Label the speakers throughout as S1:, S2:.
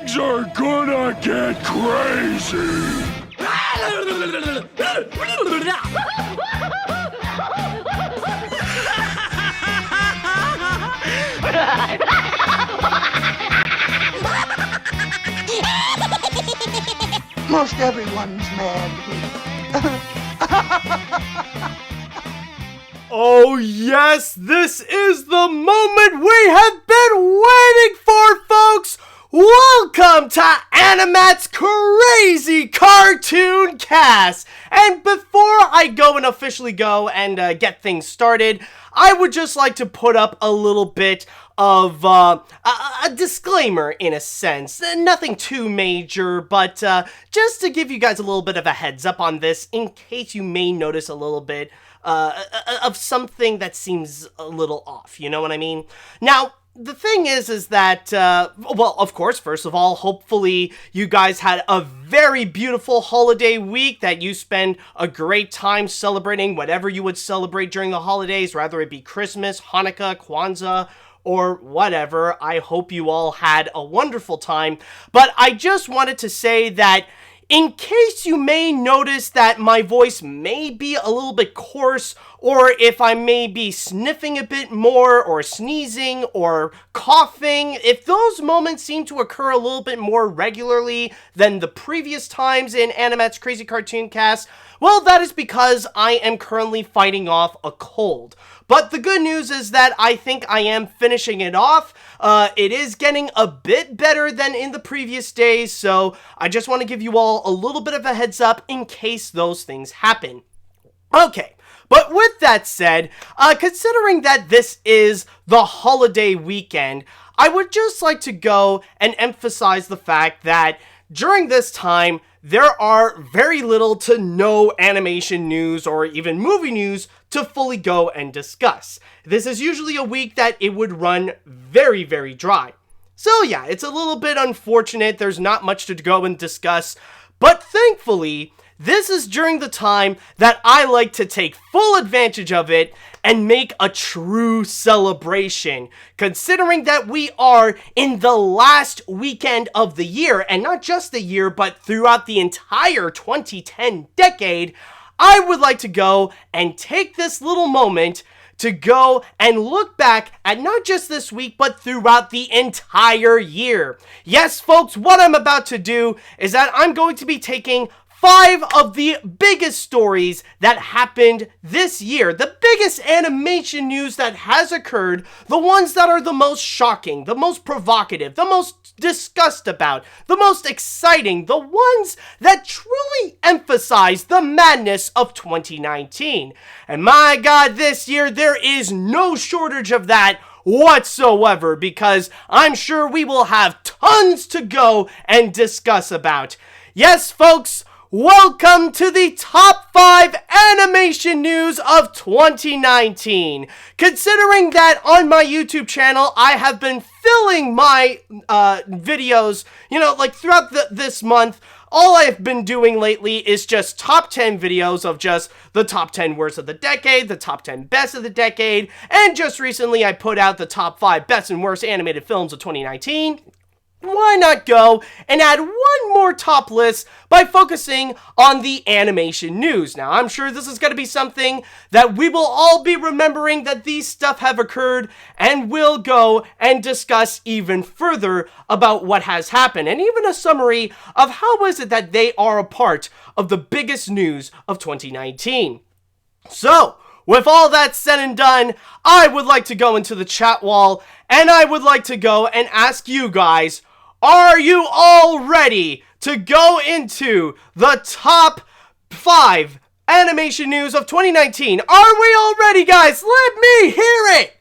S1: Things are gonna get crazy!
S2: Most everyone's mad.
S3: Oh yes, this is the moment we have been waiting for, folks! Welcome to AniMat's Crazy Cartoon Cast! And before I go and officially go and get things started, I would just like to put up a little bit of a disclaimer, in a sense. Nothing too major, but just to give you guys a little bit of a heads up on this, in case you may notice a little bit of something that seems a little off, you know what I mean? Now, the thing is that, well, of course, first of all, hopefully you guys had a very beautiful holiday week, that you spend a great time celebrating whatever you would celebrate during the holidays, whether it be Christmas, Hanukkah, Kwanzaa, or whatever. I hope you all had a wonderful time, but I just wanted to say that in case you may notice that my voice may be a little bit coarse, or if I may be sniffing a bit more, or sneezing, or coughing, if those moments seem to occur a little bit more regularly than the previous times in AniMat's Crazy Cartoon Cast, well, that is because I am currently fighting off a cold. But the good news is that I think I am finishing it off. It is getting a bit better than in the previous days, so I just want to give you all a little bit of a heads up in case those things happen. Okay, but with that said, considering that this is the holiday weekend, I would just like to go and emphasize the fact that during this time, there are very little to no animation news or even movie news to fully go and discuss. This is usually a week that it would run very, very dry. So yeah, it's a little bit unfortunate. There's not much to go and discuss, but thankfully, this is during the time that I like to take full advantage of it and make a true celebration, considering that we are in the last weekend of the year, and not just the year, but throughout the entire 2010 decade. I would like to go and take this little moment to go and look back at not just this week, but throughout the entire year. Yes, folks, what I'm about to do is that I'm going to be taking 5 of the biggest stories that happened this year, the biggest animation news that has occurred, the ones that are the most shocking, the most provocative, the most discussed about, the most exciting, the ones that truly emphasize the madness of 2019. And my God, this year there is no shortage of that whatsoever, because I'm sure we will have tons to go and discuss about. Yes, folks, welcome to the top 5 animation news of 2019. Considering that on my YouTube channel, I have been filling my videos, you know, like throughout this month. All I've been doing lately is just top 10 videos of just the top 10 worst of the decade, the top 10 best of the decade, and just recently I put out the top 5 best and worst animated films of 2019. Why not go and add one more top list by focusing on the animation news? Now, I'm sure this is going to be something that we will all be remembering, that these stuff have occurred, and we'll go and discuss even further about what has happened, and even a summary of how is it that they are a part of the biggest news of 2019. So, with all that said and done, I would like to go into the chat wall, and I would like to go and ask you guys, are you all ready to go into the top 5 animation news of 2019? Are we all ready, guys? Let me hear it!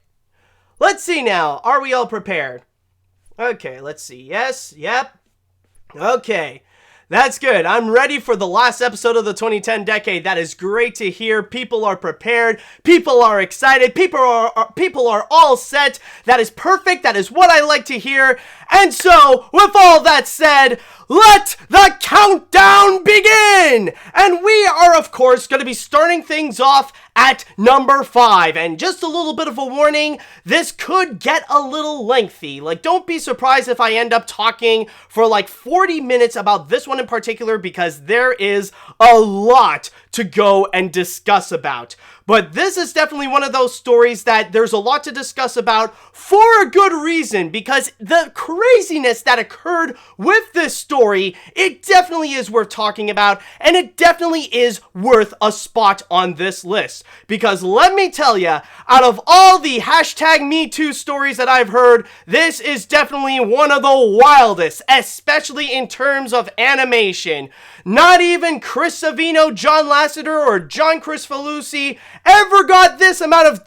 S3: Let's see now. Are we all prepared? Okay, let's see. Yes, yep. Okay. That's good. I'm ready for the last episode of the 2010 decade. That is great to hear. People are prepared. People are excited. People are all set. That is perfect. That is what I like to hear. And so, with all that said, let the countdown begin! And we are, of course, going to be starting things off at number 5. And just a little bit of a warning, this could get a little lengthy. Like, don't be surprised if I end up talking for like 40 minutes about this one in particular, because there is a lot to go and discuss about. But this is definitely one of those stories that there's a lot to discuss about for a good reason, because the craziness that occurred with this story, it definitely is worth talking about, and it definitely is worth a spot on this list. Because let me tell you, out of all the #MeToo stories that I've heard, this is definitely one of the wildest, especially in terms of animation. Not even Chris Savino, John Lasseter, or John Cristofalusi ever got this amount of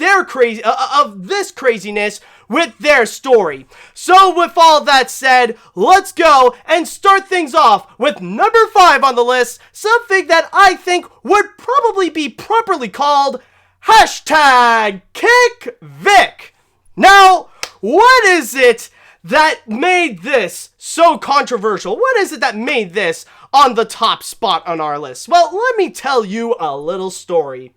S3: this craziness with their story. So with all that said, let's go and start things off with number 5 on the list, something that I think would probably be properly called #KickVic. Now, what is it that made this so controversial? What is it that made this on the top spot on our list? Well, let me tell you a little story.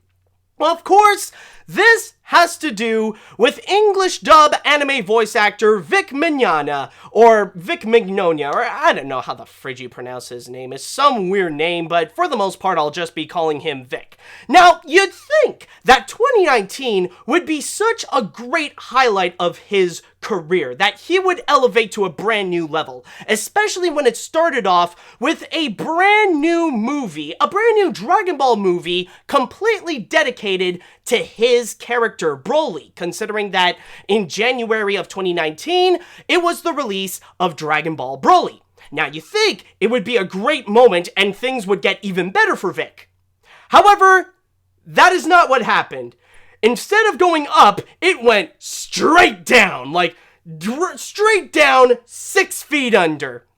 S3: Well, of course, this has to do with English dub anime voice actor Vic Mignogna, or Vic Mignogna, or I don't know how the fridge you pronounce his name. It's some weird name, but for the most part, I'll just be calling him Vic. Now, you'd think that 2019 would be such a great highlight of his career, that he would elevate to a brand new level, especially when it started off with a brand new movie, a brand new Dragon Ball movie completely dedicated to his character Broly, considering that in January of 2019, it was the release of Dragon Ball Broly. Now you think it would be a great moment and things would get even better for Vic. However, that is not what happened. Instead of going up, it went straight down, like straight down 6 feet under.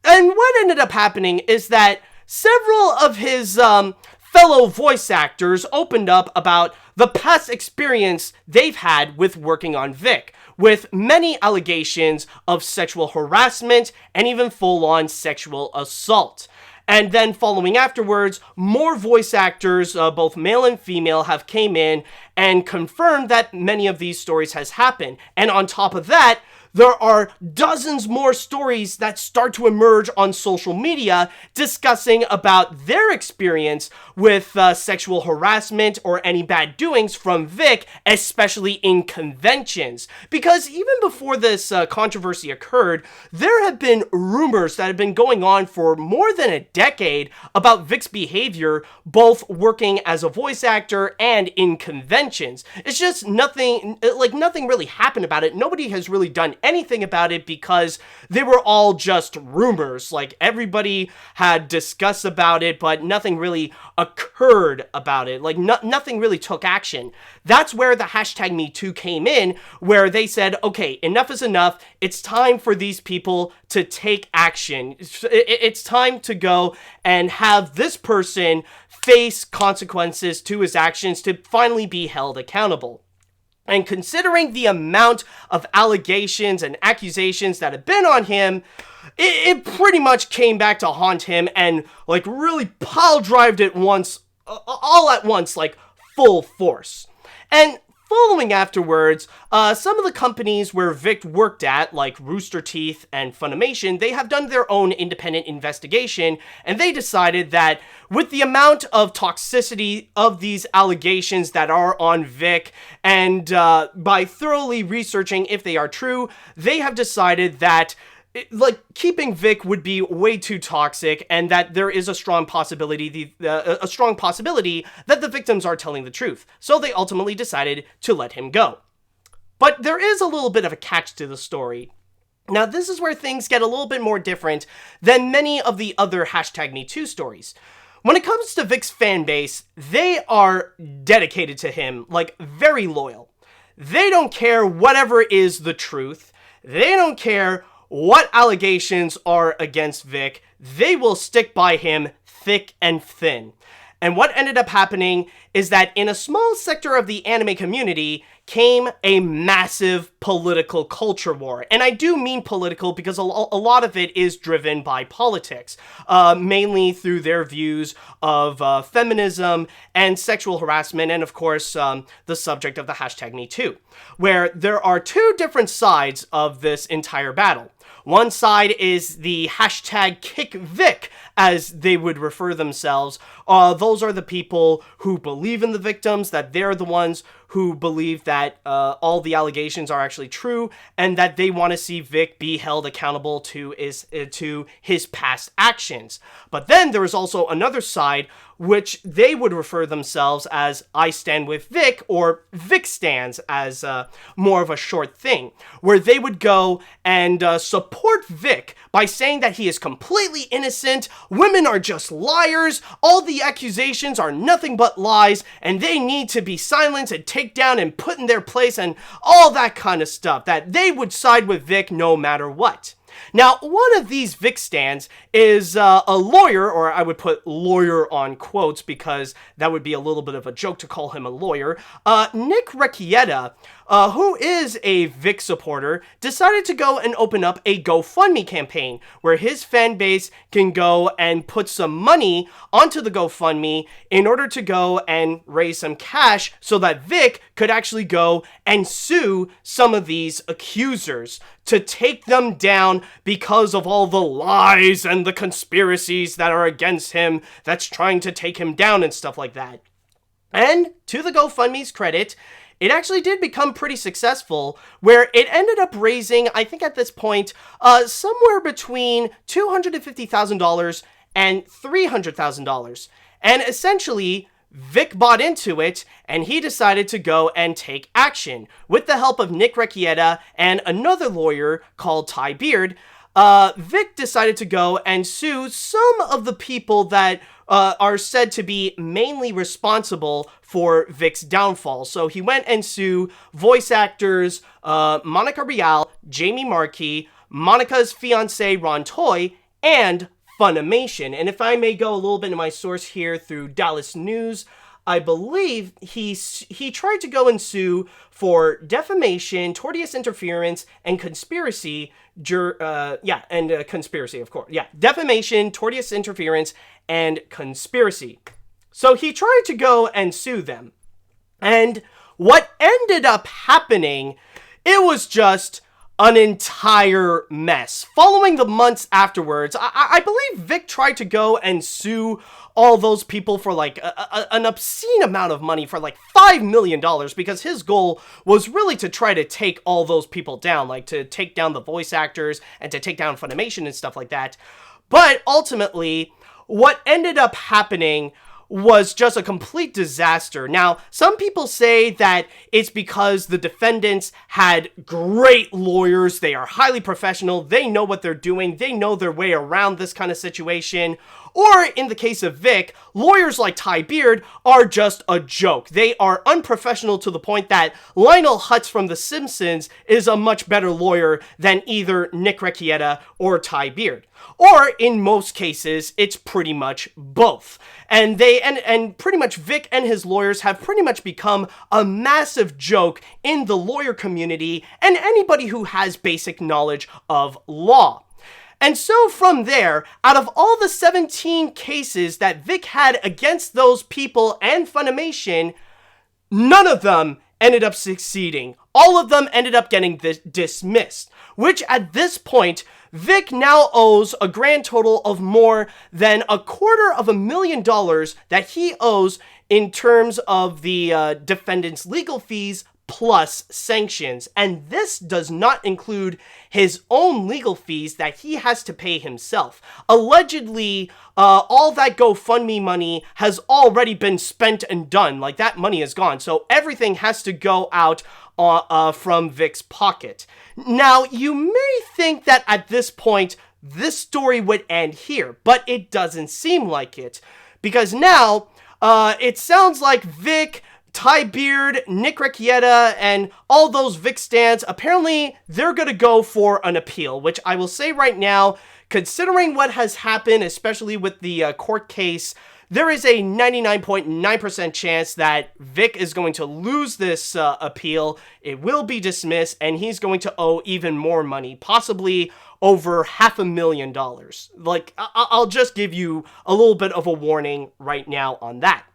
S3: And what ended up happening is that several of his fellow voice actors opened up about the past experience they've had with working on Vic, with many allegations of sexual harassment and even full-on sexual assault. And then following afterwards, more voice actors, both male and female, have came in and confirmed that many of these stories has happened. And on top of that, there are dozens more stories that start to emerge on social media discussing about their experience with sexual harassment or any bad doings from Vic, especially in conventions. Because even before this controversy occurred, there have been rumors that have been going on for more than a decade about Vic's behavior, both working as a voice actor and in conventions. It's just nothing really happened about it. Nobody has really done anything about it because they were all just rumors. Like, everybody had discussed about it, but nothing really occurred about it. Like, nothing really took action. That's where the #MeToo came in, where they said, okay, enough is enough. It's time for these people to take action. It's time to go and have this person face consequences to his actions to finally be held accountable. And considering the amount of allegations and accusations that have been on him, it pretty much came back to haunt him and, like, really pile-drived it once, all at once, like, full force. And following afterwards, some of the companies where Vic worked at, like Rooster Teeth and Funimation, they have done their own independent investigation, and they decided that with the amount of toxicity of these allegations that are on Vic, and by thoroughly researching if they are true, they have decided that keeping Vic would be way too toxic, and that there is a strong possibility that the victims are telling the truth. So they ultimately decided to let him go. But there is a little bit of a catch to the story. Now, this is where things get a little bit more different than many of the other #MeToo stories. When it comes to Vic's fan base, they are dedicated to him, like, very loyal. They don't care whatever is the truth. They don't care what allegations are against Vic. They will stick by him thick and thin. And what ended up happening is that in a small sector of the anime community came a massive political culture war. And I do mean political because a lot of it is driven by politics, mainly through their views of feminism and sexual harassment, and of course, the subject of the hashtag #MeToo, where there are two different sides of this entire battle. One side is the hashtag KickVic, as they would refer themselves. Those are the people who believe in the victims, that they're the ones who believe that all the allegations are actually true, and that they want to see Vic be held accountable to his past actions. But then there is also another side, which they would refer themselves as I Stand With Vic, or Vic Stands, as more of a short thing, where they would go and support Vic by saying that he is completely innocent, women are just liars, all the accusations are nothing but lies, and they need to be silenced and taken down and put in their place, and all that kind of stuff, that they would side with Vic no matter what. Now, one of these Vic stands is a lawyer, or I would put lawyer on quotes because that would be a little bit of a joke to call him a lawyer. Nick Rekieta, who is a Vic supporter, decided to go and open up a GoFundMe campaign where his fan base can go and put some money onto the GoFundMe in order to go and raise some cash so that Vic could actually go and sue some of these accusers to take them down because of all the lies and the conspiracies that are against him that's trying to take him down and stuff like that. And to the GoFundMe's credit, it actually did become pretty successful, where it ended up raising, I think at this point, somewhere between $250,000 and $300,000. And essentially, Vic bought into it, and he decided to go and take action. With the help of Nick Rekieta and another lawyer called Ty Beard, Vic decided to go and sue some of the people that are said to be mainly responsible for Vic's downfall. So he went and sued voice actors Monica Rial, Jamie Markey, Monica's fiance Ron Toy, and Funimation. And if I may go a little bit into my source here through Dallas News, I believe he tried to go and sue for defamation, tortious interference, and conspiracy. Conspiracy, of course. Yeah, defamation, tortious interference, and conspiracy. So he tried to go and sue them. And what ended up happening, it was just an entire mess. Following the months afterwards, I believe Vic tried to go and sue all those people for like an obscene amount of money, for like $5 million, because his goal was really to try to take all those people down, like to take down the voice actors and to take down Funimation and stuff like that. But ultimately, what ended up happening was just a complete disaster. Now, some people say that it's because the defendants had great lawyers, they are highly professional, they know what they're doing, they know their way around this kind of situation. Or, in the case of Vic, lawyers like Ty Beard are just a joke. They are unprofessional to the point that Lionel Hutz from The Simpsons is a much better lawyer than either Nick Rekieta or Ty Beard. Or, in most cases, it's pretty much both. And pretty much Vic and his lawyers have pretty much become a massive joke in the lawyer community and anybody who has basic knowledge of law. And so from there, out of all the 17 cases that Vic had against those people and Funimation, none of them ended up succeeding. All of them ended up getting dismissed, which at this point, Vic now owes a grand total of more than $250,000 that he owes in terms of the defendant's legal fees plus sanctions. And this does not include his own legal fees that he has to pay himself. Allegedly, all that GoFundMe money has already been spent and done. Like, that money is gone. So everything has to go out from Vic's pocket. Now, you may think that at this point, this story would end here, but it doesn't seem like it. Because now, it sounds like Vic, Ty Beard, Nick Rekieta, and all those Vic stands, apparently they're gonna go for an appeal, which I will say right now, considering what has happened, especially with the court case, there is a 99.9% chance that Vic is going to lose this appeal. It will be dismissed, and he's going to owe even more money, possibly over $500,000. Like, I'll just give you a little bit of a warning right now on that.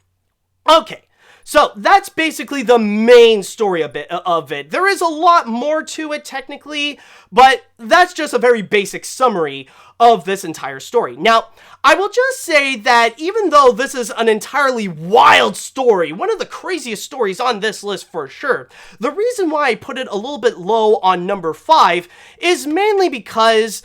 S3: Okay. So that's basically the main story of it. There is a lot more to it technically, but that's just a very basic summary of this entire story. Now, I will just say that even though this is an entirely wild story, one of the craziest stories on this list for sure, the reason why I put it a little bit low on number 5 is mainly because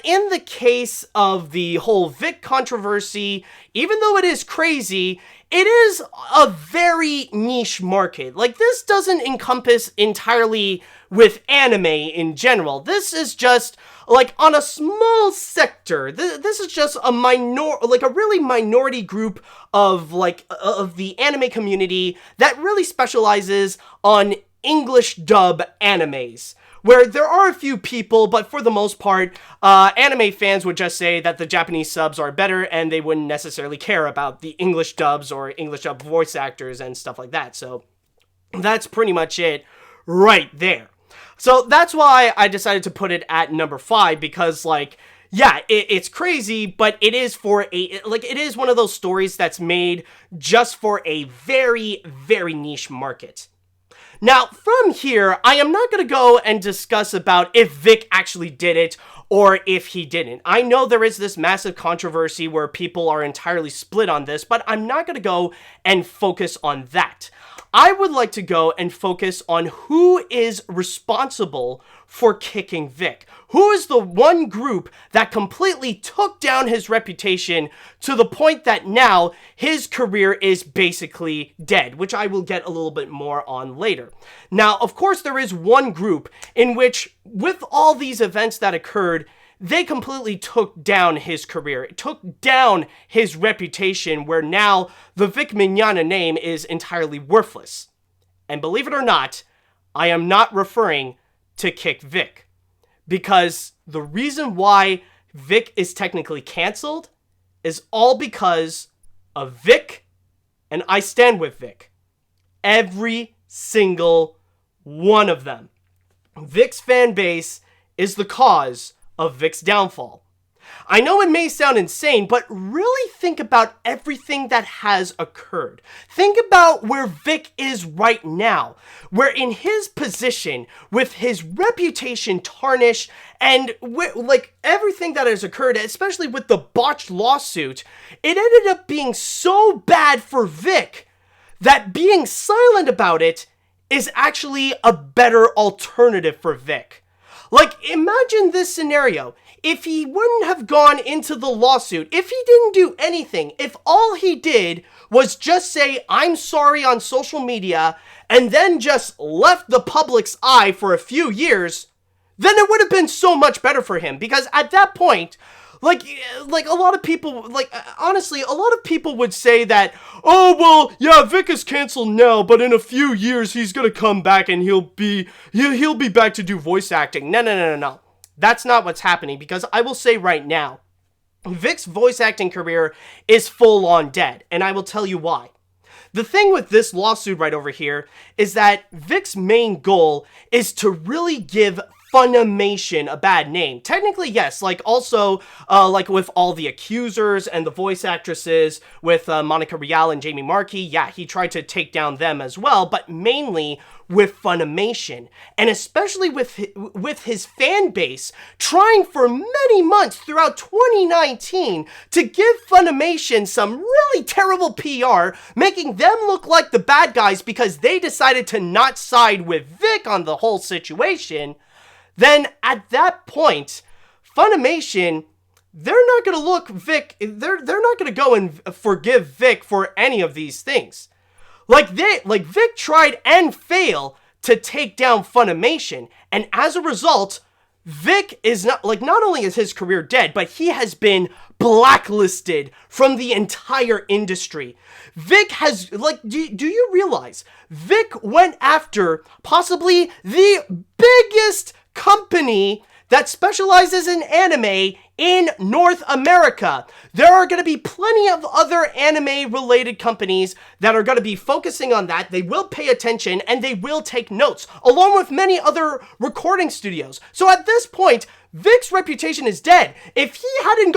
S3: in the case of the whole Vic controversy, even though it is crazy, it is a very niche market. Like, this doesn't encompass entirely with anime in general. This is just, like, on a small sector. This is just a really minority group of, of the anime community that really specializes on English dub animes, where there are a few people, but for the most part, anime fans would just say that the Japanese subs are better, and they wouldn't necessarily care about the English dubs or English dub voice actors and stuff like that. So that's pretty much it right there. So that's why I decided to put it at number 5, because, like, yeah, it's crazy, but it is it is one of those stories that's made just for a very, very niche market. Now, from here, I am not going to go and discuss about if Vic actually did it or if he didn't. I know there is this massive controversy where people are entirely split on this, but I'm not going to go and focus on that. I would like to go and focus on who is responsible for kicking Vic. Who is the one group that completely took down his reputation to the point that now his career is basically dead, which I will get a little bit more on later. Now, of course, there is one group in which, with all these events that occurred, they completely took down his career. It took down his reputation, where now the Vic Mignogna name is entirely worthless. And believe it or not, I am not referring to KickVic, because the reason why Vic is technically canceled is all because of Vic, and I stand with Vic. Every single one of them. Vic's fan base is the cause of Vic's downfall. I know it may sound insane, but really think about everything that has occurred. Think about where Vic is right now, where in his position, with his reputation tarnished, and everything that has occurred, especially with the botched lawsuit, it ended up being so bad for Vic that being silent about it is actually a better alternative for Vic. Like, imagine this scenario. If he wouldn't have gone into the lawsuit, if he didn't do anything, if all he did was just say, I'm sorry on social media, and then just left the public's eye for a few years, then it would have been so much better for him. Because at that point, like a lot of people, honestly, a lot of people would say that, oh, well, yeah, Vic is canceled now, but in a few years, he's gonna come back and he'll be back to do voice acting. No. That's not what's happening, because I will say right now, Vic's voice acting career is full on dead, and I will tell you why. The thing with this lawsuit right over here is that Vic's main goal is to really give Funimation a bad name. Technically, yes, also with all the accusers and the voice actresses with Monica Rial and Jamie Marchi, yeah, he tried to take down them as well, but mainly with Funimation, and especially with his fan base trying for many months throughout 2019 to give Funimation some really terrible PR, making them look like the bad guys because they decided to not side with Vic on the whole situation. Then at that point, Funimation, they're not going to look Vic, they're not going to go and forgive Vic for any of these things. Vic tried and failed to take down Funimation, and as a result, Vic is not only is his career dead, but he has been blacklisted from the entire industry. Vic has, do you realize, Vic went after possibly the biggest company that specializes in anime in North America. There are going to be plenty of other anime-related companies that are going to be focusing on that. They will pay attention and they will take notes, along with many other recording studios. So at this point, Vic's reputation is dead. If he hadn't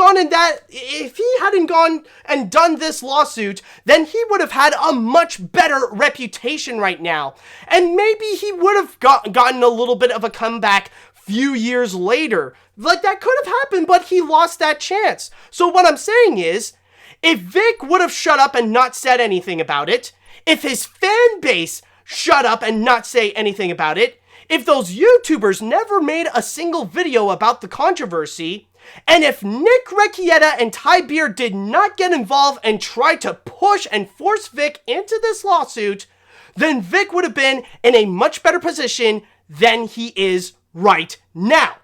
S3: gone and done this lawsuit, then he would have had a much better reputation right now. And maybe he would have gotten a little bit of a comeback few years later. Like, that could have happened, but he lost that chance. So what I'm saying is, if Vic would have shut up and not said anything about it, if his fan base shut up and not say anything about it, if those YouTubers never made a single video about the controversy, and if Nick Recchietta and Ty Beard did not get involved and try to push and force Vic into this lawsuit, then Vic would have been in a much better position than he is right now.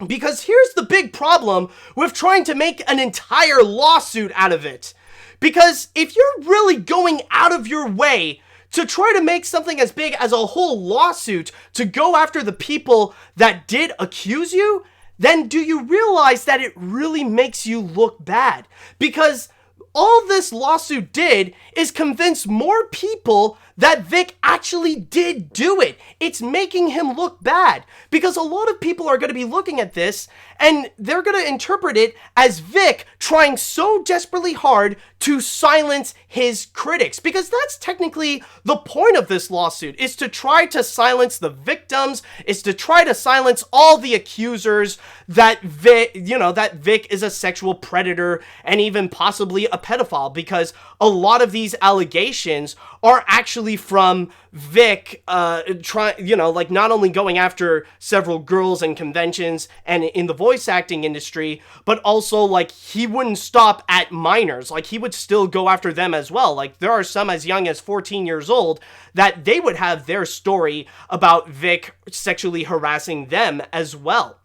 S3: Because here's the big problem with trying to make an entire lawsuit out of it. Because if you're really going out of your way to try to make something as big as a whole lawsuit to go after the people that did accuse you, then do you realize that it really makes you look bad? Because all this lawsuit did is convince more people that Vic actually did do it. It's making him look bad because a lot of people are going to be looking at this and they're going to interpret it as Vic trying so desperately hard to silence his critics, because that's technically the point of this lawsuit, is to try to silence the victims, is to try to silence all the accusers that Vic is a sexual predator and even possibly a pedophile, because a lot of these allegations are actually from Vic not only going after several girls in conventions and in the voice acting industry, but also like he wouldn't stop at minors. Like he would still go after them as well. Like there are some as young as 14 years old that they would have their story about Vic sexually harassing them as well.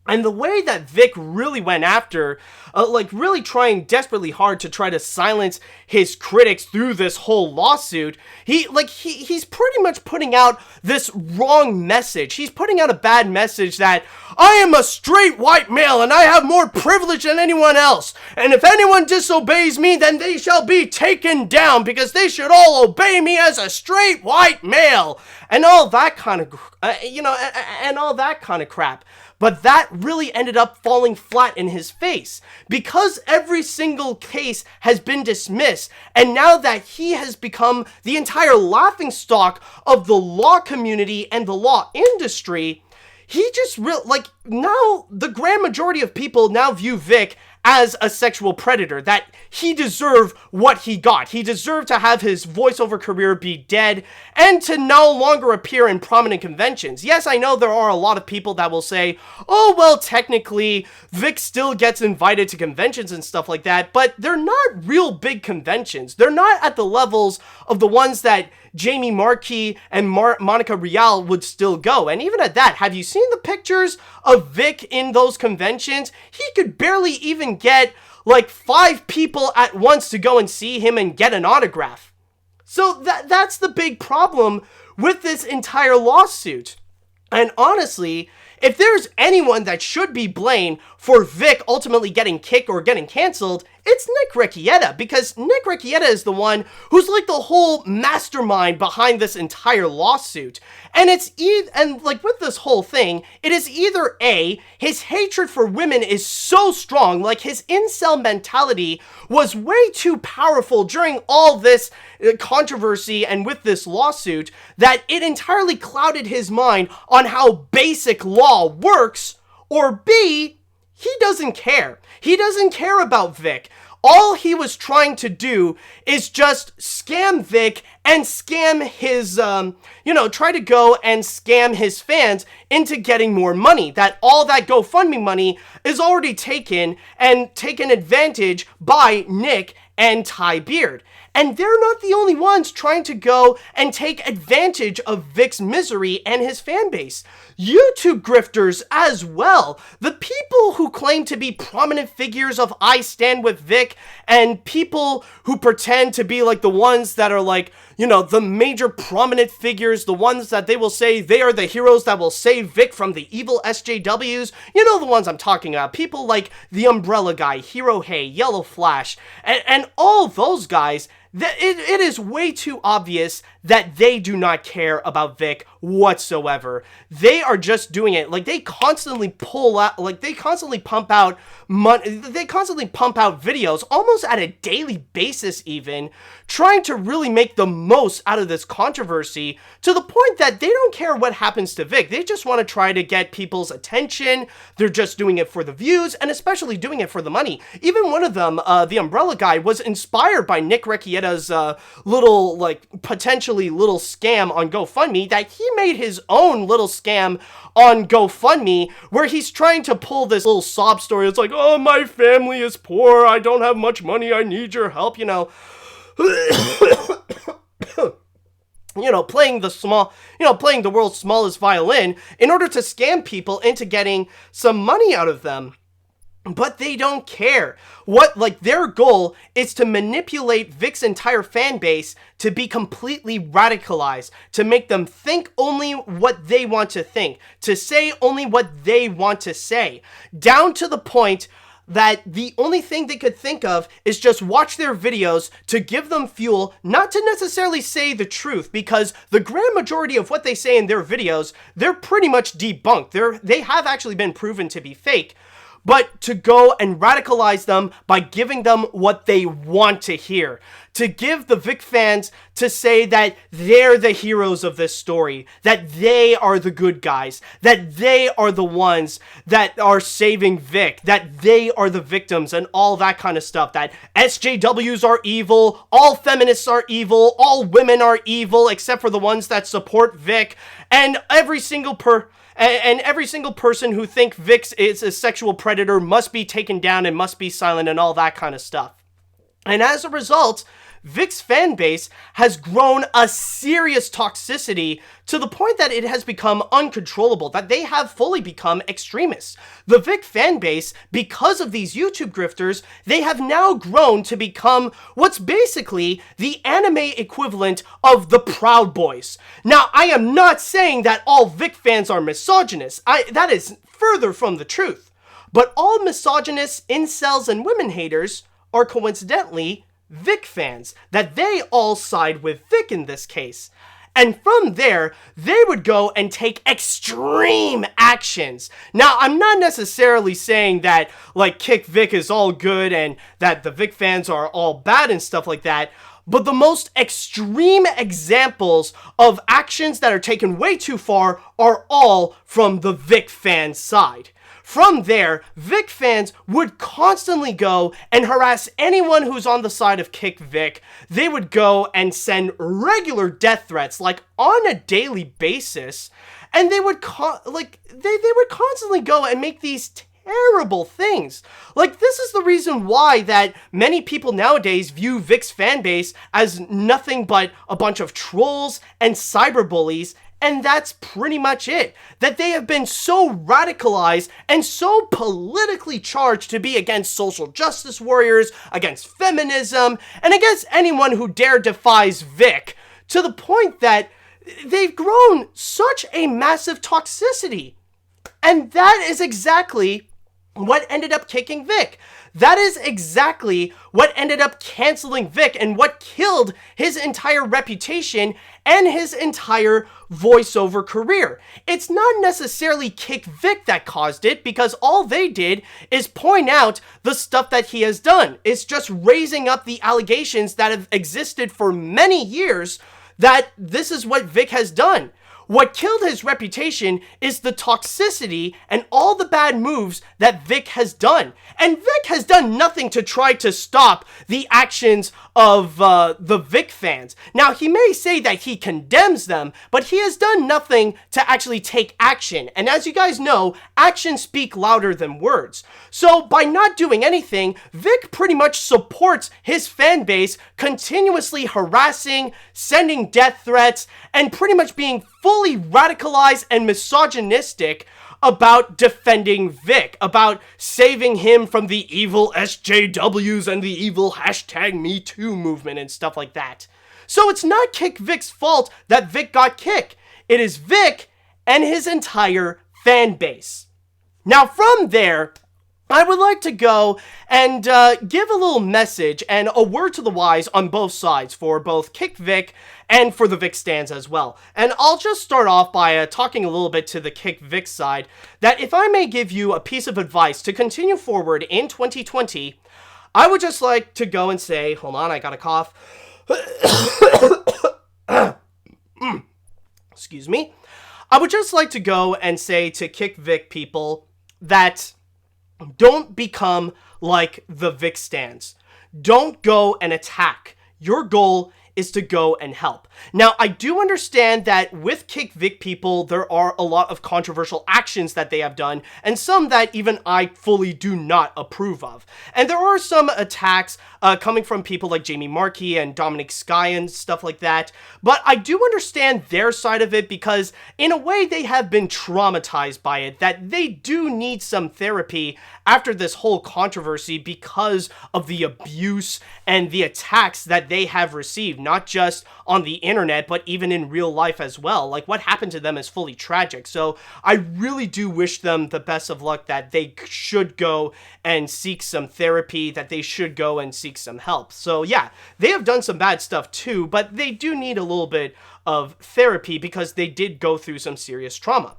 S3: And the way that Vic really went after, really trying desperately hard to try to silence his critics through this whole lawsuit, he's pretty much putting out this wrong message. He's putting out a bad message that I am a straight white male and I have more privilege than anyone else. And if anyone disobeys me, then they shall be taken down because they should all obey me as a straight white male. And all that kind of, crap. But that really ended up falling flat in his face because every single case has been dismissed. And now that he has become the entire laughingstock of the law community and the law industry, he just now the grand majority of people now view Vic as a sexual predator, that he deserved what he got. He deserved to have his voiceover career be dead and to no longer appear in prominent conventions. Yes, I know there are a lot of people that will say, oh, well, technically, Vic still gets invited to conventions and stuff like that, but they're not real big conventions. They're not at the levels of the ones that Jamie Markey and Monica Rial would still go. And even at that, have you seen the pictures of Vic in those conventions? He could barely even get like 5 people at once to go and see him and get an autograph. So that's the big problem with this entire lawsuit. And honestly, if there's anyone that should be blamed for Vic ultimately getting kicked or getting canceled, it's Nick Recchietta, because Nick Recchietta is the one who's like the whole mastermind behind this entire lawsuit. And with this whole thing, it is either A, his hatred for women is so strong, like his incel mentality was way too powerful during all this controversy and with this lawsuit, that it entirely clouded his mind on how basic law works, or B, he doesn't care. He doesn't care about Vic. All he was trying to do is just scam Vic and scam his, try to go and scam his fans into getting more money. That all that GoFundMe money is already taken advantage by Nick and Ty Beard. And they're not the only ones trying to go and take advantage of Vic's misery and his fan base. YouTube grifters as well. The people people who claim to be prominent figures of I Stand With Vic, and people who pretend to be like the ones that are like, you know, the major prominent figures, the ones that they will say they are the heroes that will save Vic from the evil SJWs. You know the ones I'm talking about. People like the Umbrella Guy, Hero Hey, Yellow Flash, and all those guys. It is way too obvious that they do not care about Vic whatsoever. They are just doing it. Like, they constantly pull out, like, they constantly pump out videos almost at a daily basis even, trying to really make the most out of this controversy, to the point that they don't care what happens to Vic. They just want to try to get people's attention. They're just doing it for the views, and especially doing it for the money. Even one of them, the Umbrella Guy, was inspired by Nick Recchietta's little, like, potentially little scam on GoFundMe, that he made his own little scam on GoFundMe, where he's trying to pull this little sob story. It's like, oh, my family is poor, I don't have much money, I need your help, you know. You know, playing the world's smallest violin in order to scam people into getting some money out of them. But they don't care. Their goal is to manipulate Vic's entire fan base to be completely radicalized, to make them think only what they want to think, to say only what they want to say, down to the point that the only thing they could think of is just watch their videos to give them fuel, not to necessarily say the truth, because the grand majority of what they say in their videos, they're pretty much debunked. They have actually been proven to be fake. But to go and radicalize them by giving them what they want to hear. To give the Vic fans to say that they're the heroes of this story, that they are the good guys, that they are the ones that are saving Vic, that they are the victims, and all that kind of stuff, that SJWs are evil, all feminists are evil, all women are evil, except for the ones that support Vic, and every single person who thinks Vic is a sexual predator must be taken down and must be silent and all that kind of stuff. And as a result, Vic's fan base has grown a serious toxicity to the point that it has become uncontrollable, that they have fully become extremists. The Vic fan base, because of these YouTube grifters, they have now grown to become what's basically the anime equivalent of the Proud Boys. Now, I am not saying that all Vic fans are misogynists. That is further from the truth. But all misogynists, incels, and women haters are coincidentally Vic fans, that they all side with Vic in this case. And from there, they would go and take extreme actions. Now, I'm not necessarily saying that, like, KickVic is all good and that the Vic fans are all bad and stuff like that, but the most extreme examples of actions that are taken way too far are all from the Vic fan side. From there, Vic fans would constantly go and harass anyone who's on the side of KickVic. They would go and send regular death threats, like on a daily basis, and they would constantly go and make these terrible things. Like, this is the reason why that many people nowadays view Vic's fan base as nothing but a bunch of trolls and cyberbullies. And that's pretty much it. That they have been so radicalized and so politically charged to be against social justice warriors, against feminism, and against anyone who dare defies Vic, to the point that they've grown such a massive toxicity. And that is exactly what ended up kicking Vic. That is exactly what ended up canceling Vic and what killed his entire reputation and his entire voiceover career. It's not necessarily KickVic that caused it, because all they did is point out the stuff that he has done. It's just raising up the allegations that have existed for many years that this is what Vic has done. What killed his reputation is the toxicity and all the bad moves that Vic has done. And Vic has done nothing to try to stop the actions of the Vic fans. Now, he may say that he condemns them, but he has done nothing to actually take action. And as you guys know, actions speak louder than words. So by not doing anything, Vic pretty much supports his fan base continuously harassing, sending death threats, and pretty much being fully radicalized and misogynistic about defending Vic, about saving him from the evil SJWs and the evil #MeToo movement and stuff like that. So it's not KickVic's fault that Vic got kicked. It is Vic and his entire fan base. Now from there, I would like to go and give a little message and a word to the wise on both sides for both KickVic and for the Vic stands as well. And I'll just start off by talking a little bit to the KickVic side, that if I may give you a piece of advice to continue forward in 2020, I would just like to go and say, hold on, I got a cough. Excuse me. I would just like to go and say to KickVic people that don't become like the Vic stands. Don't go and attack. Your goal is to go and help. Now, I do understand that with KickVic people, there are a lot of controversial actions that they have done, and some that even I fully do not approve of. And there are some attacks coming from people like Jamie Markey and Dominic Sky and stuff like that, but I do understand their side of it because, in a way, they have been traumatized by it, that they do need some therapy after this whole controversy because of the abuse and the attacks that they have received, not just on the internet, but even in real life as well. Like, what happened to them is fully tragic. So I really do wish them the best of luck, that they should go and seek some therapy, that they should go and seek some help. So yeah, they have done some bad stuff too, but they do need a little bit of therapy because they did go through some serious trauma.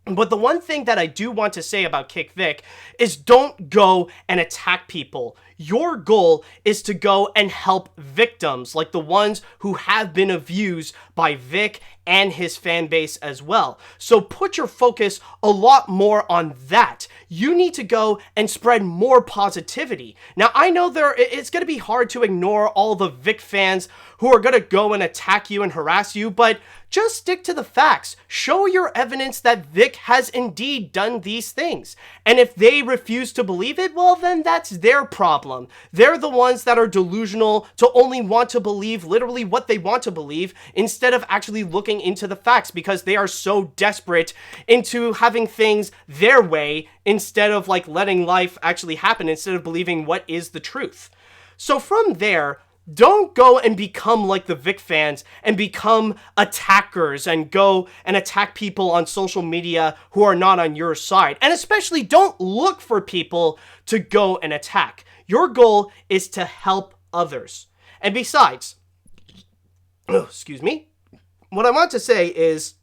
S3: But the one thing that I do want to say about KickVic is don't go and attack people. Your goal is to go and help victims, like the ones who have been abused by Vic and his fan base as well. So put your focus a lot more on that. You need to go and spread more positivity. Now, I know it's going to be hard to ignore all the Vic fans who are going to go and attack you and harass you, but just stick to the facts. Show your evidence that Vic has indeed done these things. And if they refuse to believe it, well, then that's their problem. They're the ones that are delusional to only want to believe literally what they want to believe instead of actually looking into the facts, because they are so desperate into having things their way instead of like letting life actually happen, instead of believing what is the truth. So from there, don't go and become like the Vic fans and become attackers and go and attack people on social media who are not on your side. And especially don't look for people to go and attack. Your goal is to help others. And besides, excuse me, what I want to say is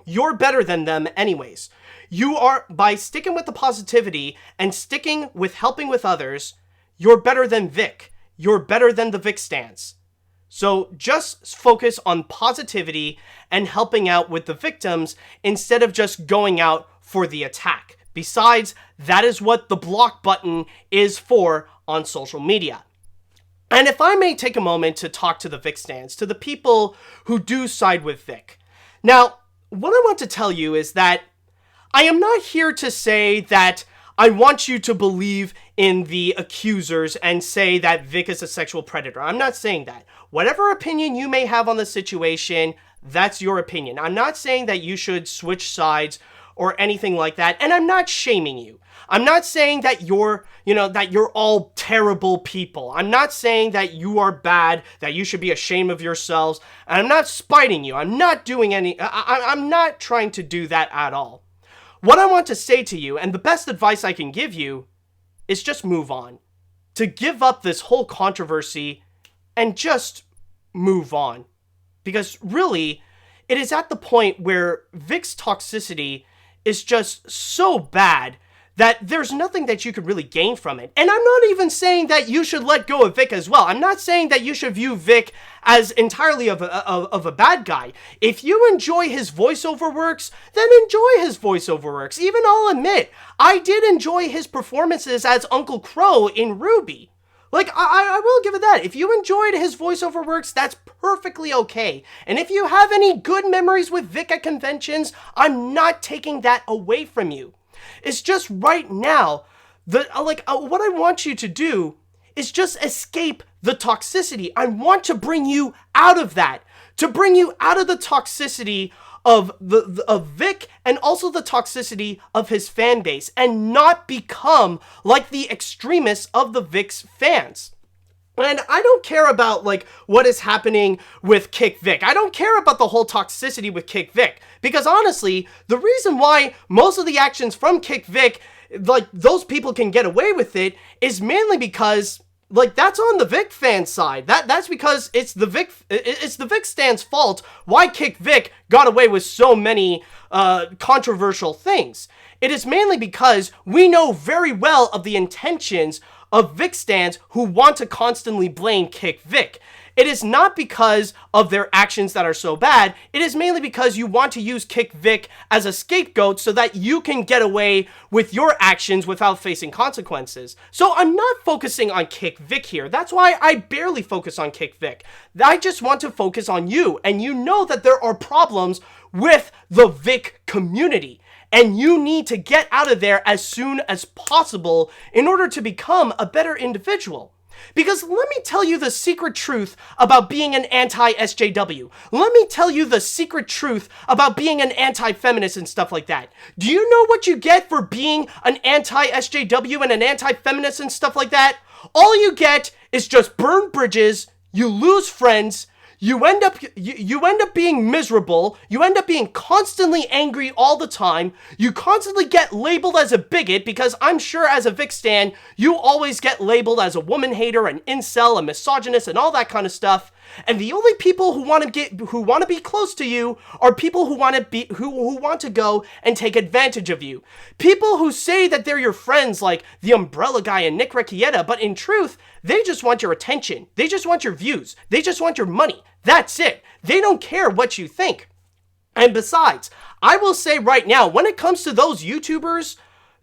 S3: you're better than them anyways. You are, by sticking with the positivity and sticking with helping with others, you're better than Vic. You're better than the Vic stands. So just focus on positivity and helping out with the victims instead of just going out for the attack. Besides, that is what the block button is for on social media. And if I may take a moment to talk to the Vic stands, to the people who do side with Vic. Now, what I want to tell you is that I am not here to say that I want you to believe in the accusers and say that Vic is a sexual predator. I'm not saying that. Whatever opinion you may have on the situation, that's your opinion. I'm not saying that you should switch sides or anything like that, and I'm not shaming you. I'm not saying that you're all terrible people. I'm not saying that you are bad, that you should be ashamed of yourselves, and I'm not spiting you. I'm not doing I'm not trying to do that at all. What I want to say to you, and the best advice I can give you, is just move on. To give up this whole controversy and just move on. Because really, it is at the point where Vic's toxicity is just so bad that there's nothing that you could really gain from it. And I'm not even saying that you should let go of Vic as well. I'm not saying that you should view Vic as entirely of a bad guy. If you enjoy his voiceover works, then enjoy his voiceover works. Even I'll admit, I did enjoy his performances as Uncle Crow in Ruby. Like, I will give it that. If you enjoyed his voiceover works, that's perfectly okay. And if you have any good memories with Vic at conventions, I'm not taking that away from you. It's just right now, what I want you to do is just escape the toxicity. I want to bring you out of that, to bring you out of the toxicity of of Vic and also the toxicity of his fan base and not become like the extremists of the Vic's fans. And I don't care about, like, what is happening with KickVic. I don't care about the whole toxicity with KickVic. Because honestly, the reason why most of the actions from KickVic, like, those people can get away with it is mainly because, like, that's on the Vic fan side. That's because it's the Vic stand's fault why KickVic got away with so many controversial things. It is mainly because we know very well of the intentions of Vic stans who want to constantly blame KickVic. It is not because of their actions that are so bad. It is mainly because you want to use KickVic as a scapegoat so that you can get away with your actions without facing consequences. So I'm not focusing on KickVic here. That's why I barely focus on KickVic. I just want to focus on you, and you know that there are problems with the Vic community. And you need to get out of there as soon as possible in order to become a better individual. Because let me tell you the secret truth about being an anti-SJW. Let me tell you the secret truth about being an anti-feminist and stuff like that. Do you know what you get for being an anti-SJW and an anti-feminist and stuff like that? All you get is just burned bridges, you lose friends, you end up being miserable, you end up being constantly angry all the time, you constantly get labeled as a bigot because I'm sure as a Vic stan, you always get labeled as a woman hater, an incel, a misogynist, and all that kind of stuff. And the only people who want to be close to you are people who want to go and take advantage of you. People who say that they're your friends, like the Umbrella Guy and Nick Rekieta, but in truth, they just want your attention. They just want your views. They just want your money. That's it. They don't care what you think. And besides, I will say right now, when it comes to those YouTubers,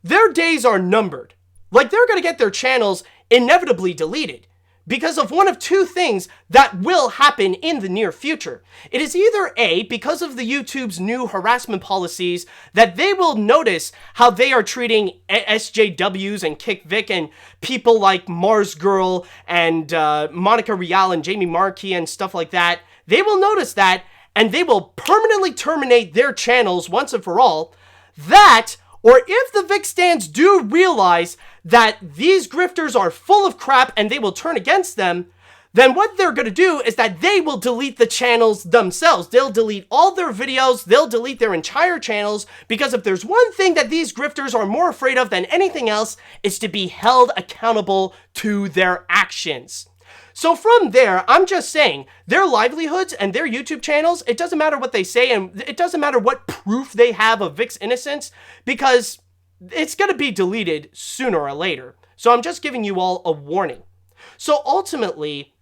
S3: their days are numbered. Like, they're going to get their channels inevitably deleted because of one of two things that will happen in the near future. It is either A, because of the YouTube's new harassment policies, that they will notice how they are treating SJWs and KickVic and people like Mars Girl and Monica Rial and Jamie Markey and stuff like that. They will notice that, and they will permanently terminate their channels once and for all. That, or if the Vic stans do realize that these grifters are full of crap and they will turn against them, then what they're going to do is that they will delete the channels themselves. They'll delete all their videos, they'll delete their entire channels, because if there's one thing that these grifters are more afraid of than anything else, it's to be held accountable to their actions. So from there, I'm just saying, their livelihoods and their YouTube channels, it doesn't matter what they say, and it doesn't matter what proof they have of Vic's innocence, because it's going to be deleted sooner or later. So I'm just giving you all a warning. So ultimately,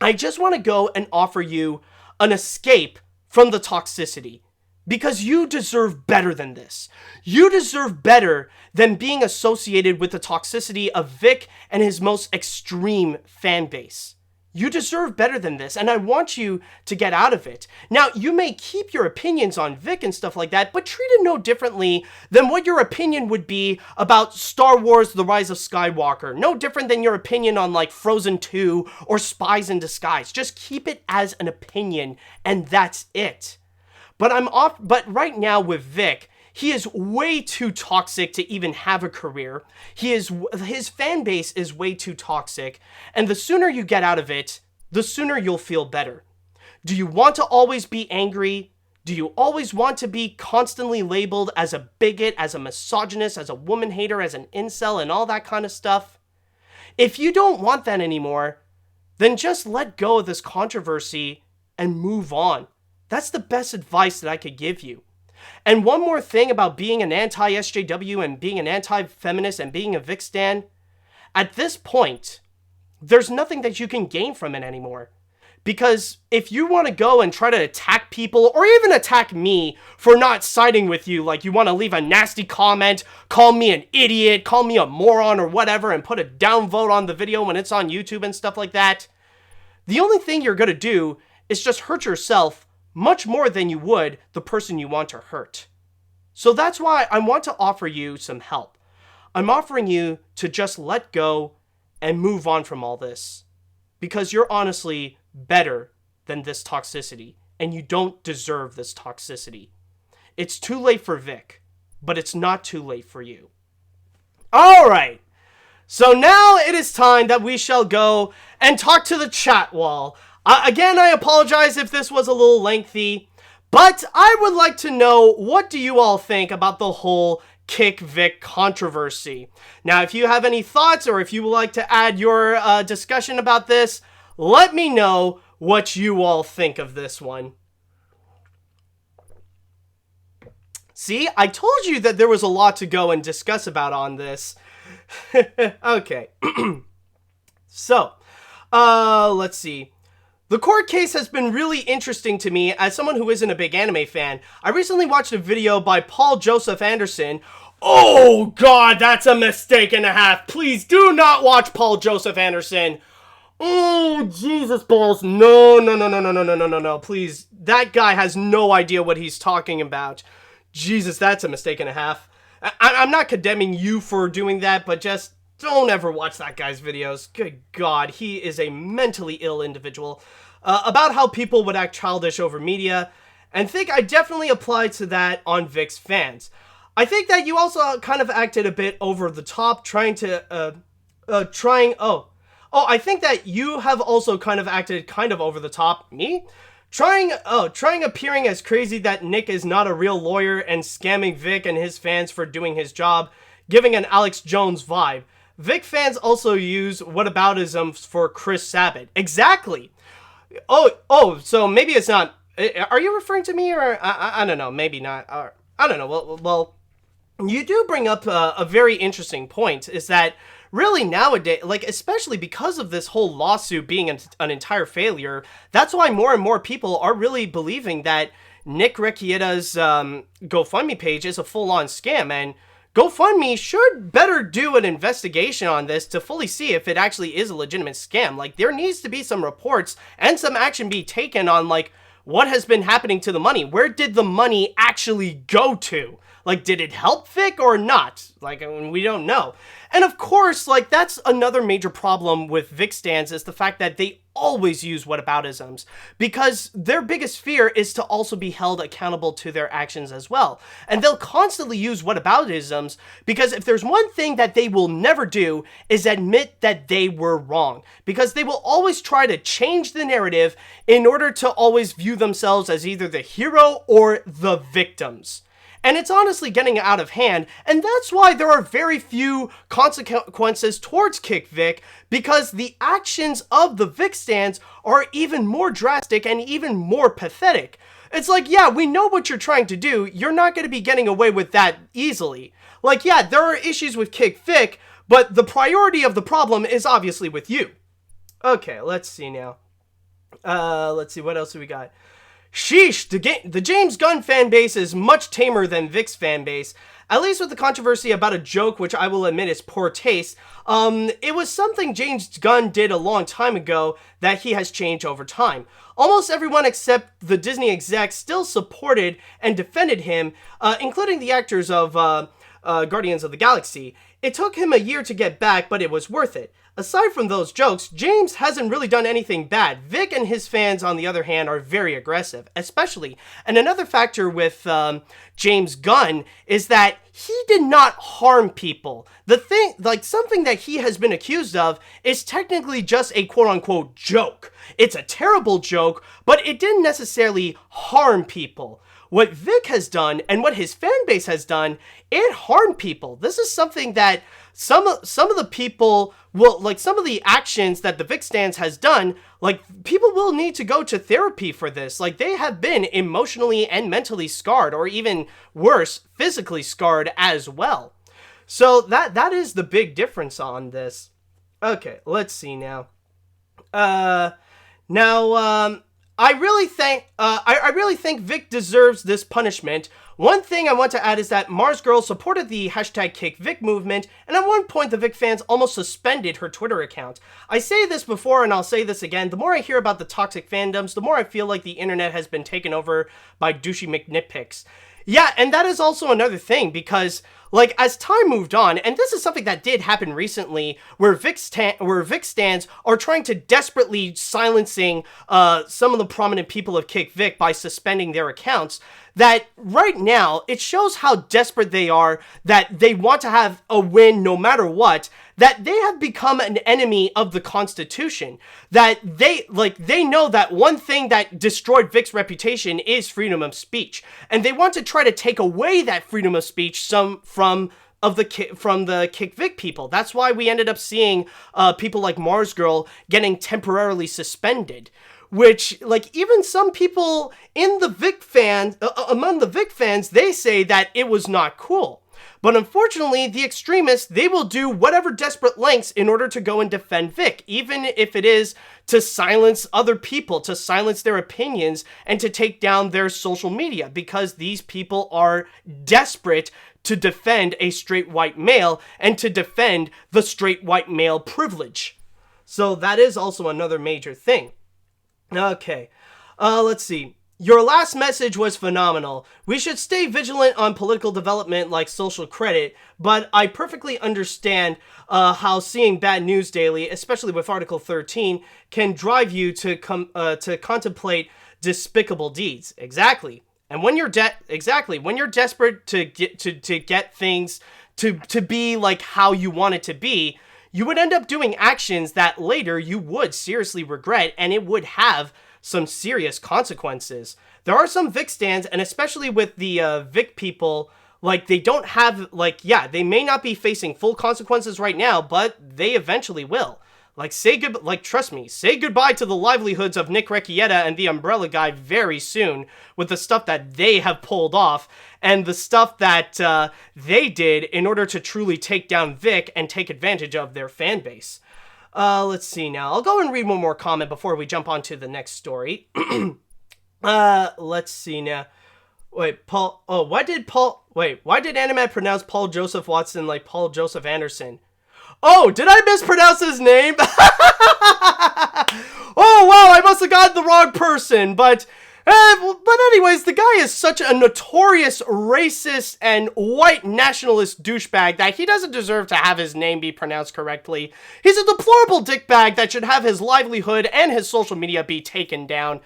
S3: I just want to go and offer you an escape from the toxicity, because you deserve better than this. You deserve better than being associated with the toxicity of Vic and his most extreme fan base. You deserve better than this, and I want you to get out of it. Now, you may keep your opinions on Vic and stuff like that, but treat it no differently than what your opinion would be about Star Wars: The Rise of Skywalker. No different than your opinion on, like, Frozen 2 or Spies in Disguise. Just keep it as an opinion, and that's it. But right now with Vic, he is way too toxic to even have a career. His fan base is way too toxic, and the sooner you get out of it, the sooner you'll feel better. Do you want to always be angry? Do you always want to be constantly labeled as a bigot, as a misogynist, as a woman hater, as an incel, and all that kind of stuff? If you don't want that anymore, then just let go of this controversy and move on. That's the best advice that I could give you. And one more thing about being an anti-SJW and being an anti-feminist and being a Vic stan. At this point, there's nothing that you can gain from it anymore. Because if you want to go and try to attack people, or even attack me for not siding with you, like you want to leave a nasty comment, call me an idiot, call me a moron or whatever, and put a downvote on the video when it's on YouTube and stuff like that, the only thing you're going to do is just hurt yourself much more than you would the person you want to hurt. So that's why I want to offer you some help. I'm offering you to just let go and move on from all this, because you're honestly better than this toxicity. and you don't deserve this toxicity. It's too late for Vic, but it's not too late for you. Alright, so now it is time that we shall go and talk to the chat wall. Again, I apologize if this was a little lengthy, but I would like to know, what do you all think about the whole KickVic controversy? Now, if you have any thoughts, or if you would like to add your discussion about this, let me know what you all think of this one. See, I told you that there was a lot to go and discuss about on this. Okay. So, let's see. The court case has been really interesting to me as someone who isn't a big anime fan. I recently watched a video by Paul Joseph Anderson. Oh god, that's a mistake and a half. Please do not watch Paul Joseph Anderson. Oh, Jesus balls. No. Please, that guy has no idea what he's talking about. Jesus, that's a mistake and a half. I'm not condemning you for doing that, but just don't ever watch that guy's videos. Good God, he is a mentally ill individual. About how people would act childish over media, and think I definitely apply to that on Vic's fans. I think that you also kind of acted a bit over the top, I think that you have also kind of acted kind of over the top. Me? Trying appearing as crazy that Nick is not a real lawyer and scamming Vic and his fans for doing his job, giving an Alex Jones vibe. Vic fans also use whataboutisms for Chris Sabat. Exactly. Oh, so maybe it's not. Are you referring to me, or I don't know, maybe not. I don't know. Well, you do bring up a very interesting point, is that really nowadays, like, especially because of this whole lawsuit being an entire failure, that's why more and more people are really believing that Nick Rekieta's GoFundMe page is a full-on scam, and GoFundMe should better do an investigation on this to fully see if it actually is a legitimate scam. Like, there needs to be some reports and some action be taken on, like, what has been happening to the money. Where did the money actually go to? Like, did it help Vic or not? Like, we don't know. And of course, like, that's another major problem with Vic stans, is the fact that they always use whataboutisms, because their biggest fear is to also be held accountable to their actions as well. And they'll constantly use whataboutisms, because if there's one thing that they will never do is admit that they were wrong, because they will always try to change the narrative in order to always view themselves as either the hero or the victims. And it's honestly getting out of hand, and that's why there are very few consequences towards KickVic, because the actions of the Vic stans are even more drastic and even more pathetic. It's like, yeah, we know what you're trying to do, you're not going to be getting away with that easily. Like, yeah, there are issues with KickVic, but the priority of the problem is obviously with you. Okay, let's see now. Let's see, what else do we got? Sheesh, the James Gunn fanbase is much tamer than Vic's fanbase, at least with the controversy about a joke which I will admit is poor taste. It was something James Gunn did a long time ago that he has changed over time. Almost everyone except the Disney execs still supported and defended him, including the actors of Guardians of the Galaxy. It took him a year to get back, but it was worth it. Aside from those jokes, James hasn't really done anything bad. Vic and his fans, on the other hand, are very aggressive, especially. And another factor with James Gunn is that he did not harm people. The thing, like, something that he has been accused of is technically just a quote-unquote joke. It's a terrible joke, but it didn't necessarily harm people. What Vic has done and what his fan base has done, it harmed people. This is something that some of the people will, like, some of the actions that the Vic stans has done, like, people will need to go to therapy for this. Like, they have been emotionally and mentally scarred, or even worse, physically scarred as well. So that is the big difference on this. Okay, let's see now. I really think Vic deserves this punishment. One thing I want to add is that Mars Girl supported the #KickVic movement, and at one point the Vic fans almost suspended her Twitter account. I say this before and I'll say this again, the more I hear about the toxic fandoms, the more I feel like the internet has been taken over by douchey McNitpicks. Yeah, and that is also another thing, because like, as time moved on, and this is something that did happen recently, where Vic stands are trying to desperately silencing some of the prominent people of KickVic by suspending their accounts, that right now, it shows how desperate they are, that they want to have a win no matter what, that they have become an enemy of the Constitution, that they know that one thing that destroyed Vic's reputation is freedom of speech, and they want to try to take away that freedom of speech from the KickVic people. That's why we ended up seeing people like Mars Girl getting temporarily suspended. Which, like, even some people in the Vic fans, among the Vic fans, they say that it was not cool. But unfortunately, the extremists, they will do whatever desperate lengths in order to go and defend Vic, even if it is to silence other people, to silence their opinions, and to take down their social media, because these people are desperate to defend a straight white male and to defend the straight white male privilege. So that is also another major thing. Okay, let's see. Your last message was phenomenal. We should stay vigilant on political development like social credit, but I perfectly understand how seeing bad news daily, especially with Article 13, can drive you to contemplate despicable deeds. Exactly. And when you're when you're desperate to get things to be like how you want it to be, you would end up doing actions that later you would seriously regret, and it would have some serious consequences. There are some Vic stands, and especially with the Vic people, like, they don't have, like, yeah, they may not be facing full consequences right now, but they eventually will. Like, trust me, say goodbye to the livelihoods of Nick Recchietta and the Umbrella Guy very soon with the stuff that they have pulled off and the stuff that they did in order to truly take down Vic and take advantage of their fan base. Let's see now. I'll go and read one more comment before we jump on to the next story. Let's see now. Wait, why did AniMat pronounce Paul Joseph Watson like Paul Joseph Anderson? Oh, did I mispronounce his name? Oh, wow, I must have gotten the wrong person, but anyways, the guy is such a notorious racist and white nationalist douchebag that he doesn't deserve to have his name be pronounced correctly. He's a deplorable dickbag that should have his livelihood and his social media be taken down.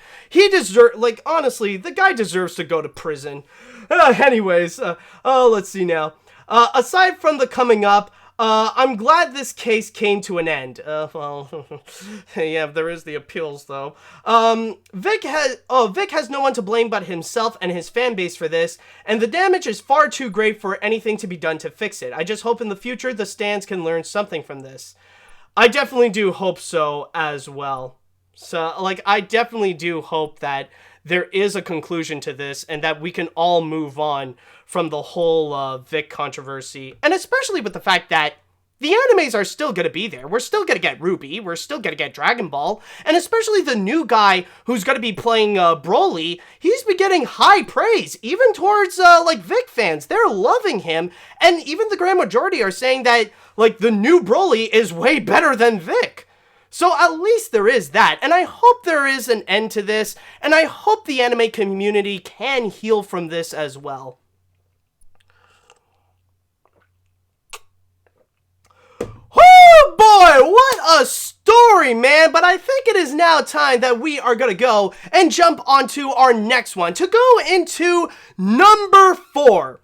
S3: Honestly, the guy deserves to go to prison. Anyways, let's see now. Aside from the coming up, I'm glad this case came to an end. Yeah, there is the appeals, though. Vic has no one to blame but himself and his fan base for this, and the damage is far too great for anything to be done to fix it. I just hope in the future the stands can learn something from this. I definitely do hope so as well. So, I definitely do hope that there is a conclusion to this and that we can all move on from the whole Vic controversy. And especially with the fact that the animes are still going to be there. We're still going to get Ruby. We're still going to get Dragon Ball. And especially the new guy who's going to be playing Broly, he's been getting high praise, even towards, Vic fans. They're loving him. And even the grand majority are saying that, the new Broly is way better than Vic. So at least there is that, and I hope there is an end to this, and I hope the anime community can heal from this as well. Oh boy, what a story, man! But I think it is now time that we are gonna go and jump onto our next one, to go into number 4.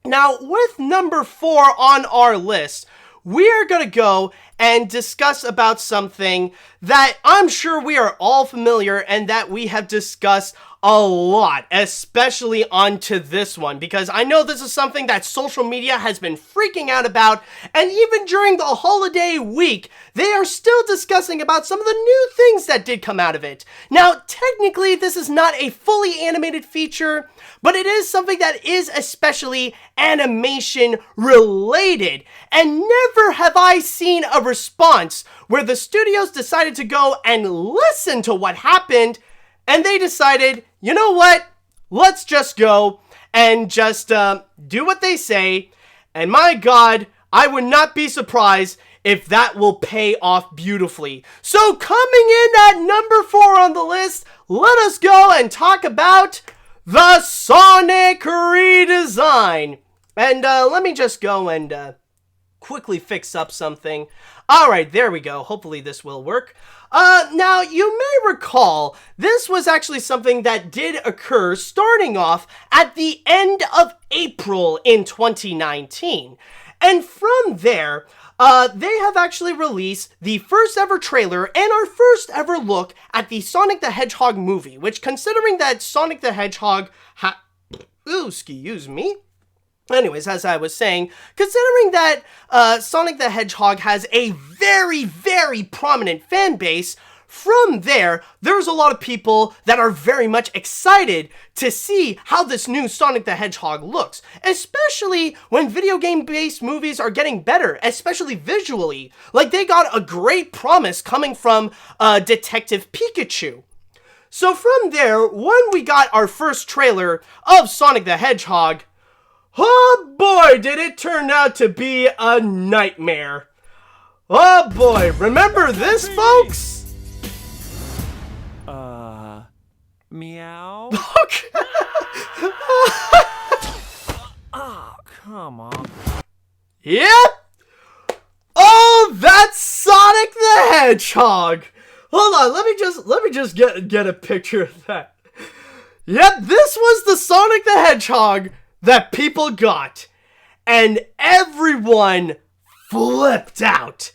S3: Now, with number 4 on our list, we are going to go and discuss about something that I'm sure we are all familiar and that we have discussed a lot, especially onto this one, because I know this is something that social media has been freaking out about, and even during the holiday week, they are still discussing about some of the new things that did come out of it. Now, technically, this is not a fully animated feature, but it is something that is especially animation related, and never have I seen a response where the studios decided to go and listen to what happened, and they decided, you know what, let's just go and just do what they say, and my god, I would not be surprised if that will pay off beautifully. So coming in at number 4 on the list, let us go and talk about the Sonic Redesign. And let me just go and quickly fix up something. Alright, there we go. Hopefully this will work. Now, you may recall, this was actually something that did occur starting off at the end of April in 2019. And from there, they have actually released the first ever trailer and our first ever look at the Sonic the Hedgehog movie, which, considering that Sonic the Hedgehog ooh, excuse me. Anyways, as I was saying, considering that Sonic the Hedgehog has a very, very prominent fan base, from there's a lot of people that are very much excited to see how this new Sonic the Hedgehog looks, especially when video game-based movies are getting better, especially visually. Like, they got a great promise coming from Detective Pikachu. So from there, when we got our first trailer of Sonic the Hedgehog, oh boy, did it turn out to be a nightmare. Oh boy, remember this, folks?
S4: Meow? Oh, come on.
S3: Yep! Oh, that's Sonic the Hedgehog! Hold on, let me just get a picture of that. Yep, this was the Sonic the Hedgehog that people got. And everyone flipped out.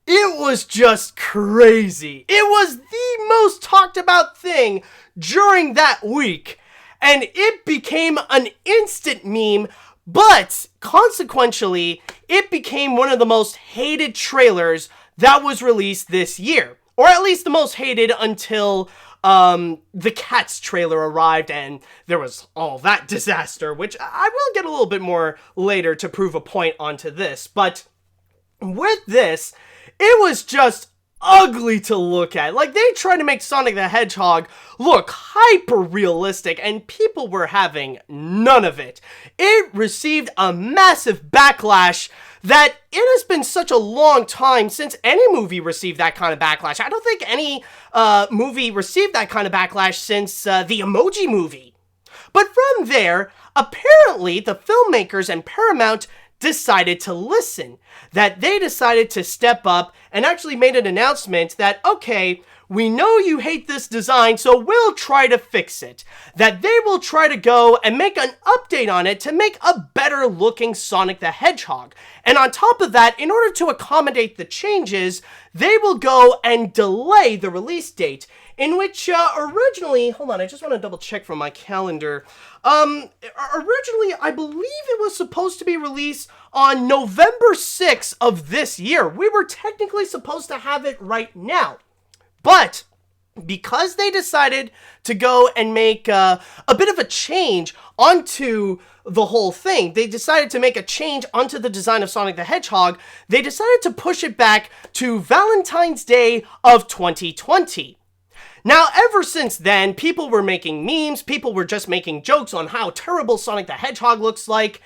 S3: It was just crazy. It was the most talked about thing during that week. And it became an instant meme, but consequentially, it became one of the most hated trailers that was released this year. Or at least the most hated until the Cats trailer arrived and there was all that disaster, which I will get a little bit more later to prove a point onto this. But with this, it was just ugly to look at. Like, they tried to make Sonic the Hedgehog look hyper realistic and people were having none of it. It received a massive backlash that it has been such a long time since any movie received that kind of backlash. I don't think any movie received that kind of backlash since the Emoji Movie. But from there, apparently the filmmakers and Paramount decided to listen. That they decided to step up and actually made an announcement that, okay, we know you hate this design, so we'll try to fix it. That they will try to go and make an update on it to make a better looking Sonic the Hedgehog. And on top of that, in order to accommodate the changes, they will go and delay the release date. In which, originally, hold on, I just want to double check from my calendar. Originally, I believe it was supposed to be released on November 6th of this year. We were technically supposed to have it right now. But because they decided to go and make a bit of a change onto the whole thing, they decided to make a change onto the design of Sonic the Hedgehog, they decided to push it back to Valentine's Day of 2020. Now, ever since then, people were making memes, people were just making jokes on how terrible Sonic the Hedgehog looks like,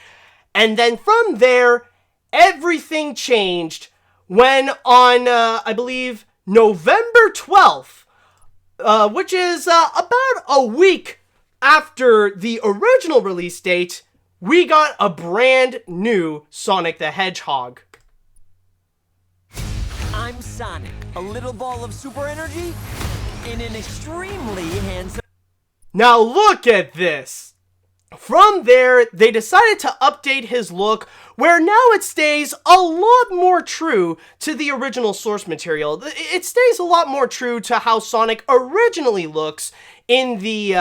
S3: and then from there, everything changed when on, I believe, November 12th, which is about a week after the original release date, we got a brand new Sonic the Hedgehog.
S4: I'm Sonic, a little ball of super energy in an extremely handsome...
S3: Now look at this! From there, they decided to update his look, where now it stays a lot more true to the original source material. It stays a lot more true to how Sonic originally looks in the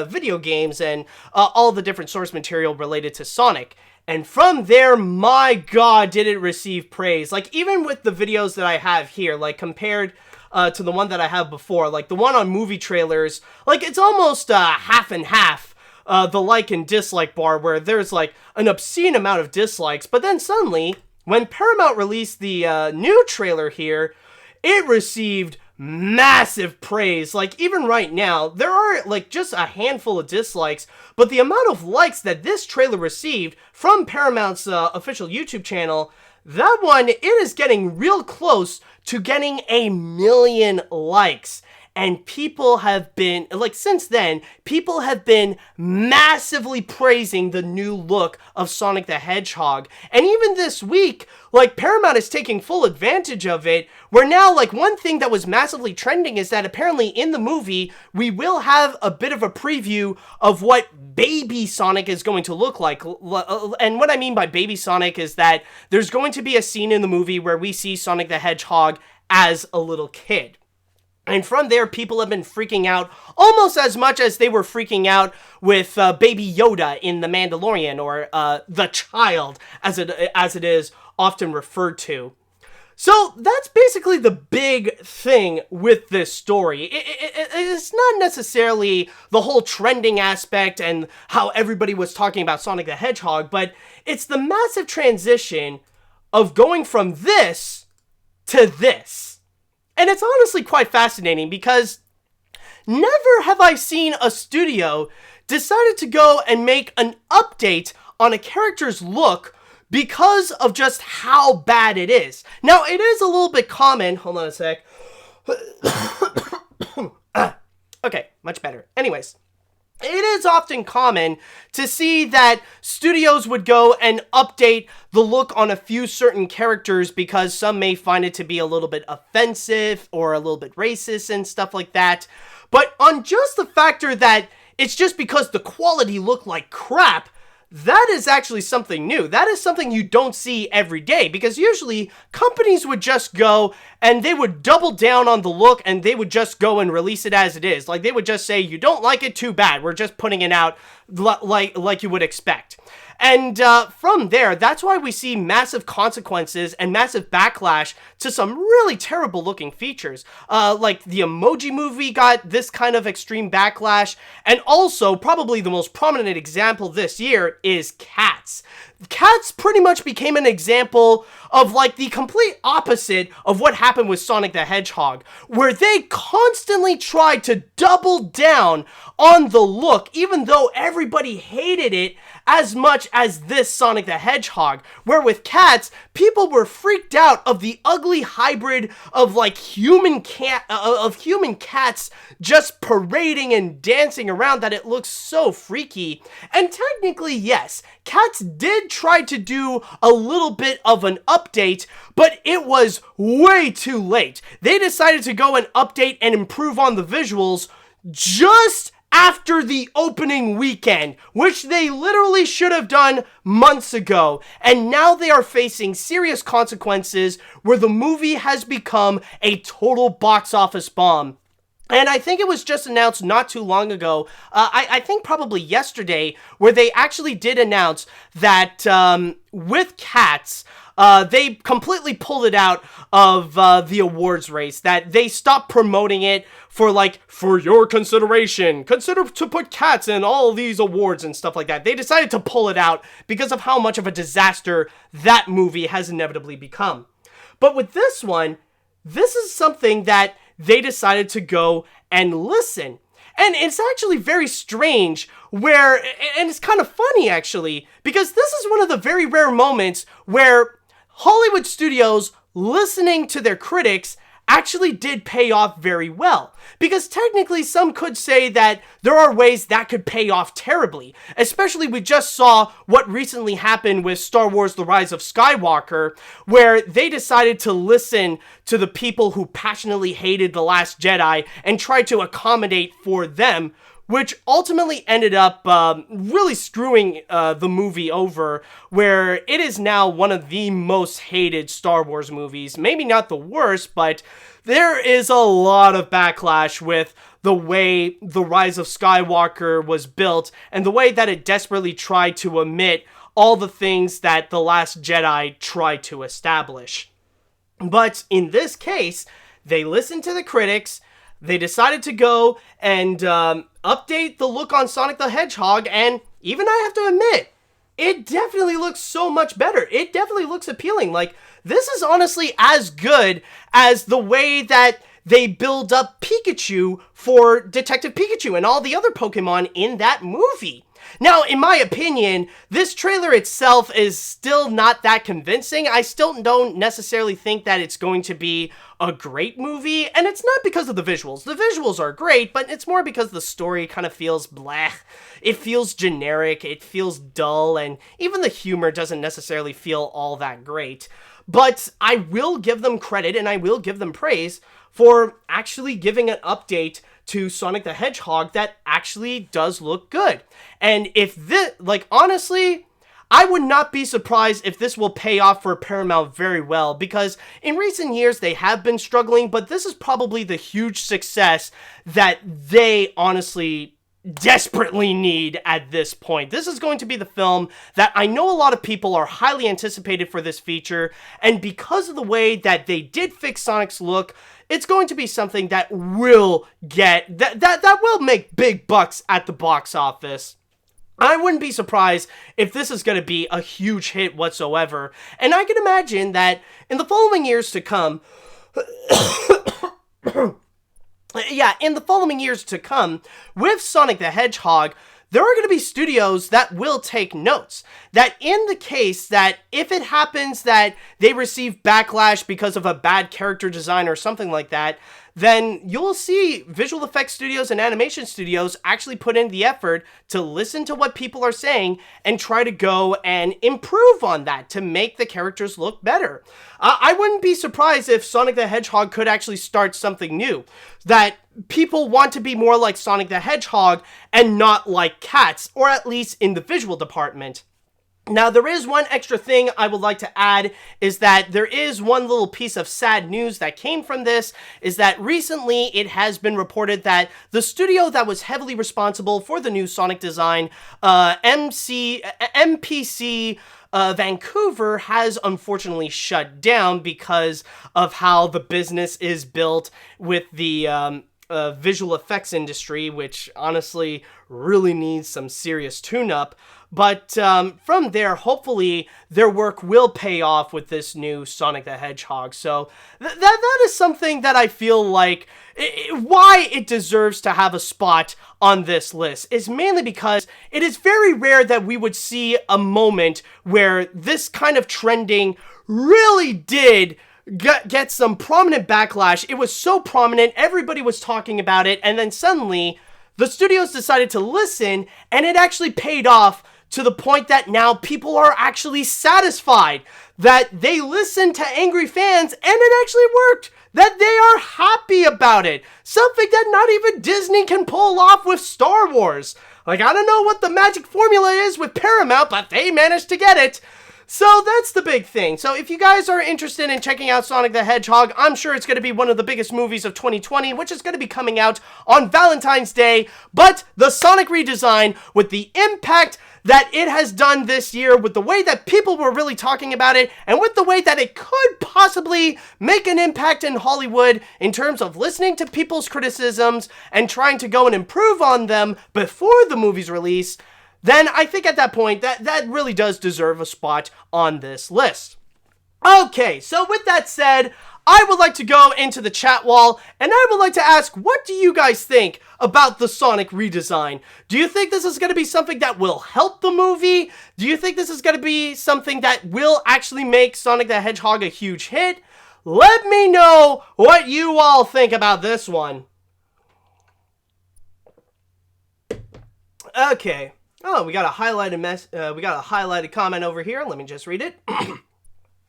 S3: video games and all the different source material related to Sonic. And from there, my god, did it receive praise. Like, even with the videos that I have here, like, compared to the one that I have before, like, the one on movie trailers, like, it's almost half and half, the like and dislike bar, where there's, like, an obscene amount of dislikes. But then suddenly, when Paramount released the new trailer here, it received massive praise. Like, even right now, there are, like, just a handful of dislikes, but the amount of likes that this trailer received from Paramount's official YouTube channel, that one, it is getting real close to getting 1 million likes. and people have been, like, since then, people have been massively praising the new look of Sonic the Hedgehog. And even this week, like, Paramount is taking full advantage of it, where now, like, one thing that was massively trending is that apparently in the movie, we will have a bit of a preview of what baby Sonic is going to look like. And what I mean by baby Sonic is that there's going to be a scene in the movie where we see Sonic the Hedgehog as a little kid. And from there, people have been freaking out almost as much as they were freaking out with Baby Yoda in The Mandalorian, or the child, as it is often referred to. So that's basically the big thing with this story. It's not necessarily the whole trending aspect and how everybody was talking about Sonic the Hedgehog, but it's the massive transition of going from this to this. And it's honestly quite fascinating because never have I seen a studio decided to go and make an update on a character's look because of just how bad it is. Now, it is a little bit common. Hold on a sec. Okay, much better. Anyways. It is often common to see that studios would go and update the look on a few certain characters because some may find it to be a little bit offensive or a little bit racist and stuff like that. But on just the factor that it's just because the quality looked like crap, that is actually something new. That is something you don't see every day, because usually companies would just go and they would double down on the look and they would just go and release it as it is. Like, they would just say, you don't like it, too bad. We're just putting it out like you would expect. And from there, that's why we see massive consequences and massive backlash to some really terrible looking features. Like the Emoji Movie got this kind of extreme backlash. And also, probably the most prominent example this year is Cats. Cats pretty much became an example of like the complete opposite of what happened with Sonic the Hedgehog, where they constantly tried to double down on the look, even though everybody hated it as much as this Sonic the Hedgehog, where with Cats, people were freaked out of the ugly hybrid of like human cats just parading and dancing around, that it looks so freaky. And technically, yes, Cats did try to do a little bit of an update, but it was way too late. They decided to go and update and improve on the visuals just after the opening weekend, which they literally should have done months ago. And now they are facing serious consequences where the movie has become a total box office bomb. And I think it was just announced not too long ago, I think probably yesterday, where they actually did announce that with Cats, they completely pulled it out of the awards race, that they stopped promoting it for your consideration. Consider to put Cats in all these awards and stuff like that. They decided to pull it out because of how much of a disaster that movie has inevitably become. But with this one, this is something that they decided to go and listen. And it's actually very strange and it's kind of funny actually, because this is one of the very rare moments where Hollywood studios listening to their critics actually did pay off very well. Because technically some could say that there are ways that could pay off terribly. Especially we just saw what recently happened with Star Wars The Rise of Skywalker, where they decided to listen to the people who passionately hated The Last Jedi and tried to accommodate for them, which ultimately ended up really screwing the movie over, where it is now one of the most hated Star Wars movies. Maybe not the worst, but there is a lot of backlash with the way The Rise of Skywalker was built and the way that it desperately tried to omit all the things that The Last Jedi tried to establish. But in this case, they listened to the critics. They decided to go and update the look on Sonic the Hedgehog, and even I have to admit, it definitely looks so much better. It definitely looks appealing. Like, this is honestly as good as the way that they build up Pikachu for Detective Pikachu and all the other Pokemon in that movie. Now, in my opinion, this trailer itself is still not that convincing. I still don't necessarily think that it's going to be a great movie, and it's not because of the visuals. The visuals are great, but it's more because the story kind of feels blah. It feels generic, it feels dull, and even the humor doesn't necessarily feel all that great. But I will give them credit, and I will give them praise for actually giving an update to Sonic the Hedgehog that actually does look good. And if this, like, honestly, I would not be surprised if this will pay off for Paramount very well, because in recent years they have been struggling, but this is probably the huge success that they honestly desperately need at this point. This is going to be the film that I know a lot of people are highly anticipated for this feature, and because of the way that they did fix Sonic's look, it's going to be something that will get, that will make big bucks at the box office. I wouldn't be surprised if this is going to be a huge hit whatsoever, and I can imagine that in the following years to come, with Sonic the Hedgehog, there are going to be studios that will take notes. That in the case that if it happens that they receive backlash because of a bad character design or something like that, then you'll see visual effects studios and animation studios actually put in the effort to listen to what people are saying and try to go and improve on that to make the characters look better. I wouldn't be surprised if Sonic the Hedgehog could actually start something new, that people want to be more like Sonic the Hedgehog and not like cats, or at least in the visual department. Now, there is one extra thing I would like to add, is that there is one little piece of sad news that came from this, is that recently it has been reported that the studio that was heavily responsible for the new Sonic design, MPC Vancouver, has unfortunately shut down because of how the business is built with the visual effects industry, which honestly really needs some serious tune-up. But from there, hopefully, their work will pay off with this new Sonic the Hedgehog. So that is something that I feel like why it deserves to have a spot on this list is mainly because it is very rare that we would see a moment where this kind of trending really did get some prominent backlash. It was so prominent, everybody was talking about it, and then suddenly the studios decided to listen, and it actually paid off to the point that now people are actually satisfied that they listened to angry fans and it actually worked, that they are happy about it. Something that not even Disney can pull off with Star Wars. Like, I don't know what the magic formula is with Paramount, but they managed to get it. So that's the big thing. So if you guys are interested in checking out Sonic the Hedgehog, I'm sure it's going to be one of the biggest movies of 2020, which is going to be coming out on Valentine's Day. But the Sonic redesign, with the impact that it has done this year, with the way that people were really talking about it, and with the way that it could possibly make an impact in Hollywood in terms of listening to people's criticisms and trying to go and improve on them before the movie's release, then I think at that point that really does deserve a spot on this list. Okay, so with that said, I would like to go into the chat wall, and I would like to ask, what do you guys think about the Sonic redesign? Do you think this is going to be something that will help the movie? Do you think this is going to be something that will actually make Sonic the Hedgehog a huge hit? Let me know what you all think about this one. Okay. Oh, we got a highlighted comment over here. Let me just read it.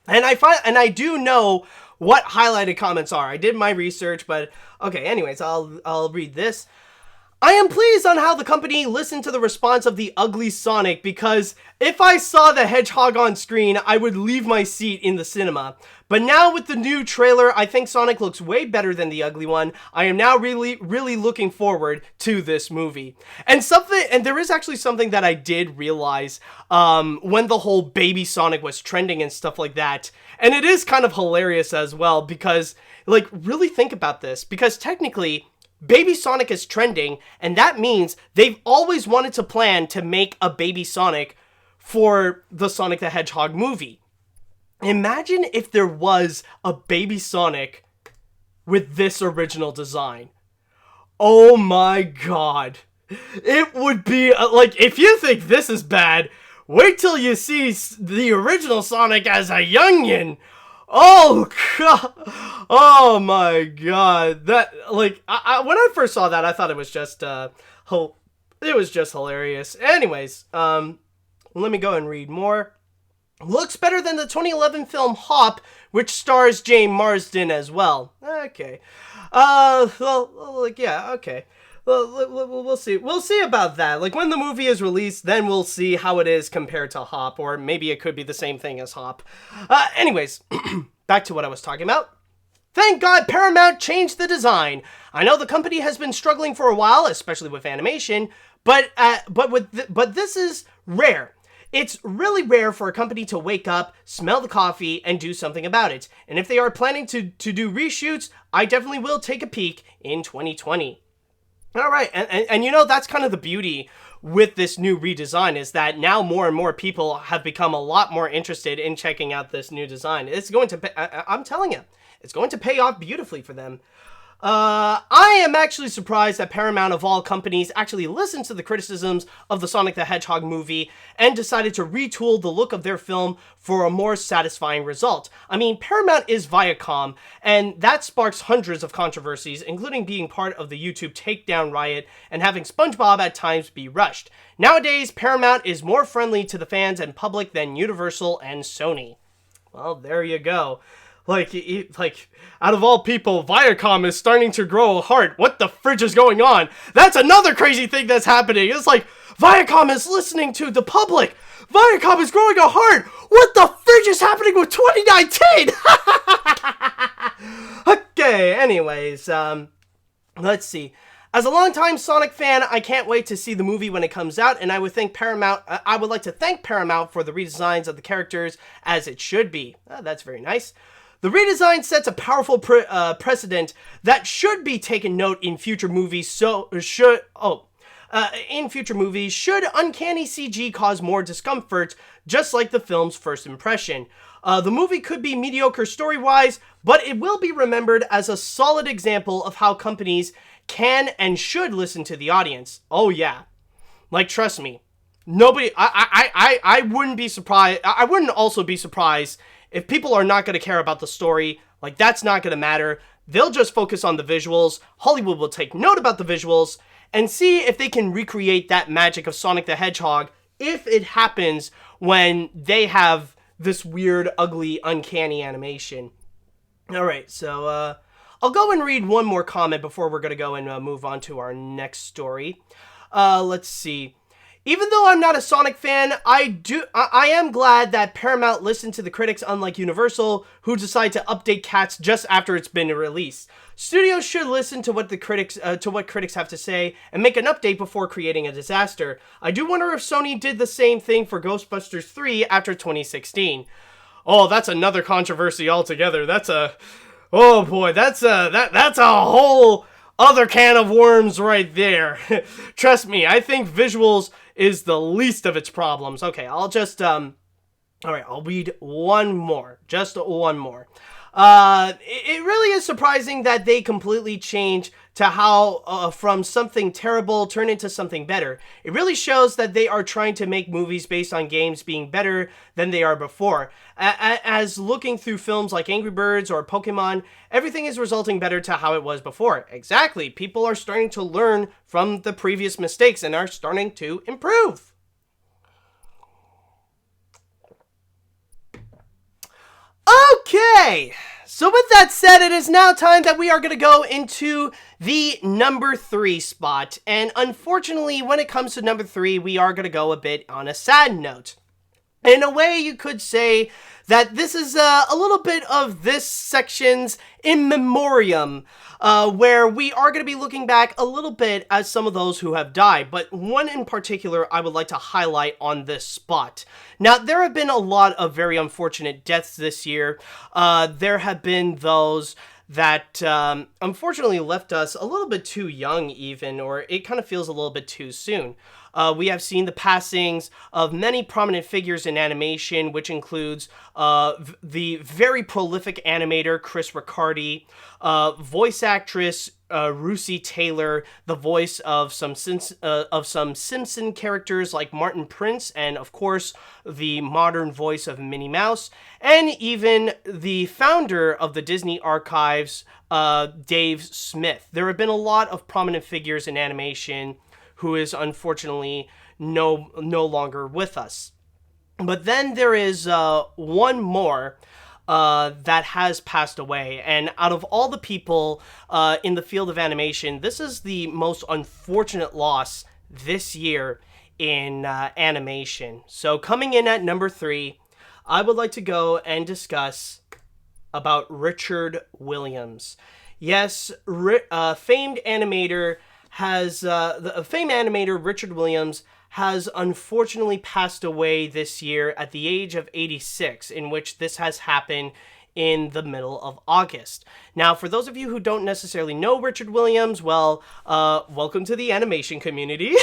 S3: And I do know what highlighted comments are. I did my research, but okay, anyways, I'll read this. I am pleased on how the company listened to the response of the ugly Sonic, because if I saw the hedgehog on screen, I would leave my seat in the cinema. But now with the new trailer, I think Sonic looks way better than the ugly one. I am now really looking forward to this movie. And there is actually something that I did realize when the whole baby Sonic was trending and stuff like that. And it is kind of hilarious as well, because, like, really think about this, because technically Baby Sonic is trending, and that means they've always wanted to plan to make a Baby Sonic for the Sonic the Hedgehog movie. Imagine if there was a Baby Sonic with this original design. Oh my god. It would be, like, if you think this is bad, wait till you see the original Sonic as a youngin'. Oh, God. Oh, my God. That, like, when I first saw that, I thought it was just, it was just hilarious. Anyways, let me go and read more. Looks better than the 2011 film Hop, which stars James Marsden as well. Okay. Well, like, yeah, okay. Well, we'll see. We'll see about that. Like, when the movie is released, then we'll see how it is compared to Hop, or maybe it could be the same thing as Hop. Anyways, back to what I was talking about. Thank God Paramount changed the design. I know the company has been struggling for a while, especially with animation, but this is rare. It's really rare for a company to wake up, smell the coffee, and do something about it. And if they are planning to do reshoots, I definitely will take a peek in 2020. All right, and you know, that's kind of the beauty with this new redesign, is that now more and more people have become a lot more interested in checking out this new design. It's going to, I'm telling you, it's going to pay off beautifully for them. I am actually surprised that Paramount, of all companies, actually listened to the criticisms of the Sonic the Hedgehog movie and decided to retool the look of their film for a more satisfying result. I mean, Paramount is Viacom, and that sparks hundreds of controversies, including being part of the YouTube takedown riot and having SpongeBob at times be rushed. Nowadays, Paramount is more friendly to the fans and public than Universal and Sony. Well, there you go. Like, out of all people, Viacom is starting to grow a heart. What the fridge is going on? That's another crazy thing that's happening. It's like, Viacom is listening to the public. Viacom is growing a heart. What the fridge is happening with 2019? Okay, anyways, let's see. As a longtime Sonic fan, I can't wait to see the movie when it comes out, and I would like to thank Paramount for the redesigns of the characters as it should be. That's very nice. The redesign sets a powerful precedent that should be taken note in future movies. Should uncanny CG cause more discomfort, just like the film's first impression. The movie could be mediocre story-wise, but it will be remembered as a solid example of how companies can and should listen to the audience. Oh yeah, like, trust me, nobody. I wouldn't be surprised. I wouldn't also be surprised if people are not going to care about the story. Like, that's not going to matter. They'll just focus on the visuals. Hollywood will take note about the visuals and see if they can recreate that magic of Sonic the Hedgehog if it happens when they have this weird, ugly, uncanny animation. All right, so I'll go and read one more comment before we're going to go and move on to our next story. Let's see. Even though I'm not a Sonic fan, I am glad that Paramount listened to the critics, unlike Universal, who decide to update Cats just after it's been released. Studios should listen to what critics have to say and make an update before creating a disaster. I do wonder if Sony did the same thing for Ghostbusters 3 after 2016. Oh, that's another controversy altogether. Oh boy, that's a whole other can of worms right there. Trust me, I think visuals is the least of its problems. Okay, I'll just, all right, I'll read one more. Just one more. It really is surprising that they completely changed to how from something terrible turn into something better. It really shows that they are trying to make movies based on games being better than they are before. As looking through films like Angry Birds or Pokemon, everything is resulting better to how it was before. Exactly. People are starting to learn from the previous mistakes and are starting to improve. Okay, so with that said, it is now time that we are going to go into the number 3 spot. And unfortunately, when it comes to number 3, we are going to go a bit on a sad note. In a way, you could say that this is a little bit of this section's in memoriam, where we are going to be looking back a little bit at some of those who have died, but one in particular I would like to highlight on this spot. Now, there have been a lot of very unfortunate deaths this year. There have been those that unfortunately left us a little bit too young even, or it kind of feels a little bit too soon. We have seen the passings of many prominent figures in animation, which includes the very prolific animator Chris Riccardi, voice actress Russi Taylor, the voice of some Simpson characters like Martin Prince, and of course the modern voice of Minnie Mouse, and even the founder of the Disney Archives, Dave Smith. There have been a lot of prominent figures in animation who is unfortunately no longer with us. But then there is one more that has passed away. And out of all the people in the field of animation, this is the most unfortunate loss this year in animation. So coming in at number 3, I would like to go and discuss about Richard Williams. Yes, famed animator Richard Williams has unfortunately passed away this year at the age of 86, in which this has happened in the middle of August. Now, for those of you who don't necessarily know Richard Williams, well, welcome to the animation community.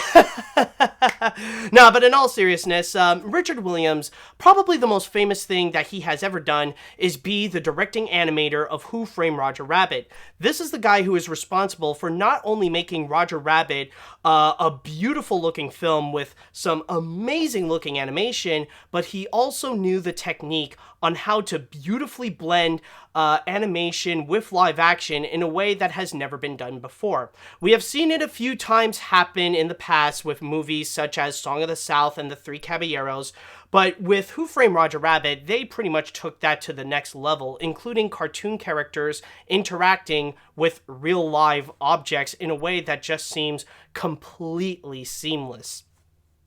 S3: No, but in all seriousness, Richard Williams, probably the most famous thing that he has ever done is be the directing animator of Who Framed Roger Rabbit. This is the guy who is responsible for not only making Roger Rabbit a beautiful looking film with some amazing looking animation, but he also knew the technique on how to beautifully blend animation with live action in a way that has never been done before. We have seen it a few times happen in the past with movies such as Song of the South and The Three Caballeros, but with Who Framed Roger Rabbit, they pretty much took that to the next level, including cartoon characters interacting with real live objects in a way that just seems completely seamless.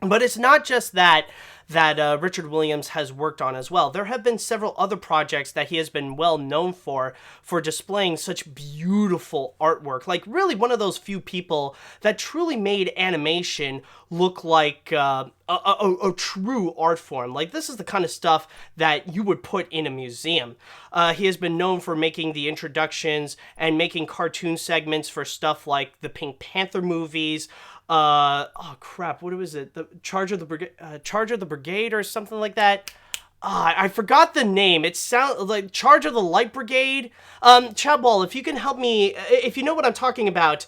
S3: But it's not just that Richard Williams has worked on as well. There have been several other projects that he has been well known for displaying such beautiful artwork. Like really one of those few people that truly made animation look like a true art form. Like this is the kind of stuff that you would put in a museum. He has been known for making the introductions and making cartoon segments for stuff like the Pink Panther movies, oh crap, what was it? The Charge of the Brigade or something like that. I forgot the name. It sounds like Charge of the Light Brigade. Chadwall, if you can help me, if you know what I'm talking about,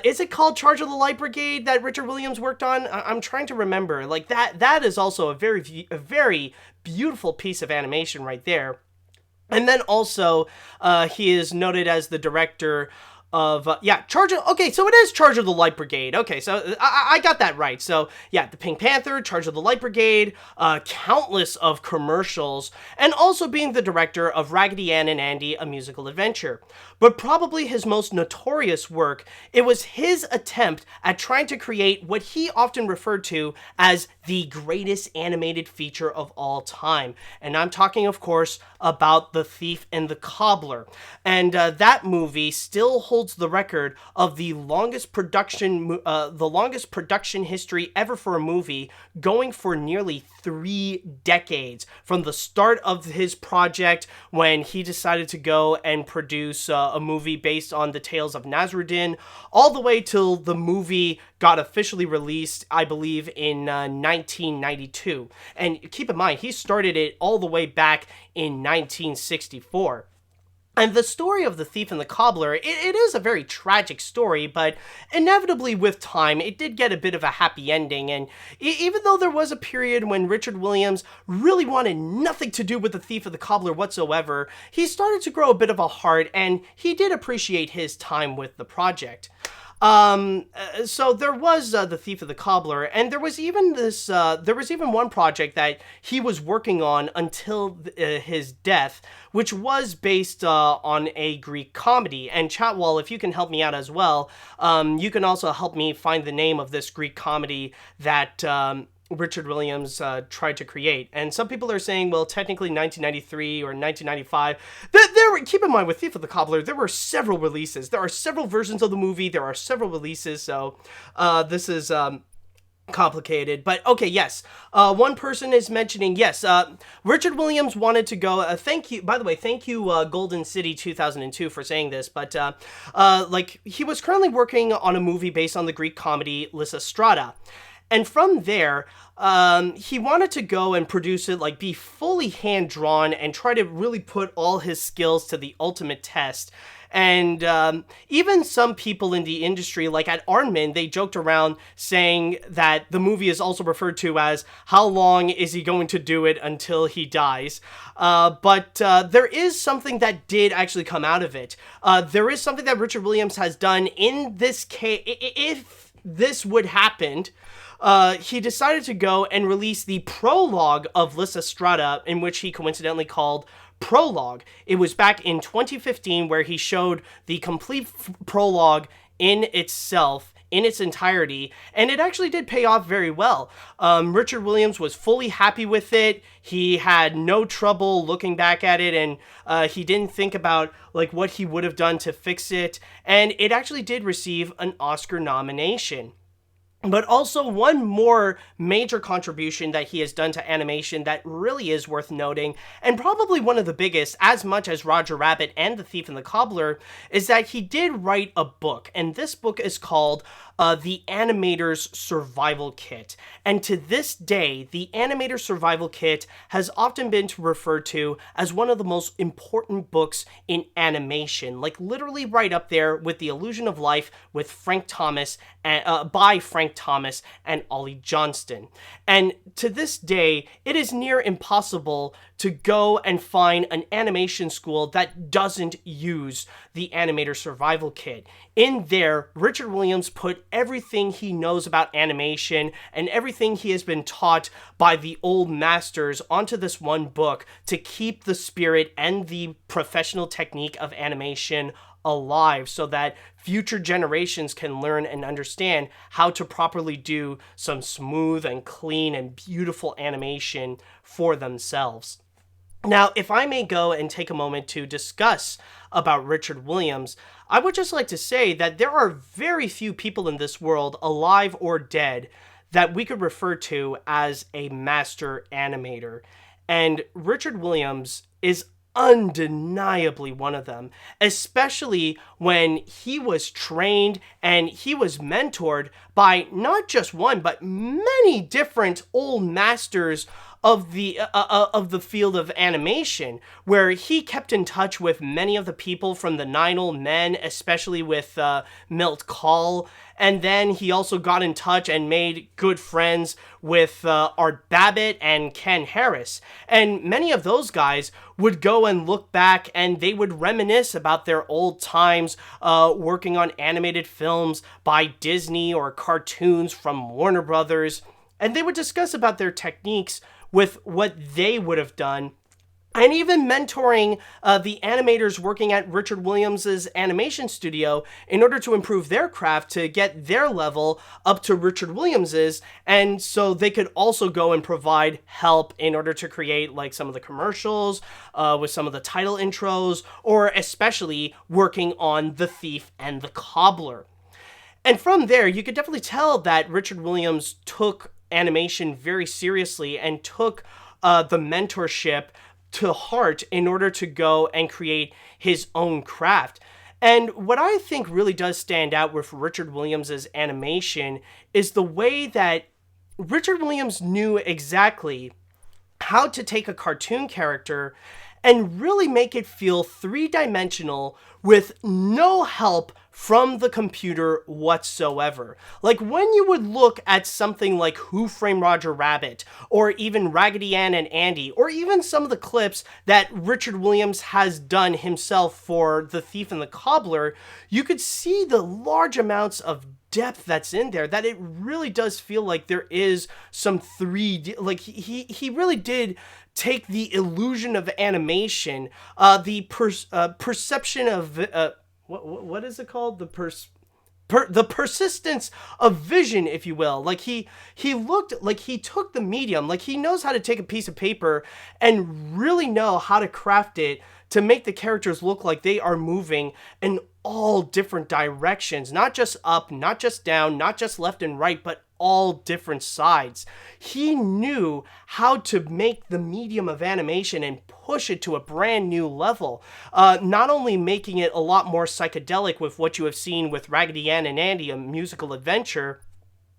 S3: is it called Charge of the Light Brigade that Richard Williams worked on? I'm trying to remember. Like that is also a very beautiful piece of animation right there. And then also, he is noted as the director of, okay, so it is Charge of the Light Brigade. Okay, so I got that right. So, yeah, the Pink Panther, Charge of the Light Brigade, countless of commercials, and also being the director of Raggedy Ann and Andy, A Musical Adventure. But probably his most notorious work, it was his attempt at trying to create what he often referred to as the greatest animated feature of all time. And I'm talking, of course, about The Thief and the Cobbler. And that movie still holds the record of the longest production history ever for a movie, going for nearly 3 decades, from the start of his project when he decided to go and produce a movie based on the tales of Nasruddin, all the way till the movie got officially released, I believe, in 1992. And keep in mind, he started it all the way back in 1964. And the story of The Thief and the Cobbler, it is a very tragic story, but inevitably with time, it did get a bit of a happy ending. And even though there was a period when Richard Williams really wanted nothing to do with The Thief and the Cobbler whatsoever, he started to grow a bit of a heart, and he did appreciate his time with the project. So there was The Thief of the Cobbler, and there was even one project that he was working on until his death, which was based on a Greek comedy. And Chatwall, if you can help me out as well, you can also help me find the name of this Greek comedy that Richard Williams tried to create. And some people are saying, well, technically 1993 or 1995. Keep in mind, with Thief of the Cobbler, there were several releases. There are several versions of the movie. There are several releases. So this is complicated. But okay, yes. One person is mentioning, yes, Richard Williams wanted to go, thank you, by the way, thank you, Golden City 2002 for saying this, but like, he was currently working on a movie based on the Greek comedy Lysistrata. And from there, he wanted to go and produce it, like be fully hand-drawn and try to really put all his skills to the ultimate test. And even some people in the industry, like at Arson, they joked around saying that the movie is also referred to as "How long is he going to do it until he dies?" But there is something that did actually come out of it. There is something that Richard Williams has done in this case. If this would happen, he decided to go and release the prologue of Lysistrata, in which he coincidentally called Prologue. It was back in 2015 where he showed the complete prologue in itself, in its entirety, and it actually did pay off very well. Richard Williams was fully happy with it. He had no trouble looking back at it, and he didn't think about like what he would have done to fix it, and it actually did receive an Oscar nomination. But also one more major contribution that he has done to animation that really is worth noting, and probably one of the biggest, as much as Roger Rabbit and The Thief and the Cobbler, is that he did write a book, and this book is called The Animator's Survival Kit. And to this day, the Animator's Survival Kit has often been referred to as one of the most important books in animation, like literally right up there with The Illusion of Life with Frank Thomas, by Frank Thomas and Ollie Johnston. And to this day, it is near impossible to go and find an animation school that doesn't use the Animator Survival Kit. In there, Richard Williams put everything he knows about animation and everything he has been taught by the old masters onto this one book to keep the spirit and the professional technique of animation alive, so that future generations can learn and understand how to properly do some smooth and clean and beautiful animation for themselves. Now, if I may go and take a moment to discuss about Richard Williams, I would just like to say that there are very few people in this world, alive or dead, that we could refer to as a master animator. And Richard Williams is undeniably one of them, especially when he was trained and he was mentored by not just one, but many different old masters of the field of animation, where he kept in touch with many of the people from the Nine Old Men, especially with Milt Kahl, and then he also got in touch and made good friends with Art Babbitt and Ken Harris. And many of those guys would go and look back and they would reminisce about their old times working on animated films by Disney or cartoons from Warner Brothers. And they would discuss about their techniques with what they would have done, and even mentoring the animators working at Richard Williams's animation studio in order to improve their craft to get their level up to Richard Williams's, and so they could also go and provide help in order to create like some of the commercials, with some of the title intros, or especially working on The Thief and the Cobbler. And from there, you could definitely tell that Richard Williams took animation very seriously and took the mentorship to heart in order to go and create his own craft. And what I think really does stand out with Richard Williams's animation is the way that Richard Williams knew exactly how to take a cartoon character and really make it feel three-dimensional with no help from the computer whatsoever. Like when you would look at something like Who Framed Roger Rabbit, or even Raggedy Ann and Andy, or even some of the clips that Richard Williams has done himself for The Thief and the Cobbler, you could see the large amounts of depth that's in there, that it really does feel like there is some 3D, like he really did take the illusion of animation, the perception of what is it called? The persistence of vision, if you will. Like he looked like he took the medium, like he knows how to take a piece of paper and really know how to craft it to make the characters look like they are moving in all different directions, not just up, not just down, not just left and right, but all different sides. He knew how to make the medium of animation and push it to a brand new level, not only making it a lot more psychedelic with what you have seen with Raggedy Ann and Andy, a musical adventure,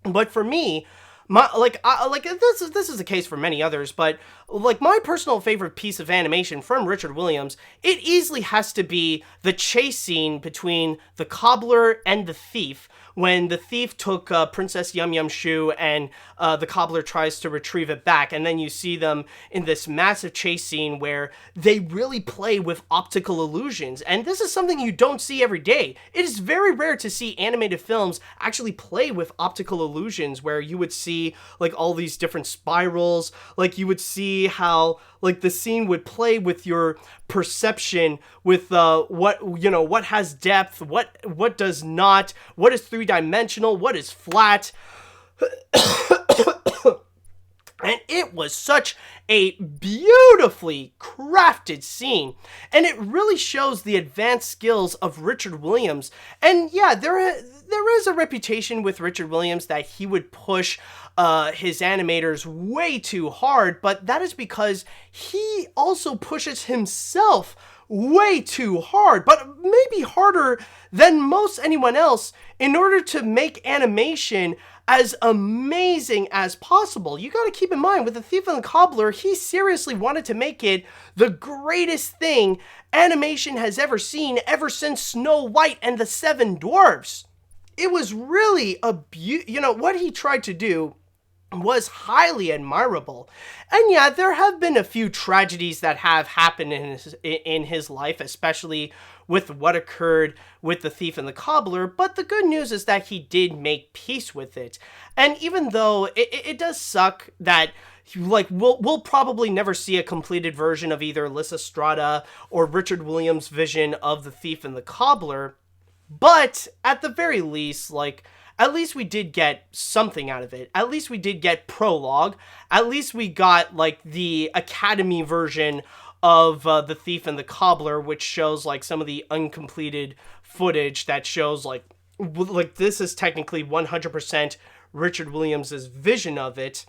S3: but for me, This is the case for many others, but like my personal favorite piece of animation from Richard Williams, it easily has to be the chase scene between the cobbler and the thief, when the thief took Princess Yum Yum Shoe and the cobbler tries to retrieve it back, and then you see them in this massive chase scene where they really play with optical illusions, and this is something you don't see every day. It is very rare to see animated films actually play with optical illusions, where you would see like all these different spirals, like you would see how like the scene would play with your perception with what has depth, what does not, what is three-dimensional, what is flat. And it was such a beautifully crafted scene. And it really shows the advanced skills of Richard Williams. And yeah, there is a reputation with Richard Williams that he would push his animators way too hard. But that is because he also pushes himself way too hard, but maybe harder than most anyone else, in order to make animation as amazing as possible. You gotta keep in mind, with The Thief and the Cobbler, he seriously wanted to make it the greatest thing animation has ever seen, ever since Snow White and the Seven Dwarfs. It was really what he tried to do was highly admirable. And yeah, there have been a few tragedies that have happened in his life, especially with what occurred with The Thief and the Cobbler, but the good news is that he did make peace with it. And even though it does suck that we'll probably never see a completed version of either Lysistrata or Richard Williams' vision of The Thief and the Cobbler, but at the very least, at least we did get something out of it. At least we did get prologue. At least we got, the Academy version of The Thief and the Cobbler, which shows, some of the uncompleted footage that shows, this is technically 100% Richard Williams' vision of it.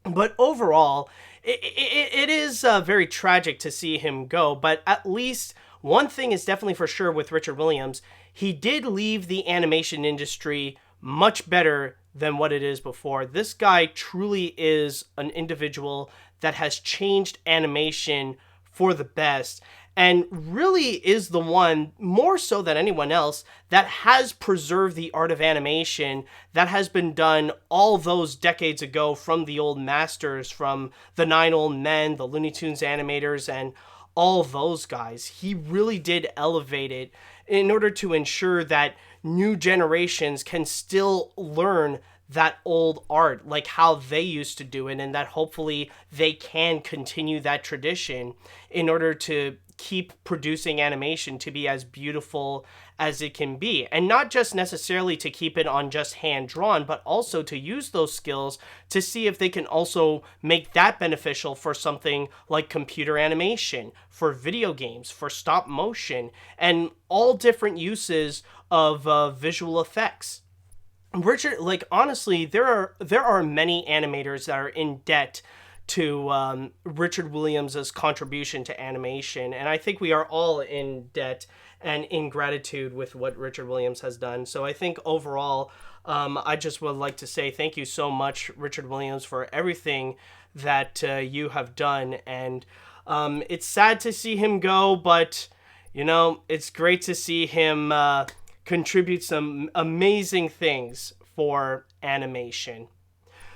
S3: But overall, it is very tragic to see him go, but at least one thing is definitely for sure with Richard Williams. He did leave the animation industry much better than what it is before. This guy truly is an individual that has changed animation for the best, and really is the one, more so than anyone else, that has preserved the art of animation that has been done all those decades ago from the old masters, from the 9 Old Men, the Looney Tunes animators, and all those guys. He really did elevate it in order to ensure that new generations can still learn that old art, like how they used to do it, and that hopefully they can continue that tradition in order to keep producing animation to be as beautiful as it can be. And not just necessarily to keep it on just hand-drawn, but also to use those skills to see if they can also make that beneficial for something like computer animation, for video games, for stop motion, and all different uses of visual effects. Richard, honestly, there are many animators that are in debt to Richard Williams' contribution to animation, and I think we are all in debt and in gratitude with what Richard Williams has done. So I think overall, I just would like to say thank you so much, Richard Williams, for everything that you have done. And it's sad to see him go, but it's great to see him contribute some amazing things for animation.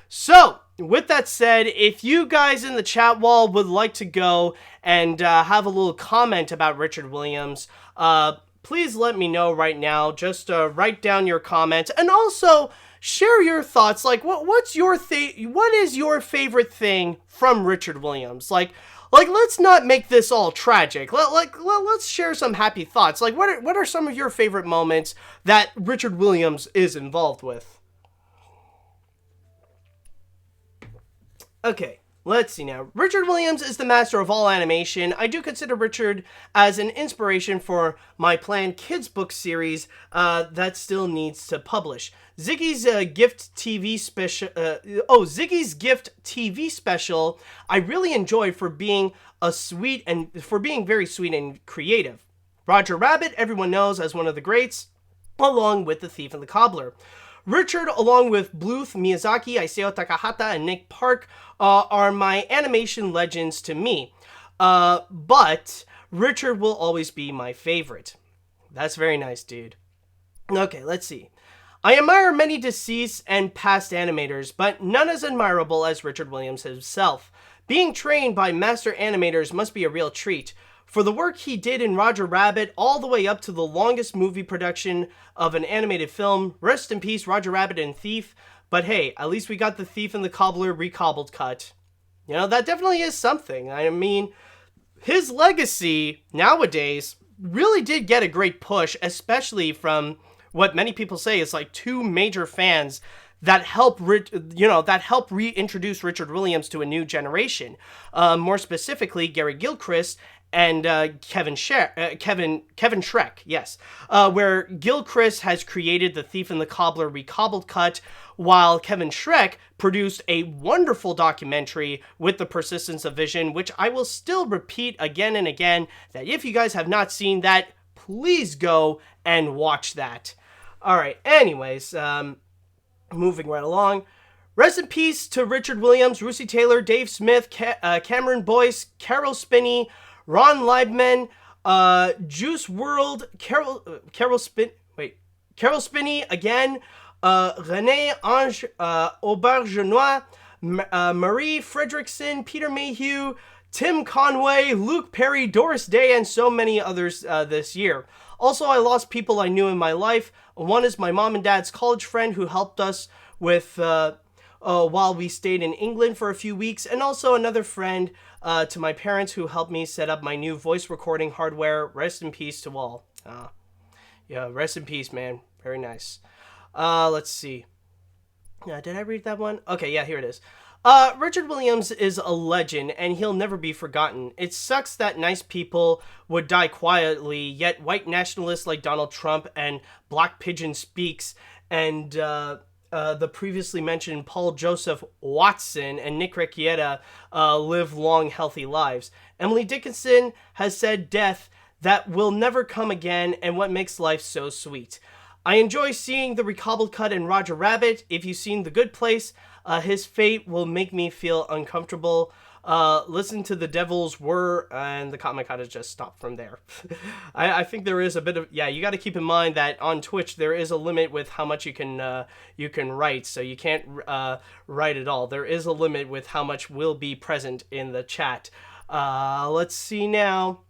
S3: So, with that said, if you guys in the chat wall would like to go and have a little comment about Richard Williams, please let me know right now. Just write down your comment, and also share your thoughts. What is your favorite thing from Richard Williams? Let's not make this all tragic. Let's share some happy thoughts. What are some of your favorite moments that Richard Williams is involved with? Okay, let's see now. Richard Williams is the master of all animation. I do consider Richard as an inspiration for my planned kids book series that still needs to publish. Ziggy's Gift TV special. Ziggy's Gift TV special. I really enjoyed for being very sweet and creative. Roger Rabbit, everyone knows as one of the greats, along with The Thief and the Cobbler. Richard, along with Bluth, Miyazaki, Isao Takahata, and Nick Park, are my animation legends to me. But Richard will always be my favorite. That's very nice, dude. Okay, let's see. I admire many deceased and past animators, but none as admirable as Richard Williams himself. Being trained by master animators must be a real treat. For the work he did in Roger Rabbit, all the way up to the longest movie production of an animated film, rest in peace, Roger Rabbit and Thief. But hey, at least we got the Thief and the Cobbler recobbled cut. You know, that definitely is something. I mean, his legacy nowadays really did get a great push, especially from what many people say is like two major fans that help reintroduce Richard Williams to a new generation. More specifically, Gary Gilchrist and Kevin Schreck, yes, where Gilchrist has created the Thief and the Cobbler recobbled cut, while Kevin Schreck produced a wonderful documentary with The Persistence of Vision, which I will still repeat again and again, that if you guys have not seen that, please go and watch that. Alright, anyways, moving right along. Rest in peace to Richard Williams, Russi Taylor, Dave Smith, Cameron Boyce, Carol Spinney, Ron Leibman, Juice World, Carol Spinney again, René Ange Aubergenois, Marie Fredrickson, Peter Mayhew, Tim Conway, Luke Perry, Doris Day, and so many others this year. Also, I lost people I knew in my life. One is my mom and dad's college friend who helped us with while we stayed in England for a few weeks, and also another friend to my parents who helped me set up my new voice recording hardware. Rest in peace to all. Yeah, rest in peace, man. Very nice. Let's see. Did I read that one? Okay, yeah, here it is. Richard Williams is a legend, and he'll never be forgotten. It sucks that nice people would die quietly, yet white nationalists like Donald Trump and Black Pigeon Speaks and the previously mentioned Paul Joseph Watson and Nick Rekieta live long, healthy lives. Emily Dickinson has said death that will never come again, and what makes life so sweet. I enjoy seeing the recobbled cut in Roger Rabbit. If you've seen The Good Place, his fate will make me feel uncomfortable. Listen to The Devil's Were, and the comic had to just stop from there. I think there is a bit of, yeah, you got to keep in mind that on Twitch there is a limit with how much you can write, so you can't write at all. There is a limit with how much will be present in the chat. Let's see now.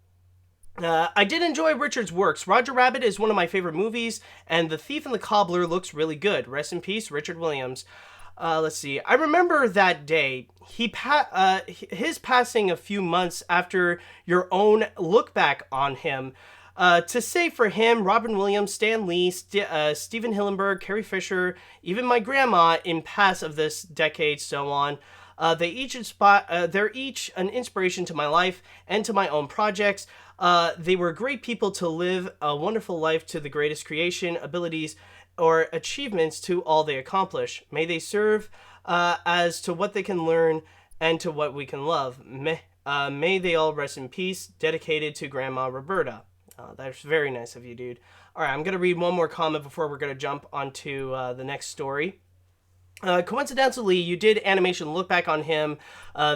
S3: I did enjoy Richard's works. Roger Rabbit is one of my favorite movies, and The Thief and the Cobbler looks really good. Rest in peace, Richard Williams. Let's see. I remember that day. His passing a few months after your own look back on him. To say for him, Robin Williams, Stan Lee, Steven Hillenburg, Carrie Fisher, even my grandma in past of this decade, so on. They're each an inspiration to my life and to my own projects. They were great people to live a wonderful life to the greatest creation, abilities, or achievements to all they accomplish. May they serve as to what they can learn and to what we can love. May they all rest in peace. Dedicated to Grandma Roberta. That's very nice of you, dude. All right, I'm going to read one more comment before we're going to jump onto the next story. Coincidentally, you did animation look back on him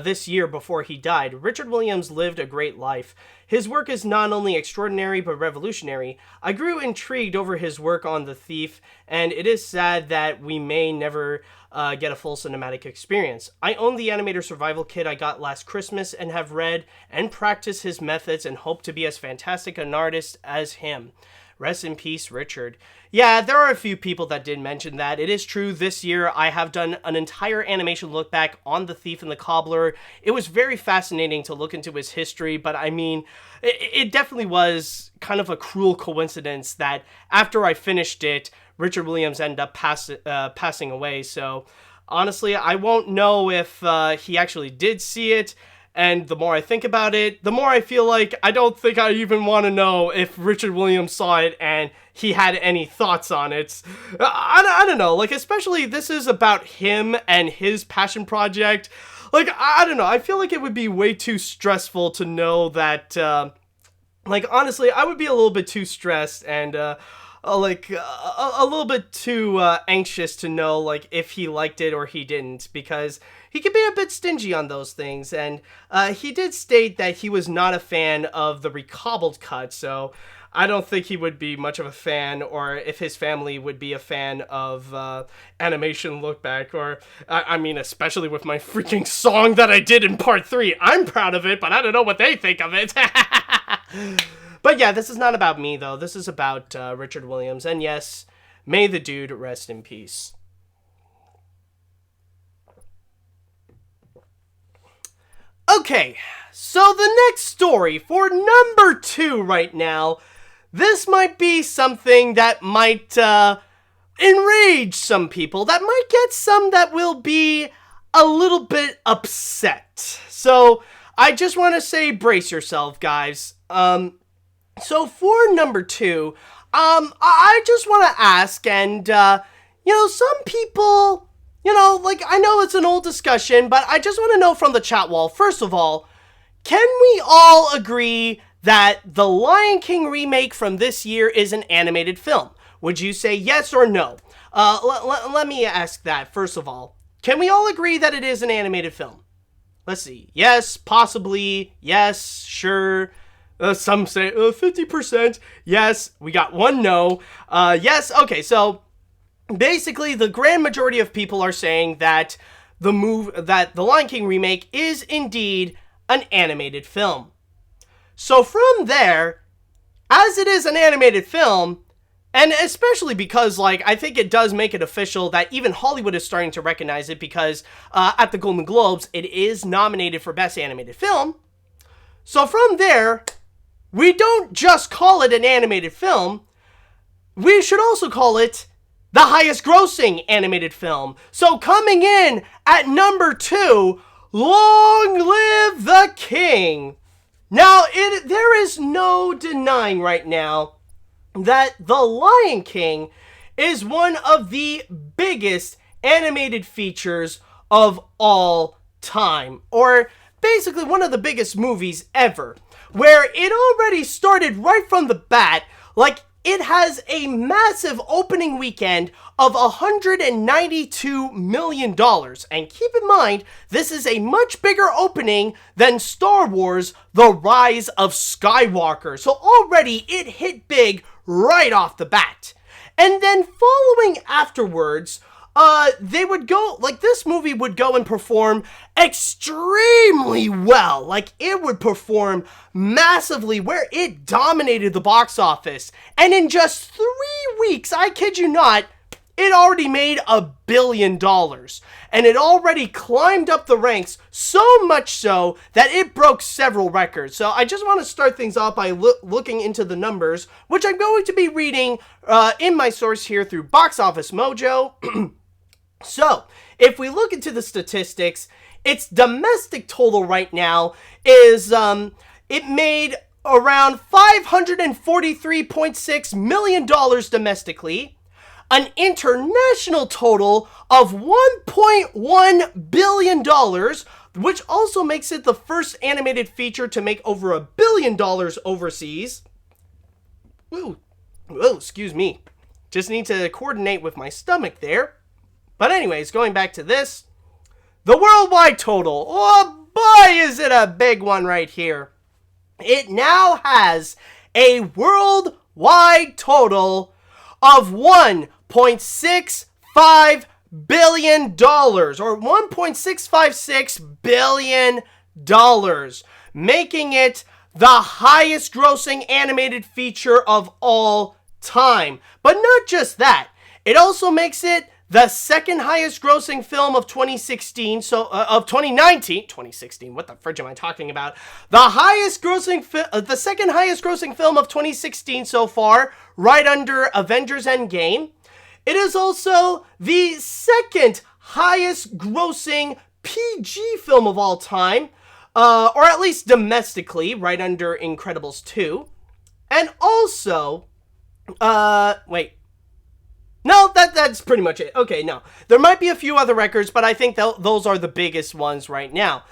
S3: this year before he died. Richard Williams lived a great life. His work is not only extraordinary but revolutionary. I grew intrigued over his work on The Thief, and it is sad that we may never get a full cinematic experience. I own the Animator Survival Kit I got last Christmas and have read and practiced his methods and hope to be as fantastic an artist as him. Rest in peace, Richard. Yeah, there are a few people that did mention that. It is true, this year I have done an entire animation look back on The Thief and the Cobbler. It was very fascinating to look into his history, but I mean, it definitely was kind of a cruel coincidence that after I finished it, Richard Williams ended up passing away. So honestly, I won't know if he actually did see it. And the more I think about it, the more I feel like I don't think I even want to know if Richard Williams saw it and he had any thoughts on it. I don't know, like, especially this is about him and his passion project. Like, I don't know, I feel like it would be way too stressful to know that, like, honestly, I would be a little bit too stressed, and a little bit too anxious to know like if he liked it or he didn't, because he could be a bit stingy on those things, and he did state that he was not a fan of the recobbled cut, so I don't think he would be much of a fan, or if his family would be a fan of animation look back, or I mean, especially with my freaking song that I did in part 3. I'm proud of it, but I don't know what they think of it. But yeah, this is not about me, though. This is about Richard Williams. And yes, may the dude rest in peace. Okay, so the next story for number 2 right now. This might be something that might enrage some people. That might get some that will be a little bit upset. So I just want to say, brace yourself, guys. So for number 2, I just want to ask, and, some people, like, I know it's an old discussion, but I just want to know from the chat wall, first of all, can we all agree that the Lion King remake from this year is an animated film? Would you say yes or no? Let me ask that, first of all. Can we all agree that it is an animated film? Let's see. Yes, possibly. Yes, sure. Some say 50%. Yes, we got one no. Yes, okay, so basically the grand majority of people are saying that the Lion King remake is indeed an animated film. So from there, as it is an animated film, and especially because, like, I think it does make it official that even Hollywood is starting to recognize it, because at the Golden Globes, it is nominated for Best Animated Film. So from there, we don't just call it an animated film, we should also call it the highest grossing animated film. So coming in at number 2, Long Live the King. Now, there is no denying right now that The Lion King is one of the biggest animated features of all time, or basically one of the biggest movies ever, where it already started right from the bat. Like, it has a massive opening weekend of $192 million. And keep in mind, this is a much bigger opening than Star Wars: The Rise of Skywalker. So already it hit big right off the bat. And then following afterwards, they would go, like, this movie would go and perform extremely well. Like, it would perform massively, where it dominated the box office. And in just 3 weeks, I kid you not, it already made $1 billion. And it already climbed up the ranks, so much so that it broke several records. So I just want to start things off by looking into the numbers, which I'm going to be reading in my source here through Box Office Mojo. So, if we look into the statistics, its domestic total right now is, it made around $543.6 million domestically, an international total of $1.1 billion, which also makes it the first animated feature to make over $1 billion overseas. Ooh, excuse me. Just need to coordinate with my stomach there. But anyways, going back to this, the worldwide total, oh boy, is it a big one right here. It now has a worldwide total of $1.65 billion, or $1.656 billion, making it the highest grossing animated feature of all time. But not just that, it also makes it the second highest grossing film of 2016, of 2019, 2016, what the fridge am I talking about? The second highest grossing film of 2016 so far, right under Avengers Endgame. It is also the second highest grossing PG film of all time, or at least domestically, right under Incredibles 2. And also, No, that's pretty much it. Okay, no. There might be a few other records, but I think those are the biggest ones right now.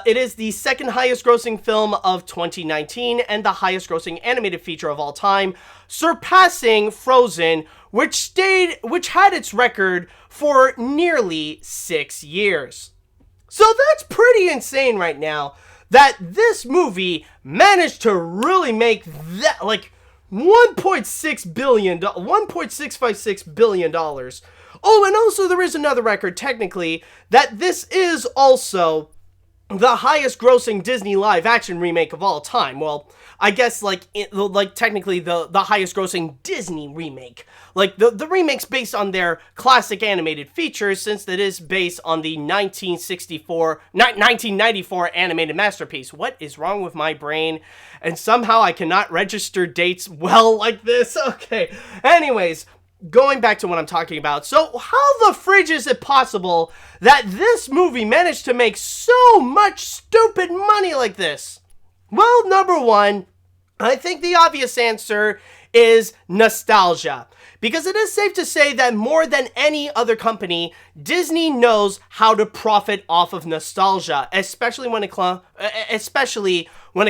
S3: It is the second highest grossing film of 2019 and the highest grossing animated feature of all time, surpassing Frozen, which had its record for nearly 6 years. So that's pretty insane right now that this movie managed to really make that, like, $1.656 billion. Oh, and also there is another record, technically, that this is also the highest grossing Disney live action remake of all time. Well, I guess technically the highest grossing Disney remake. Like the remake's based on their classic animated features, since it is based on the 1994 animated masterpiece. What is wrong with my brain? And somehow I cannot register dates well like this. Okay. Anyways, going back to what I'm talking about. So how the fridge is it possible that this movie managed to make so much stupid money like this? Well, number one, I think the obvious answer is nostalgia. Because it is safe to say that more than any other company, Disney knows how to profit off of nostalgia, especially when it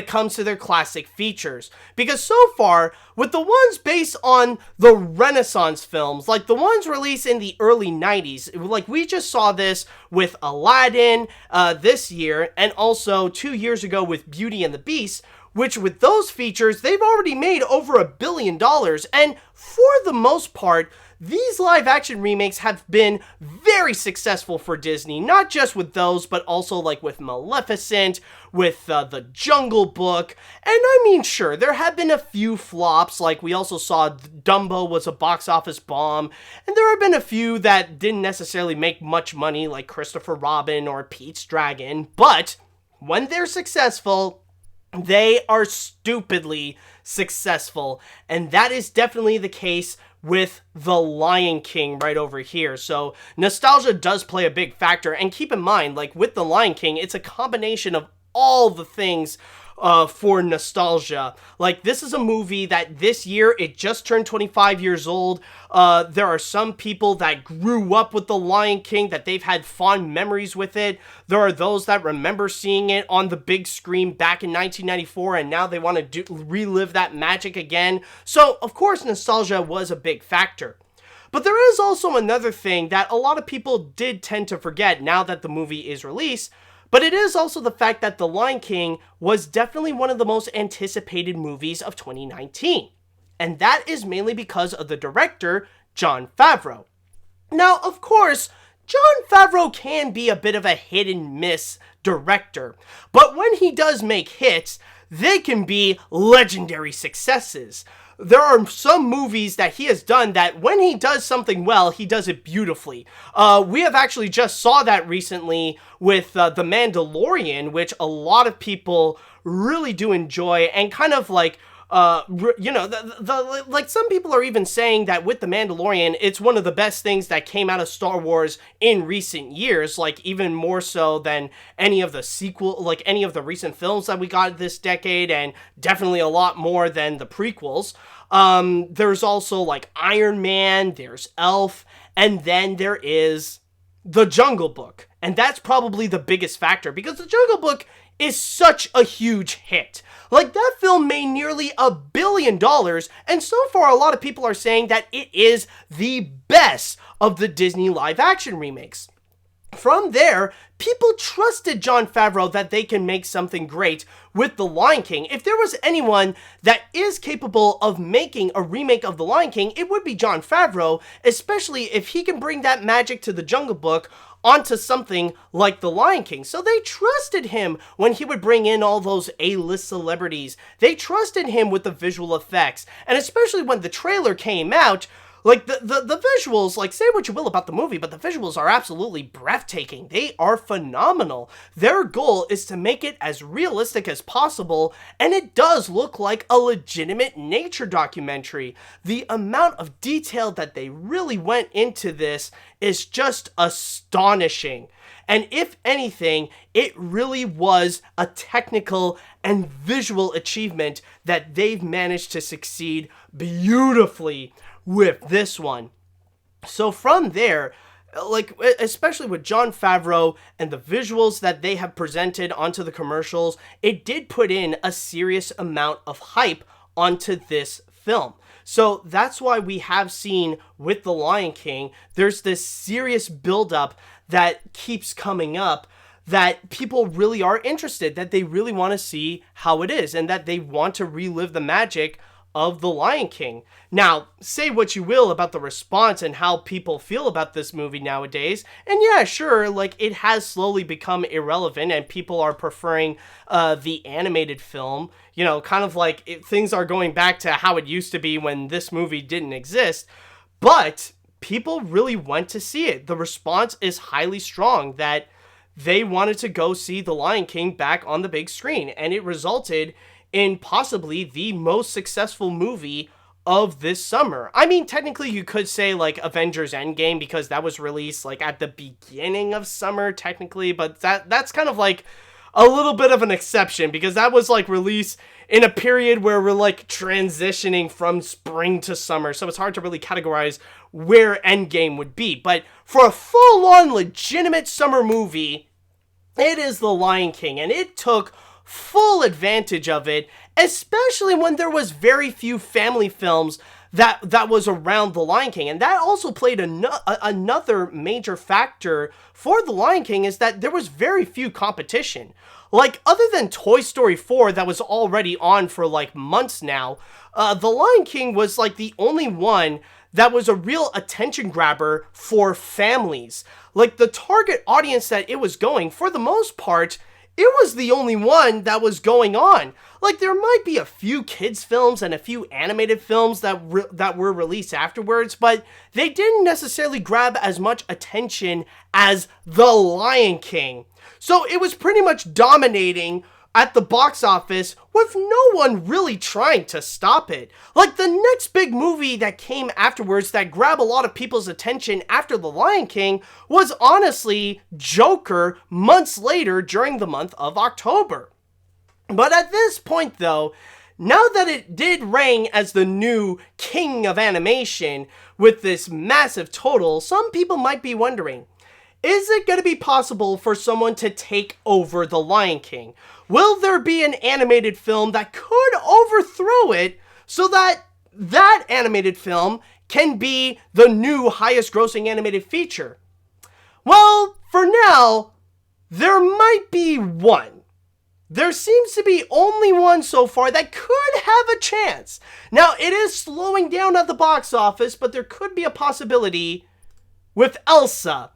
S3: comes to their classic features. Because so far, with the ones based on the Renaissance films, like the ones released in the early 90s, like we just saw this with Aladdin this year, and also 2 years ago with Beauty and the Beast, which with those features, they've already made over $1 billion, and for the most part, these live-action remakes have been very successful for Disney, not just with those, but also like with Maleficent, with The Jungle Book, and I mean, sure, there have been a few flops, like we also saw Dumbo was a box office bomb, and there have been a few that didn't necessarily make much money, like Christopher Robin or Pete's Dragon, but when they're successful, they are stupidly successful, and that is definitely the case with The Lion King right over here. So nostalgia does play a big factor, and keep in mind, like with The Lion King, it's a combination of all the things for nostalgia. Like, this is a movie that this year, it just turned 25 years old. There are some people that grew up with The Lion King, that they've had fond memories with it. There are those that remember seeing it on the big screen back in 1994, and now they want to relive that magic again. So, of course, nostalgia was a big factor. But there is also another thing that a lot of people did tend to forget now that the movie is released, but it is also the fact that The Lion King was definitely one of the most anticipated movies of 2019. And that is mainly because of the director, Jon Favreau. Now, of course, Jon Favreau can be a bit of a hit and miss director, but when he does make hits, they can be legendary successes. There are some movies that he has done that when he does something well, he does it beautifully. We have actually just saw that recently with The Mandalorian, which a lot of people really do enjoy, and kind of like, like some people are even saying that with The Mandalorian, it's one of the best things that came out of Star Wars in recent years, like even more so than any of the recent films that we got this decade, and definitely a lot more than the prequels. There's also like Iron Man, there's Elf, and then there is The Jungle Book. And that's probably the biggest factor, because The Jungle Book is such a huge hit. Like, that film made nearly $1 billion, and so far a lot of people are saying that it is the best of the Disney live-action remakes. From there, people trusted Jon Favreau that they can make something great with The Lion King. If there was anyone that is capable of making a remake of The Lion King, it would be Jon Favreau, especially if he can bring that magic to The Jungle Book onto something like The Lion King. So they trusted him when he would bring in all those A-list celebrities. They trusted him with the visual effects. And especially when the trailer came out, like, the visuals, like, say what you will about the movie, but the visuals are absolutely breathtaking. They are phenomenal. Their goal is to make it as realistic as possible, and it does look like a legitimate nature documentary. The amount of detail that they really went into this is just astonishing. And if anything, it really was a technical and visual achievement that they've managed to succeed beautifully with this one. So from there, like, especially with Jon Favreau and the visuals that they have presented onto the commercials, it did put in a serious amount of hype onto this film. So that's why we have seen with The Lion King, there's this serious buildup that keeps coming up, that people really are interested, that they really want to see how it is, and that they want to relive the magic of The Lion King. Now, say what you will about the response and how people feel about this movie nowadays, and yeah, sure, like, it has slowly become irrelevant and people are preferring the animated film, you know, kind of like things are going back to how it used to be when this movie didn't exist, but people really went to see it. The response is highly strong that they wanted to go see The Lion King back on the big screen, and it resulted in possibly the most successful movie of this summer. I mean, technically you could say like Avengers Endgame, because that was released like at the beginning of summer technically, but that's kind of like a little bit of an exception, because that was like released in a period where we're like transitioning from spring to summer, so it's hard to really categorize where Endgame would be. But for a full-on legitimate summer movie, it is The Lion King, and it took full advantage of it, especially when there was very few family films that was around The Lion King. And that also played another major factor for The Lion King, is that there was very few competition. Like, other than Toy Story 4 that was already on for like months now, The Lion King was like the only one that was a real attention grabber for families. Like, the target audience that it was going, for the most part, it was the only one that was going on. Like, there might be a few kids films and a few animated films that were released afterwards, but they didn't necessarily grab as much attention as The Lion King. So it was pretty much dominating at the box office, with no one really trying to stop it. Like, the next big movie that came afterwards that grabbed a lot of people's attention after The Lion King was honestly Joker months later during the month of October. But at this point though, now that it did reign as the new king of animation with this massive total, some people might be wondering, is it going to be possible for someone to take over The Lion King? Will there be an animated film that could overthrow it so that that animated film can be the new highest grossing animated feature? Well, for now, there might be one. There seems to be only one so far that could have a chance. Now, it is slowing down at the box office, but there could be a possibility with Elsa.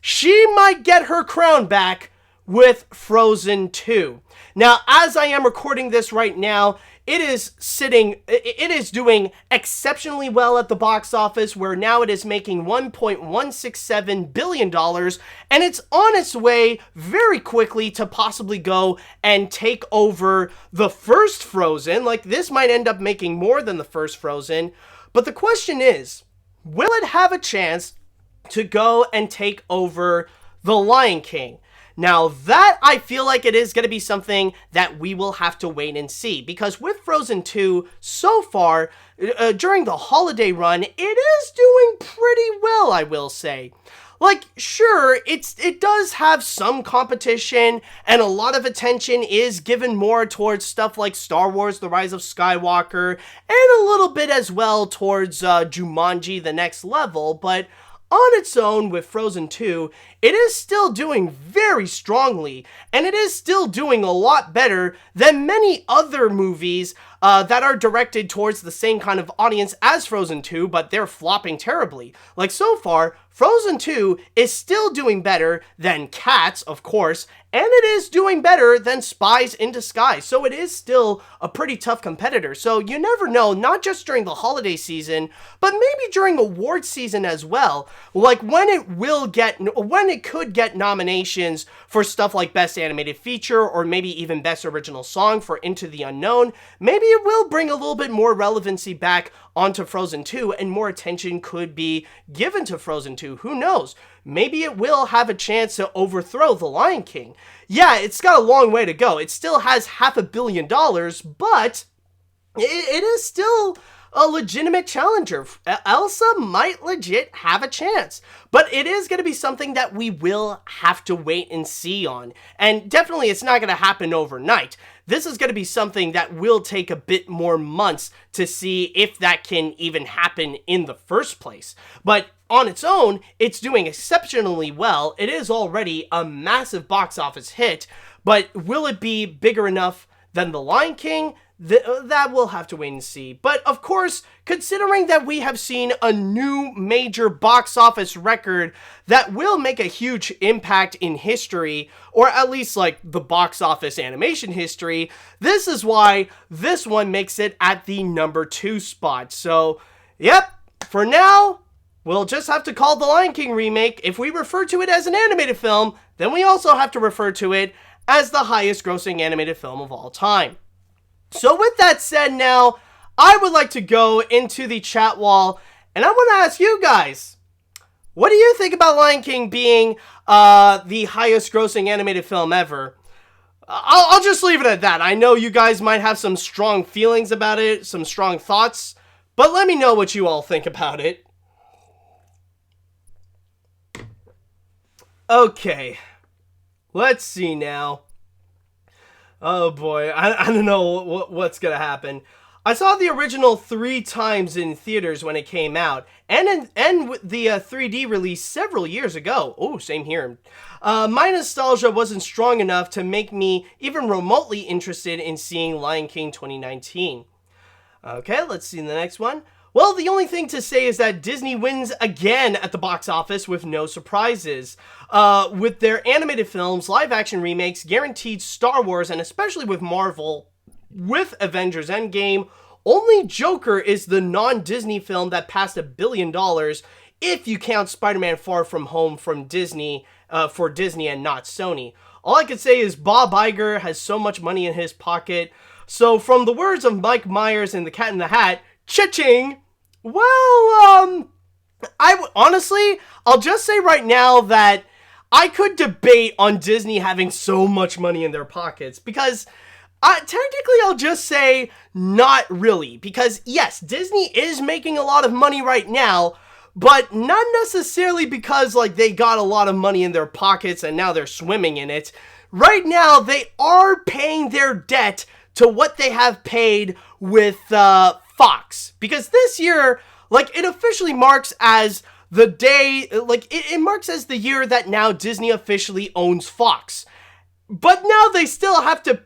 S3: She might get her crown back with Frozen 2. Now, as I am recording this right now, it is doing exceptionally well at the box office, where now it is making $1.167 billion, and it's on its way very quickly to possibly go and take over the first Frozen. Like, this might end up making more than the first Frozen, but the question is, will it have a chance to go and take over The Lion King? Now, that I feel like it is going to be something that we will have to wait and see, because with Frozen 2, so far, during the holiday run, it is doing pretty well, I will say. Like, sure, it does have some competition, and a lot of attention is given more towards stuff like Star Wars: The Rise of Skywalker, and a little bit as well towards Jumanji: The Next Level, but on its own, with Frozen 2, it is still doing very strongly, and it is still doing a lot better than many other movies that are directed towards the same kind of audience as Frozen 2, but they're flopping terribly. Like, so far, Frozen 2 is still doing better than Cats, of course, and it is doing better than Spies in Disguise, so it is still a pretty tough competitor. So you never know, not just during the holiday season, but maybe during award season as well, like when it could get nominations for stuff like Best Animated Feature, or maybe even Best Original Song for Into the Unknown. Maybe it will bring a little bit more relevancy back onto Frozen 2, and more attention could be given to Frozen 2. Who knows? Maybe it will have a chance to overthrow The Lion King. Yeah, it's got a long way to go. It still has $500 million, but it is still a legitimate challenger. Elsa might legit have a chance, but it is going to be something that we will have to wait and see on. And definitely it's not going to happen overnight. This is going to be something that will take a bit more months to see if that can even happen in the first place. But on its own, it's doing exceptionally well. It is already a massive box office hit, but will it be bigger enough than The Lion King? That we'll have to wait and see. But of course, considering that we have seen a new major box office record that will make a huge impact in history, or at least like the box office animation history, this is why this one makes it at the number 2 spot. So, yep, for now, we'll just have to call The Lion King remake. If we refer to it as an animated film, then we also have to refer to it as the highest grossing animated film of all time. So with that said now, I would like to go into the chat wall, and I want to ask you guys, what do you think about Lion King being the highest grossing animated film ever? I'll just leave it at that. I know you guys might have some strong feelings about it, some strong thoughts, but let me know what you all think about it. Okay, let's see now. Oh boy, I don't know what's gonna happen. I saw the original 3 times in theaters when it came out, and the 3D release several years ago. Oh, same here. My nostalgia wasn't strong enough to make me even remotely interested in seeing Lion King 2019. Okay, let's see the next one. Well, the only thing to say is that Disney wins again at the box office with no surprises. With their animated films, live-action remakes, guaranteed Star Wars, and especially with Marvel, with Avengers Endgame, only Joker is the non-Disney film that passed $1 billion if you count Spider-Man Far From Home from Disney, for Disney and not Sony. All I can say is Bob Iger has so much money in his pocket. So from the words of Mike Myers in The Cat in the Hat, cha-ching! Well, honestly, I'll just say right now that I could debate on Disney having so much money in their pockets, because technically I'll just say not really, because yes, Disney is making a lot of money right now, but not necessarily because like they got a lot of money in their pockets and now they're swimming in it. Right now, they are paying their debt to what they have paid with Fox, because this year, like, it officially marks as the day, like, it marks as the year that now Disney officially owns Fox. But now they still have to,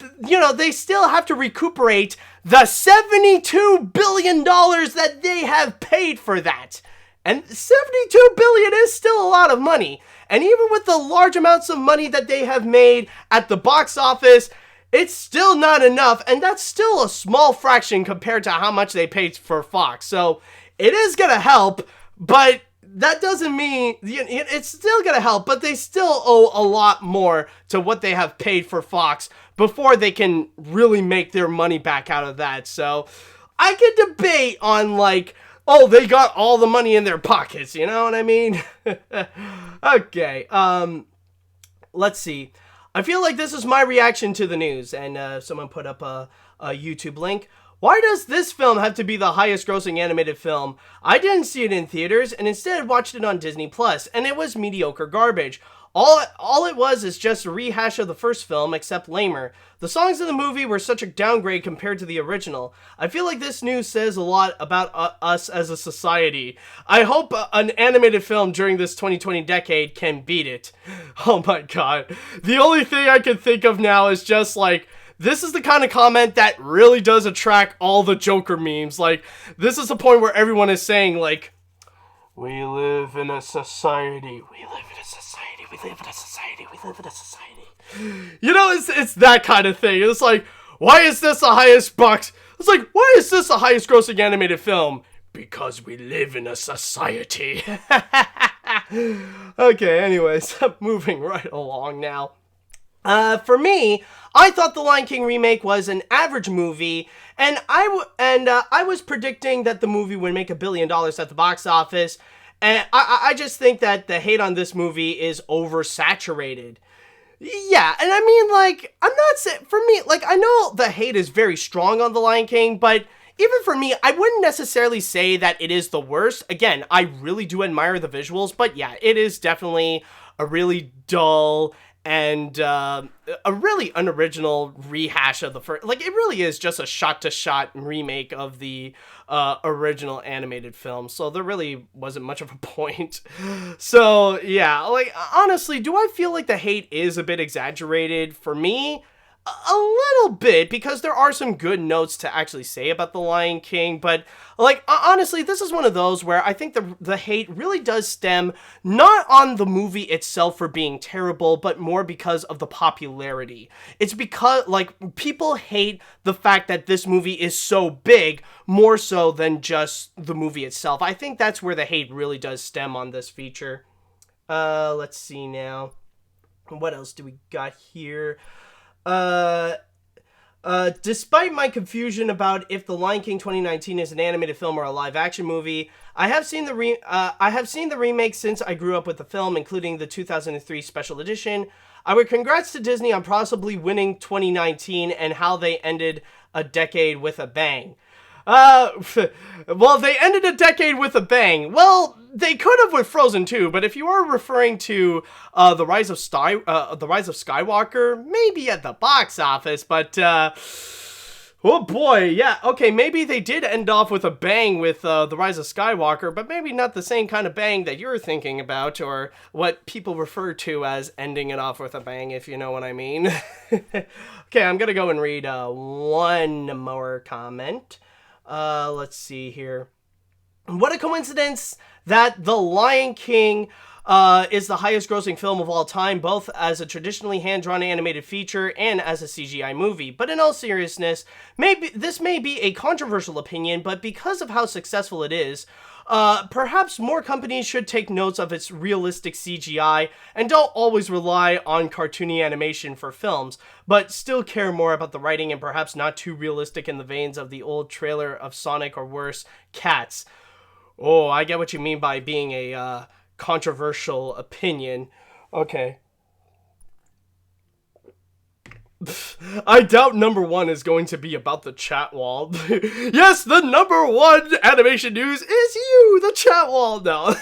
S3: they still have to recuperate the $72 billion that they have paid for that. And $72 billion is still a lot of money. And even with the large amounts of money that they have made at the box office, it's still not enough, and that's still a small fraction compared to how much they paid for Fox. So it is going to help, but that doesn't mean it's still going to help, but they still owe a lot more to what they have paid for Fox before they can really make their money back out of that. So I could debate on, like, oh, they got all the money in their pockets, you know what I mean? Okay, let's see. I feel like this is my reaction to the news, and someone put up a YouTube link. Why does this film have to be the highest grossing animated film? I didn't see it in theaters, and instead watched it on Disney+, and it was mediocre garbage. All it was is just a rehash of the first film, except lamer. The songs in the movie were such a downgrade compared to the original. I feel like this news says a lot about us as a society. I hope an animated film during this 2020 decade can beat it. Oh my god. The only thing I can think of now is just like, this is the kind of comment that really does attract all the Joker memes. Like, this is the point where everyone is saying, like, we live in a society. We live in a society. We live in a society. We live in a society. You know, it's that kind of thing. It's like, why is this the highest box? It's like, why is this the highest grossing animated film? Because we live in a society. Okay, anyways, moving right along now. For me, I thought the Lion King remake was an average movie, and I was predicting that the movie would make $1 billion at the box office, and I just think that the hate on this movie is oversaturated. Yeah, and I mean, like, I'm not saying, for me, like, I know the hate is very strong on the Lion King, but even for me, I wouldn't necessarily say that it is the worst. Again, I really do admire the visuals, but yeah, it is definitely a really dull and a really unoriginal rehash of the first. Like, it really is just a shot-to-shot remake of the original animated film, so there really wasn't much of a point. So yeah, like, honestly, do I feel like the hate is a bit exaggerated? For me, a little bit, because there are some good notes to actually say about The Lion King, but, like, honestly, this is one of those where I think the hate really does stem not on the movie itself for being terrible, but more because of the popularity. It's because, like, people hate the fact that this movie is so big, more so than just the movie itself. I think that's where the hate really does stem on this feature. Let's see now. What else do we got here? Despite my confusion about if The Lion King 2019 is an animated film or a live-action movie, I have seen the remake since I grew up with the film, including the 2003 special edition. I would congrats to Disney on possibly winning 2019 and how they ended a decade with a bang. Well, they ended a decade with a bang. Well, they could have with Frozen 2, but if you are referring to the Rise of Skywalker, maybe at the box office, but oh boy, yeah, okay, maybe they did end off with a bang with the Rise of Skywalker, but maybe not the same kind of bang that you're thinking about, or what people refer to as ending it off with a bang, if you know what I mean. Okay, I'm gonna go and read one more comment. Let's see here. What a coincidence that The Lion King is the highest grossing film of all time, both as a traditionally hand-drawn animated feature and as a CGI movie. But in all seriousness, this may be a controversial opinion, but because of how successful it is, perhaps more companies should take notes of its realistic CGI and don't always rely on cartoony animation for films, but still care more about the writing and perhaps not too realistic in the veins of the old trailer of Sonic, or worse, Cats. Oh, I get what you mean by being a controversial opinion. Okay. I doubt number one is going to be about the chat wall. Yes, the number one animation news is you, the chat wall. No.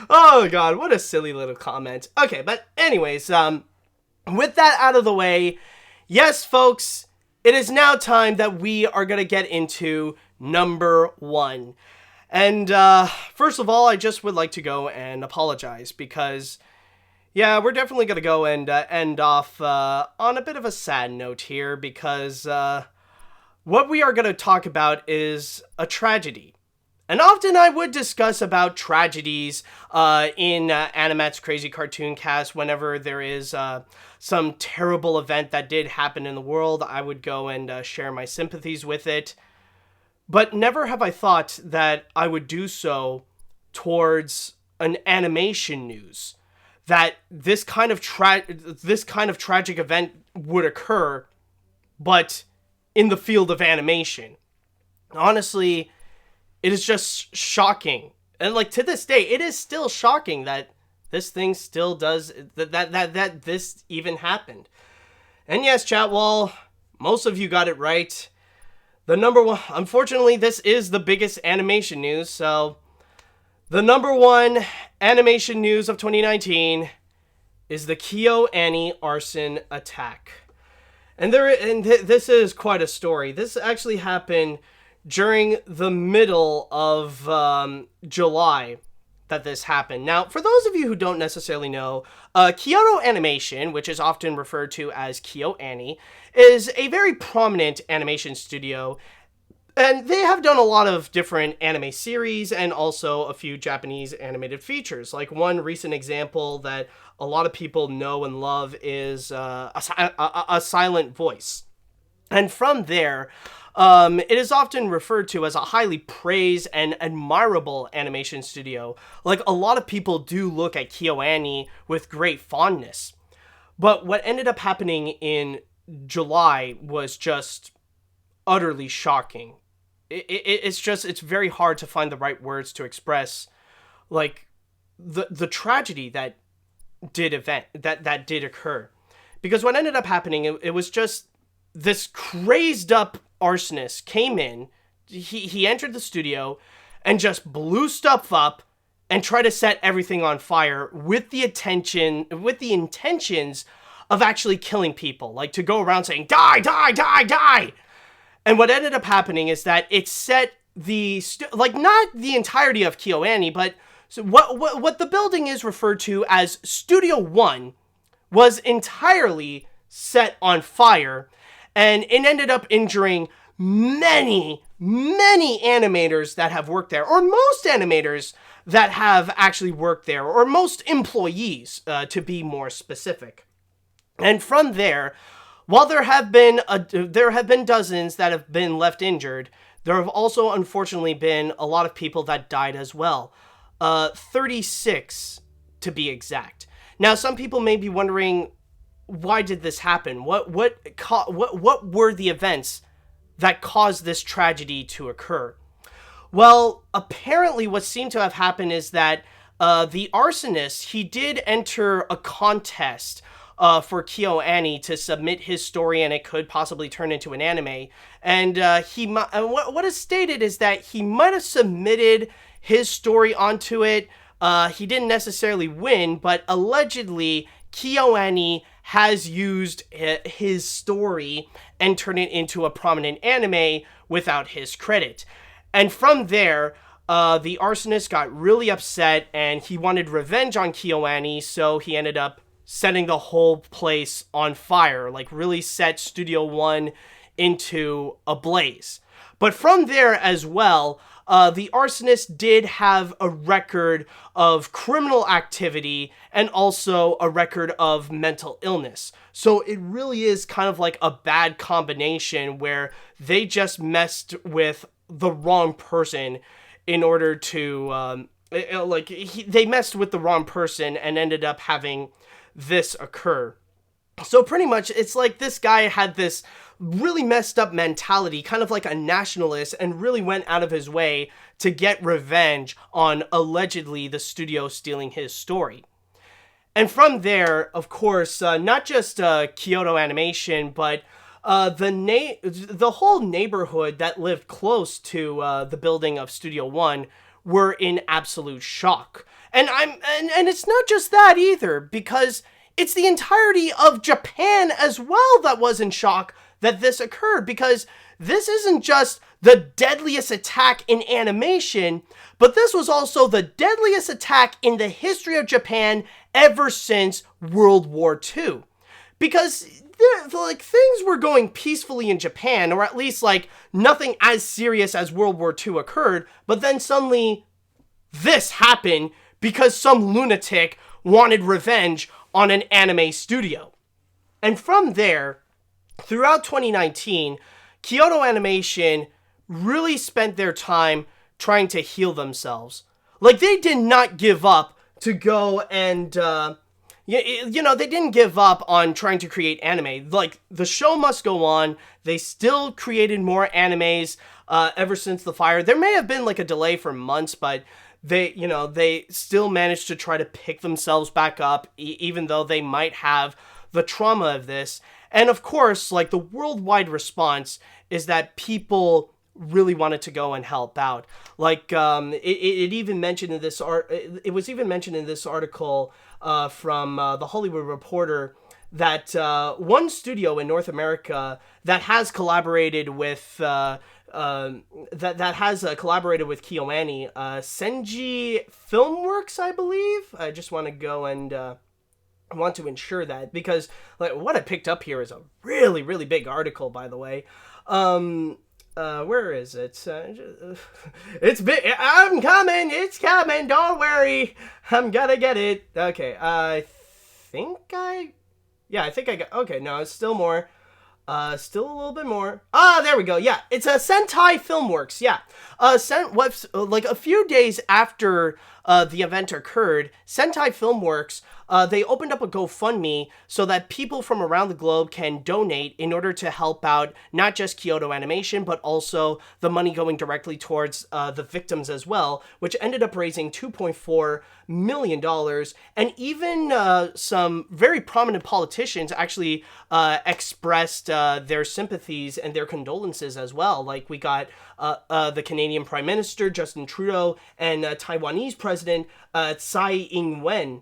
S3: Oh god, what a silly little comment. Okay, but anyways, with that out of the way, yes, folks, it is now time that we are going to get into number one. And first of all, I just would like to go and apologize because, yeah, we're definitely going to go and end off on a bit of a sad note here, because what we are going to talk about is a tragedy. And often I would discuss about tragedies in AniMat's Crazy Cartoon Cast. Whenever there is some terrible event that did happen in the world, I would go and share my sympathies with it. But never have I thought that I would do so towards an animation news. That this kind of tragic event would occur, but in the field of animation. Honestly, it is just shocking. And like, to this day, it is still shocking that this thing still does, that this even happened. And yes, chat wall, most of you got it right. The number one, unfortunately, this is the biggest animation news, so the number one animation news of 2019 is the KyoAni Arson attack. And this is quite a story. This actually happened during the middle of July that this happened. Now, for those of you who don't necessarily know, Kyoto Animation, which is often referred to as KyoAni, is a very prominent animation studio, and they have done a lot of different anime series and also a few Japanese animated features. Like, one recent example that a lot of people know and love is a Silent Voice. And from there, it is often referred to as a highly praised and admirable animation studio. Like, a lot of people do look at KyoAni with great fondness. But what ended up happening in July was just utterly shocking. It's very hard to find the right words to express, like, the tragedy that did occur. Because what ended up happening, it was just this crazed up arsonist came in. He entered the studio and just blew stuff up and tried to set everything on fire with the intentions of actually killing people, like to go around saying, die, die, die, die. And what ended up happening is that it set not the entirety of KyoAni, but so what the building is referred to as Studio 1 was entirely set on fire, and it ended up injuring many animators that have worked there, or most animators that have actually worked there, or most employees, to be more specific. And from there, while there have been dozens that have been left injured, there have also unfortunately been a lot of people that died as well. 36 to be exact. Now, some people may be wondering, why did this happen? What were the events that caused this tragedy to occur? Well, apparently what seemed to have happened is that the arsonist, he did enter a contest for KyoAni to submit his story, and it could possibly turn into an anime. And what is stated is that he might have submitted his story onto it. He didn't necessarily win, but allegedly KyoAni has used his story and turned it into a prominent anime without his credit. And from there, the arsonist got really upset and he wanted revenge on KyoAni, so he ended up setting the whole place on fire, like really set Studio 1 into a blaze. But from there as well, the arsonist did have a record of criminal activity and also a record of mental illness. So it really is kind of like a bad combination where they just messed with the wrong person in order to, they messed with the wrong person and ended up having this occur. So pretty much it's like this guy had this really messed up mentality, kind of like a nationalist, and really went out of his way to get revenge on allegedly the studio stealing his story. And from there, of course, not just Kyoto Animation, but the whole neighborhood that lived close to the building of Studio 1 were in absolute shock. And it's not just that either, because it's the entirety of Japan as well that was in shock that this occurred, because this isn't just the deadliest attack in animation, but this was also the deadliest attack in the history of Japan ever since World War II. Because things were going peacefully in Japan, or at least like nothing as serious as World War II occurred, but then suddenly this happened because some lunatic wanted revenge on an anime studio. And from there, throughout 2019, Kyoto Animation really spent their time trying to heal themselves. Like, they did not give up to go and, they didn't give up on trying to create anime. Like, the show must go on. They still created more animes ever since the fire. There may have been, like, a delay for months, but they still managed to try to pick themselves back up, even though they might have the trauma of this. And of course, like, the worldwide response is that people really wanted to go and help out. Like, it even mentioned in this it was even mentioned in this article from the Hollywood Reporter that one studio in North America that has collaborated with collaborated with KyoAni, Senji Filmworks, I believe. I just want to go and I want to ensure that, because like what I picked up here is a really, really big article, by the way. Where is it? It's big. I'm coming. It's coming. Don't worry. I'm gonna get it. Okay. I think I got. Okay. No, it's still more. Still a little bit more. There we go. Yeah, it's a Sentai Filmworks. Yeah. Like a few days after the event occurred, Sentai Filmworks, they opened up a GoFundMe so that people from around the globe can donate in order to help out not just Kyoto Animation, but also the money going directly towards the victims as well, which ended up raising $2.4 million. And even some very prominent politicians actually expressed their sympathies and their condolences as well. Like we got the Canadian Prime Minister, Justin Trudeau, and Taiwanese President Tsai Ing-wen,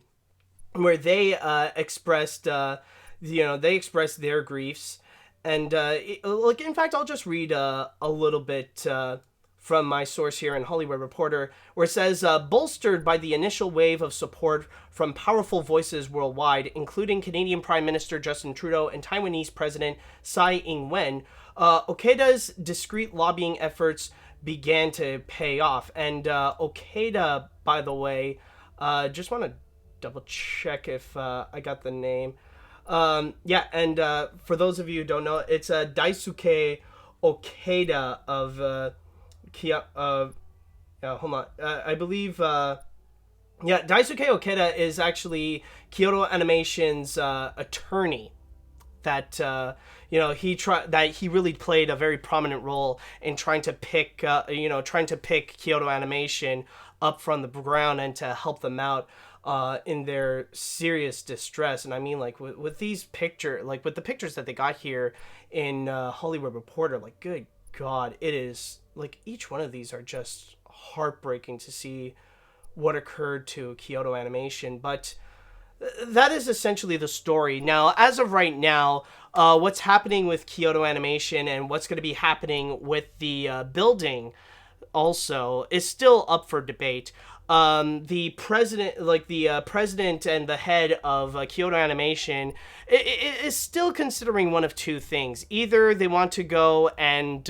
S3: where they expressed, they expressed their griefs. And, in fact, I'll just read a little bit from my source here in Hollywood Reporter, where it says, bolstered by the initial wave of support from powerful voices worldwide, including Canadian Prime Minister Justin Trudeau and Taiwanese President Tsai Ing-wen, Okeda's discreet lobbying efforts began to pay off. And Okeda, by the way, just want to double check if I got the name. For those of you who don't know, it's Daisuke Okeda of hold on. I believe Daisuke Okeda is actually Kyoto Animation's attorney. That he really played a very prominent role in trying to pick Kyoto Animation up from the ground and to help them out in their serious distress. And I mean, like, with these with the pictures that they got here in Hollywood Reporter, like, good God, it is, like, each one of these are just heartbreaking to see what occurred to Kyoto Animation. But that is essentially the story. Now, as of right now, what's happening with Kyoto Animation and what's going to be happening with the building also is still up for debate. The president and the head of Kyoto Animation is still considering one of two things. Either they want to go and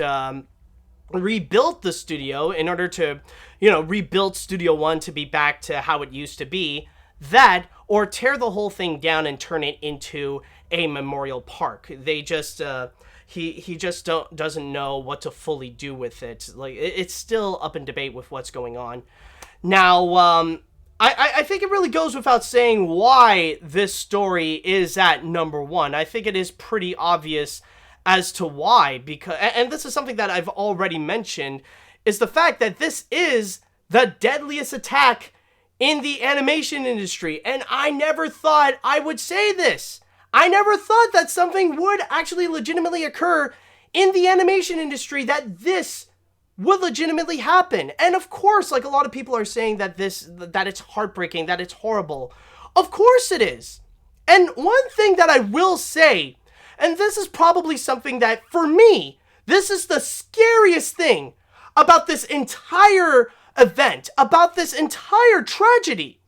S3: rebuild the studio in order to, rebuild Studio One to be back to how it used to be, that, or tear the whole thing down and turn it into a memorial park. They just he just doesn't know what to fully do with it. Like, it's still up in debate with what's going on. Now, I think it really goes without saying why this story is at number one. I think it is pretty obvious as to why, because, and this is something that I've already mentioned, is the fact that this is the deadliest attack in the animation industry. And I never thought I would say this. I never thought that something would actually legitimately occur in the animation industry, that this would legitimately happen. And of course, like, a lot of people are saying that it's heartbreaking, that it's horrible. Of course it is. And one thing that I will say, and this is probably something that, for me, this is the scariest thing about this entire event, about this entire tragedy,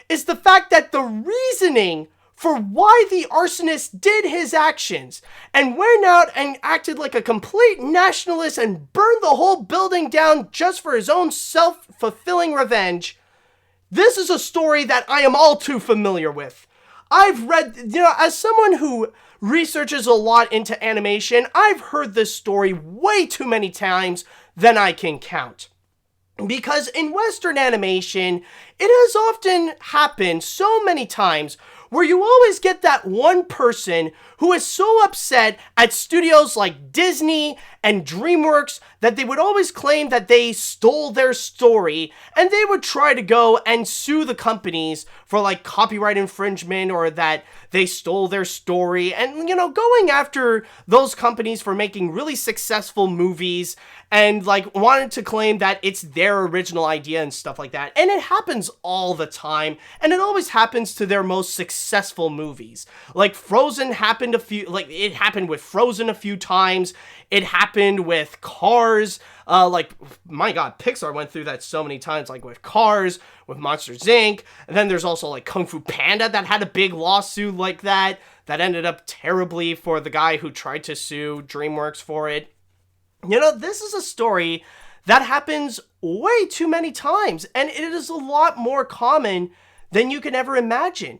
S3: is the fact that the reasoning for why the arsonist did his actions and went out and acted like a complete nationalist and burned the whole building down just for his own self-fulfilling revenge, this is a story that I am all too familiar with. I've read, as someone who researches a lot into animation, I've heard this story way too many times than I can count. Because in Western animation, it has often happened so many times where you always get that one person who is so upset at studios like Disney and DreamWorks that they would always claim that they stole their story, and they would try to go and sue the companies for, like, copyright infringement, or that they stole their story, and, going after those companies for making really successful movies and, like, wanted to claim that it's their original idea and stuff like that. And it happens all the time, and it always happens to their most successful movies. Like, Frozen happened it happened with Frozen a few times. It happened with Cars. My God, Pixar went through that so many times, like with Cars, with Monsters, Inc. And then there's also, like, Kung Fu Panda that had a big lawsuit like that ended up terribly for the guy who tried to sue DreamWorks for it. This is a story that happens way too many times, and it is a lot more common than you can ever imagine.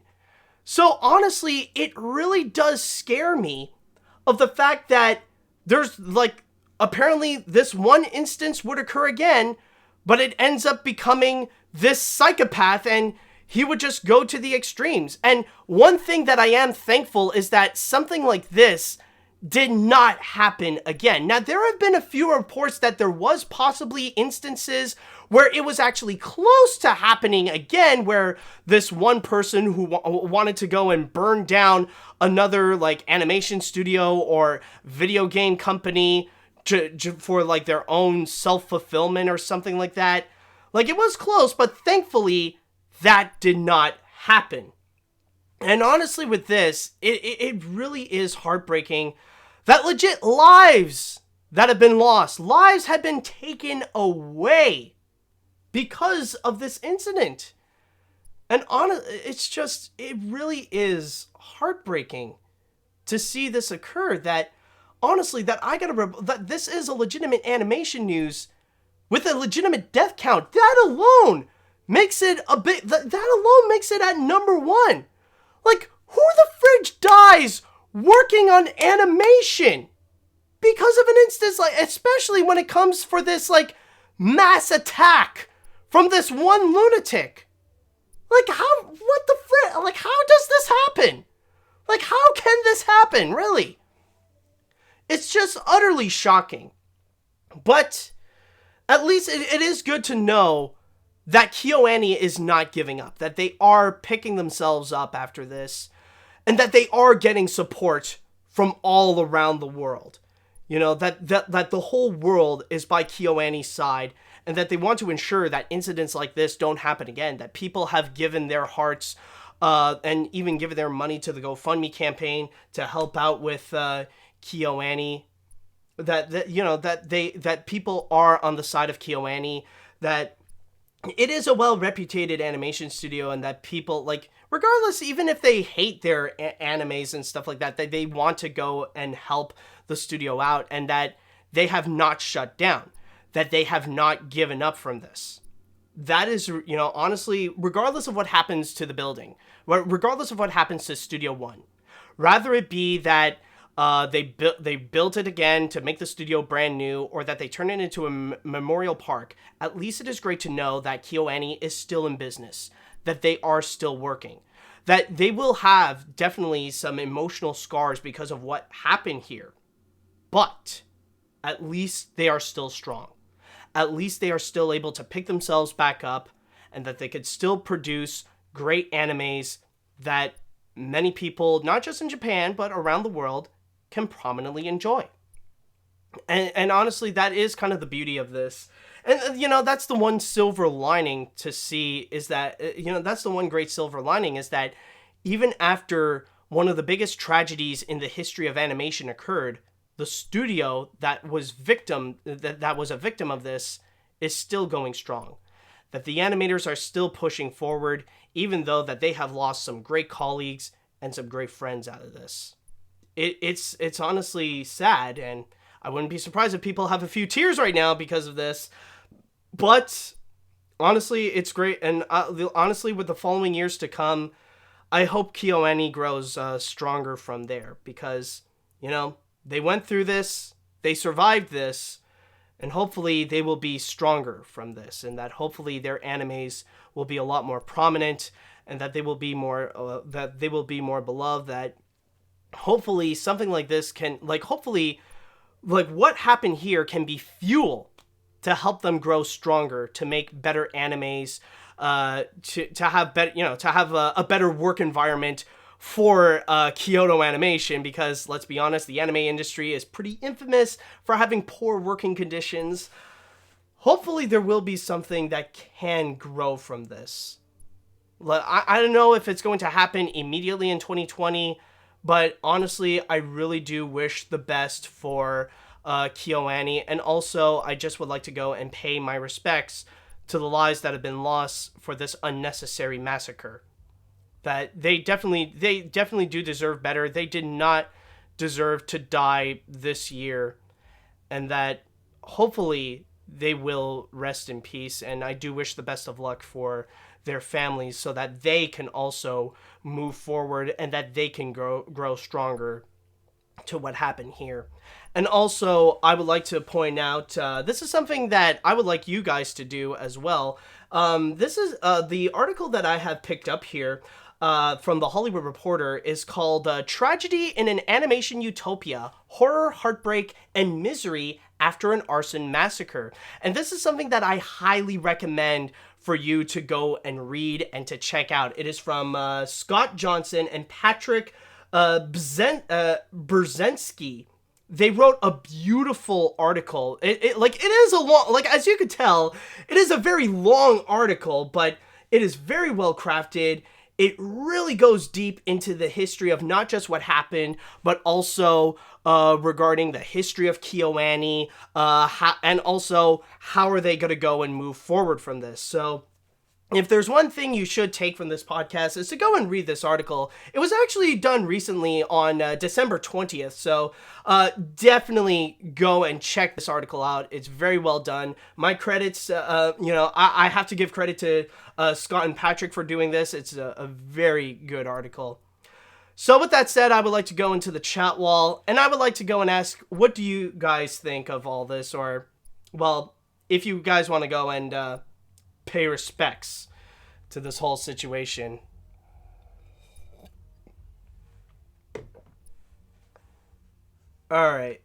S3: So honestly, it really does scare me of the fact that there's, like, apparently this one instance would occur again, but it ends up becoming this psychopath, and he would just go to the extremes. And one thing that I am thankful is that something like this did not happen again. Now, there have been a few reports that there was possibly instances where it was actually close to happening again, where this one person who wanted to go and burn down another like animation studio or video game company for like their own self-fulfillment or something like that. Like, it was close, but thankfully that did not happen. And honestly, with this, it really is heartbreaking that legit lives that have been lost, lives have been taken away because of this incident. And it really is heartbreaking to see this occur, that honestly, that this is a legitimate animation news with a legitimate death count. That alone makes it at number one. Like, who the fridge dies working on animation because of an instance, like, especially when it comes for this like mass attack from this one lunatic? Like, how does this happen? Like, how can this happen, really? It's just utterly shocking. But at least it is good to know that KyoAni is not giving up, that they are picking themselves up after this, and that they are getting support from all around the world. You know, that the whole world is by KyoAni's side, and that they want to ensure that incidents like this don't happen again, that people have given their hearts and even given their money to the GoFundMe campaign to help out with KyoAni, that people are on the side of KyoAni, that it is a well-reputed animation studio, and that people, like, regardless, even if they hate their animes and stuff like that, that they want to go and help the studio out, and that they have not shut down, that they have not given up from this. That is, you know, honestly, regardless of what happens to the building, regardless of what happens to Studio One, rather it be that they built it again to make the studio brand new, or that they turn it into a memorial park, at least it is great to know that KyoAni is still in business, that they are still working, that they will have definitely some emotional scars because of what happened here, but at least they are still strong. At least they are still able to pick themselves back up, and that they could still produce great animes that many people, not just in Japan, but around the world, can prominently enjoy. And honestly, that is kind of the beauty of this. And, you know, that's the one silver lining to see, is that, you know, that's the one great silver lining, is that even after one of the biggest tragedies in the history of animation occurred, the studio that was a victim of this is still going strong. That the animators are still pushing forward, even though that they have lost some great colleagues and some great friends out of this. It's honestly sad, and I wouldn't be surprised if people have a few tears right now because of this. But honestly, it's great, and honestly, with the following years to come, I hope KyoAni grows stronger from there, because, you know, they went through this, they survived this, and hopefully they will be stronger from this, and that hopefully their animes will be a lot more prominent, and that they will be more beloved, that hopefully something like this can, like, hopefully, like, what happened here can be fuel to help them grow stronger, to make better animes, to have better, you know, to have a better work environment for Kyoto Animation, because let's be honest, the anime industry is pretty infamous for having poor working conditions. Hopefully there will be something that can grow from this. I don't know if it's going to happen immediately in 2020, but honestly, I really do wish the best for KyoAni, and also I just would like to go and pay my respects to the lives that have been lost for this unnecessary massacre. That they definitely do deserve better. They did not deserve to die this year, and that hopefully they will rest in peace. And I do wish the best of luck for their families, so that they can also move forward, and that they can grow stronger to what happened here. And also, I would like to point out, this is something that I would like you guys to do as well. This is the article that I have picked up here from the Hollywood Reporter is called Tragedy in an Animation Utopia, Horror, Heartbreak, and Misery After an Arson Massacre. And this is something that I highly recommend for you to go and read and to check out. It is from Scott Johnson and Patrick Brzezinski. They wrote a beautiful article. It is a long, like, as you could tell, it is a very long article, but it is very well crafted. It really goes deep into the history of not just what happened, but also regarding the history of KyoAni, and also how are they going to go and move forward from this. So if there's one thing you should take from this podcast is to go and read this article. It was actually done recently on December 20th, so definitely go and check this article out. It's very well done. My credits, I have to give credit to Scott and Patrick for doing this. It's a very good article. So with that said, I would like to go into the chat wall, and I would like to go and ask, what do you guys think of all this? Or, well, if you guys want to go and pay respects to this whole situation. All right.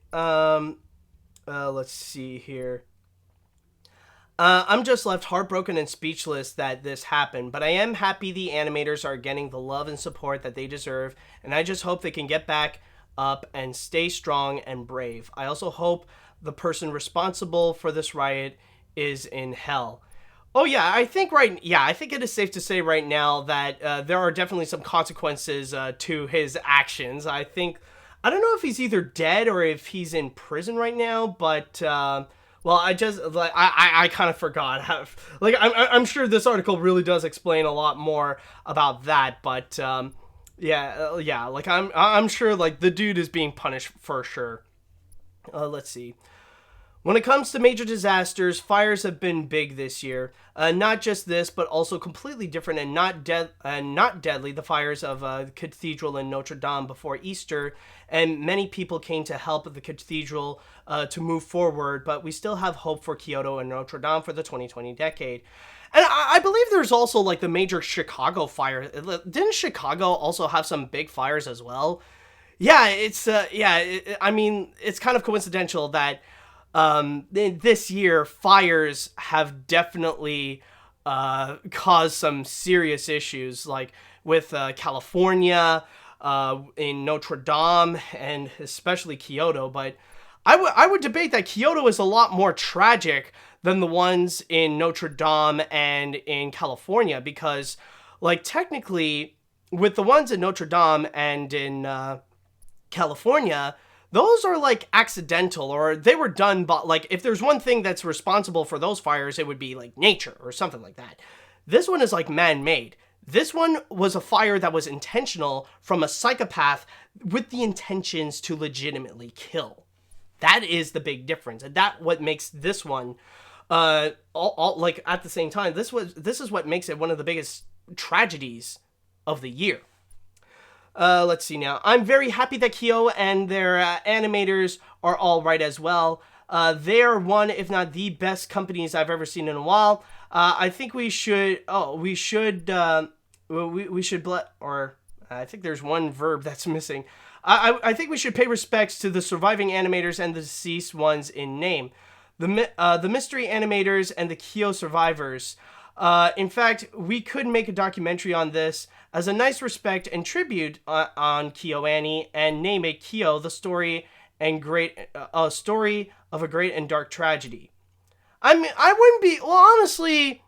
S3: Let's see here. I'm just left heartbroken and speechless that this happened, but I am happy the animators are getting the love and support that they deserve, and I just hope they can get back up and stay strong and brave. I also hope the person responsible for this riot is in hell. Oh yeah, I think it is safe to say right now that there are definitely some consequences to his actions. I don't know if he's either dead or if he's in prison right now, but well, I kind of forgot how, like, I'm sure this article really does explain a lot more about that, but yeah, like I'm sure like the dude is being punished for sure. Let's see. When it comes to major disasters, fires have been big this year. Not just this, but also completely different and not deadly. The fires of the cathedral in Notre Dame before Easter, and many people came to help the cathedral to move forward. But we still have hope for Kyoto and Notre Dame for the 2020 decade. And I believe there's also like the major Chicago fire. Didn't Chicago also have some big fires as well? Yeah, it's I mean, it's kind of coincidental that this year, fires have definitely caused some serious issues, like with California, in Notre Dame, and especially Kyoto. But I would debate that Kyoto is a lot more tragic than the ones in Notre Dame and in California, because, like, technically, with the ones in Notre Dame and in California, those are like accidental, or they were done, but like if there's one thing that's responsible for those fires, it would be like nature or something like that. This one is like man-made. This one was a fire that was intentional from a psychopath with the intentions to legitimately kill. That is the big difference, and that what makes this one all like at the same time. This is what makes it one of the biggest tragedies of the year. Let's see now. I'm very happy that Kyo and their animators are all right as well. They are one, if not the best companies I've ever seen in a while. I think we should. I think there's one verb that's missing. I think we should pay respects to the surviving animators and the deceased ones in name. The mystery animators and the Kyo survivors. In fact, we could make a documentary on this as a nice respect and tribute on KyoAni and name it Kyo, the story story of a great and dark tragedy. I mean, I wouldn't be, well, honestly,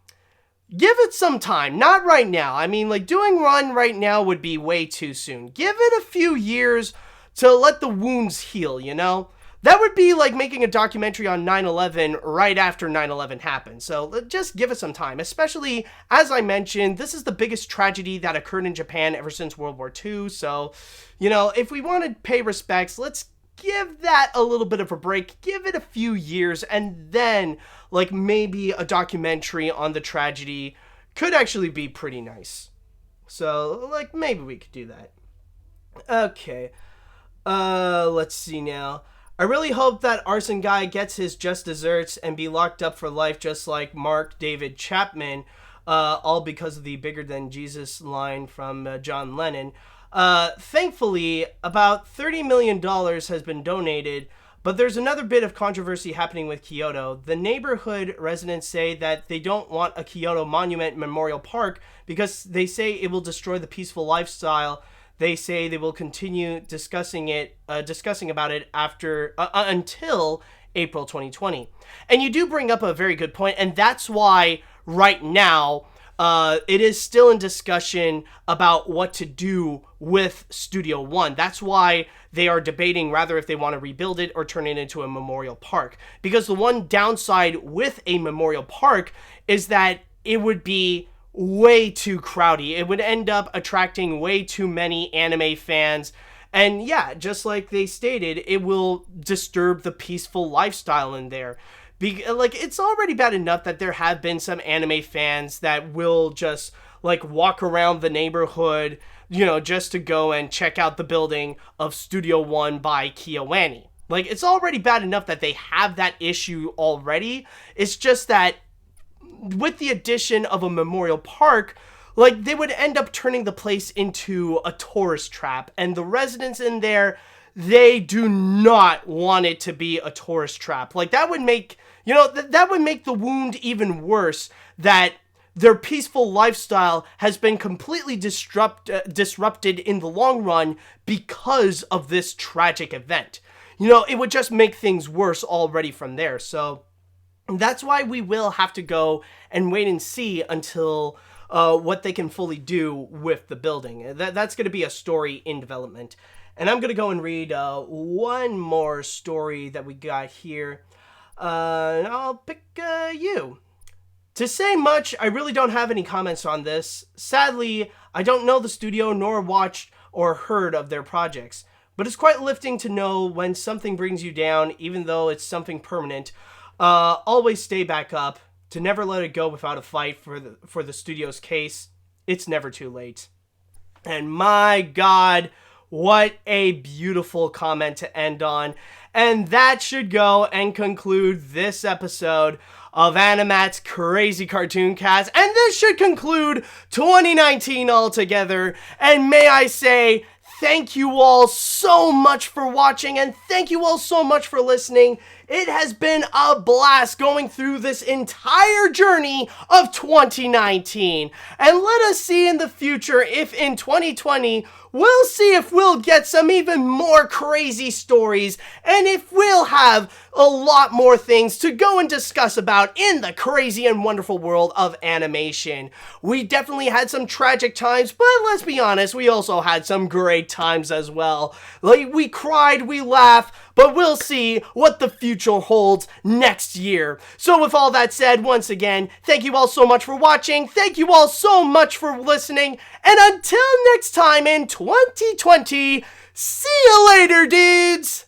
S3: give it some time. Not right now. I mean, like, doing one right now would be way too soon. Give it a few years to let the wounds heal, you know? That would be like making a documentary on 9/11 right after 9/11 happened. So just give it some time. Especially, as I mentioned, this is the biggest tragedy that occurred in Japan ever since World War II. So, you know, if we want to pay respects, let's give that a little bit of a break. Give it a few years, and then, like, maybe a documentary on the tragedy could actually be pretty nice. So, like, maybe we could do that. Okay. Let's see now. I really hope that Arson guy gets his just desserts and be locked up for life just like Mark David Chapman, all because of the bigger than Jesus line from John Lennon. Thankfully, about $30 million has been donated, but there's another bit of controversy happening with Kyoto. The neighborhood residents say that they don't want a Kyoto Monument Memorial Park because they say it will destroy the peaceful lifestyle. They say they will continue discussing about it after until April 2020. And you do bring up a very good point, and that's why right now it is still in discussion about what to do with Studio One. That's why they are debating rather if they want to rebuild it or turn it into a memorial park. Because the one downside with a memorial park is that it would be way too crowdy. It would end up attracting way too many anime fans. And yeah, just like they stated, it will disturb the peaceful lifestyle in there. It's already bad enough that there have been some anime fans that will just walk around the neighborhood, just to go and check out the building of Studio One by KyoAni. It's already bad enough that they have that issue already. It's just that with the addition of a memorial park, they would end up turning the place into a tourist trap, and the residents in there, they do not want it to be a tourist trap. That would make, that would make the wound even worse, that their peaceful lifestyle has been completely disrupted in the long run because of this tragic event. It would just make things worse already from there. So that's why we will have to go and wait and see until what they can fully do with the building. That's going to be a story in development. And I'm going to go and read one more story that we got here. And I'll pick you. To say much, I really don't have any comments on this. Sadly, I don't know the studio nor watched or heard of their projects. But it's quite lifting to know when something brings you down, even though it's something permanent. Always stay back up. To never let it go without a fight for the studio's case. It's never too late. And my God, what a beautiful comment to end on. And that should go and conclude this episode of AniMat's Crazy Cartoon Cast. And this should conclude 2019 altogether. And may I say, thank you all so much for watching, and thank you all so much for listening. It has been a blast going through this entire journey of 2019. And let us see in the future if in 2020, we'll see if we'll get some even more crazy stories, and if we'll have a lot more things to go and discuss about in the crazy and wonderful world of animation. We definitely had some tragic times, but let's be honest, we also had some great times as well. We cried, we laughed, but we'll see what the future holds next year. So with all that said, once again, thank you all so much for watching, thank you all so much for listening, and until next time in 2020, see you later, dudes!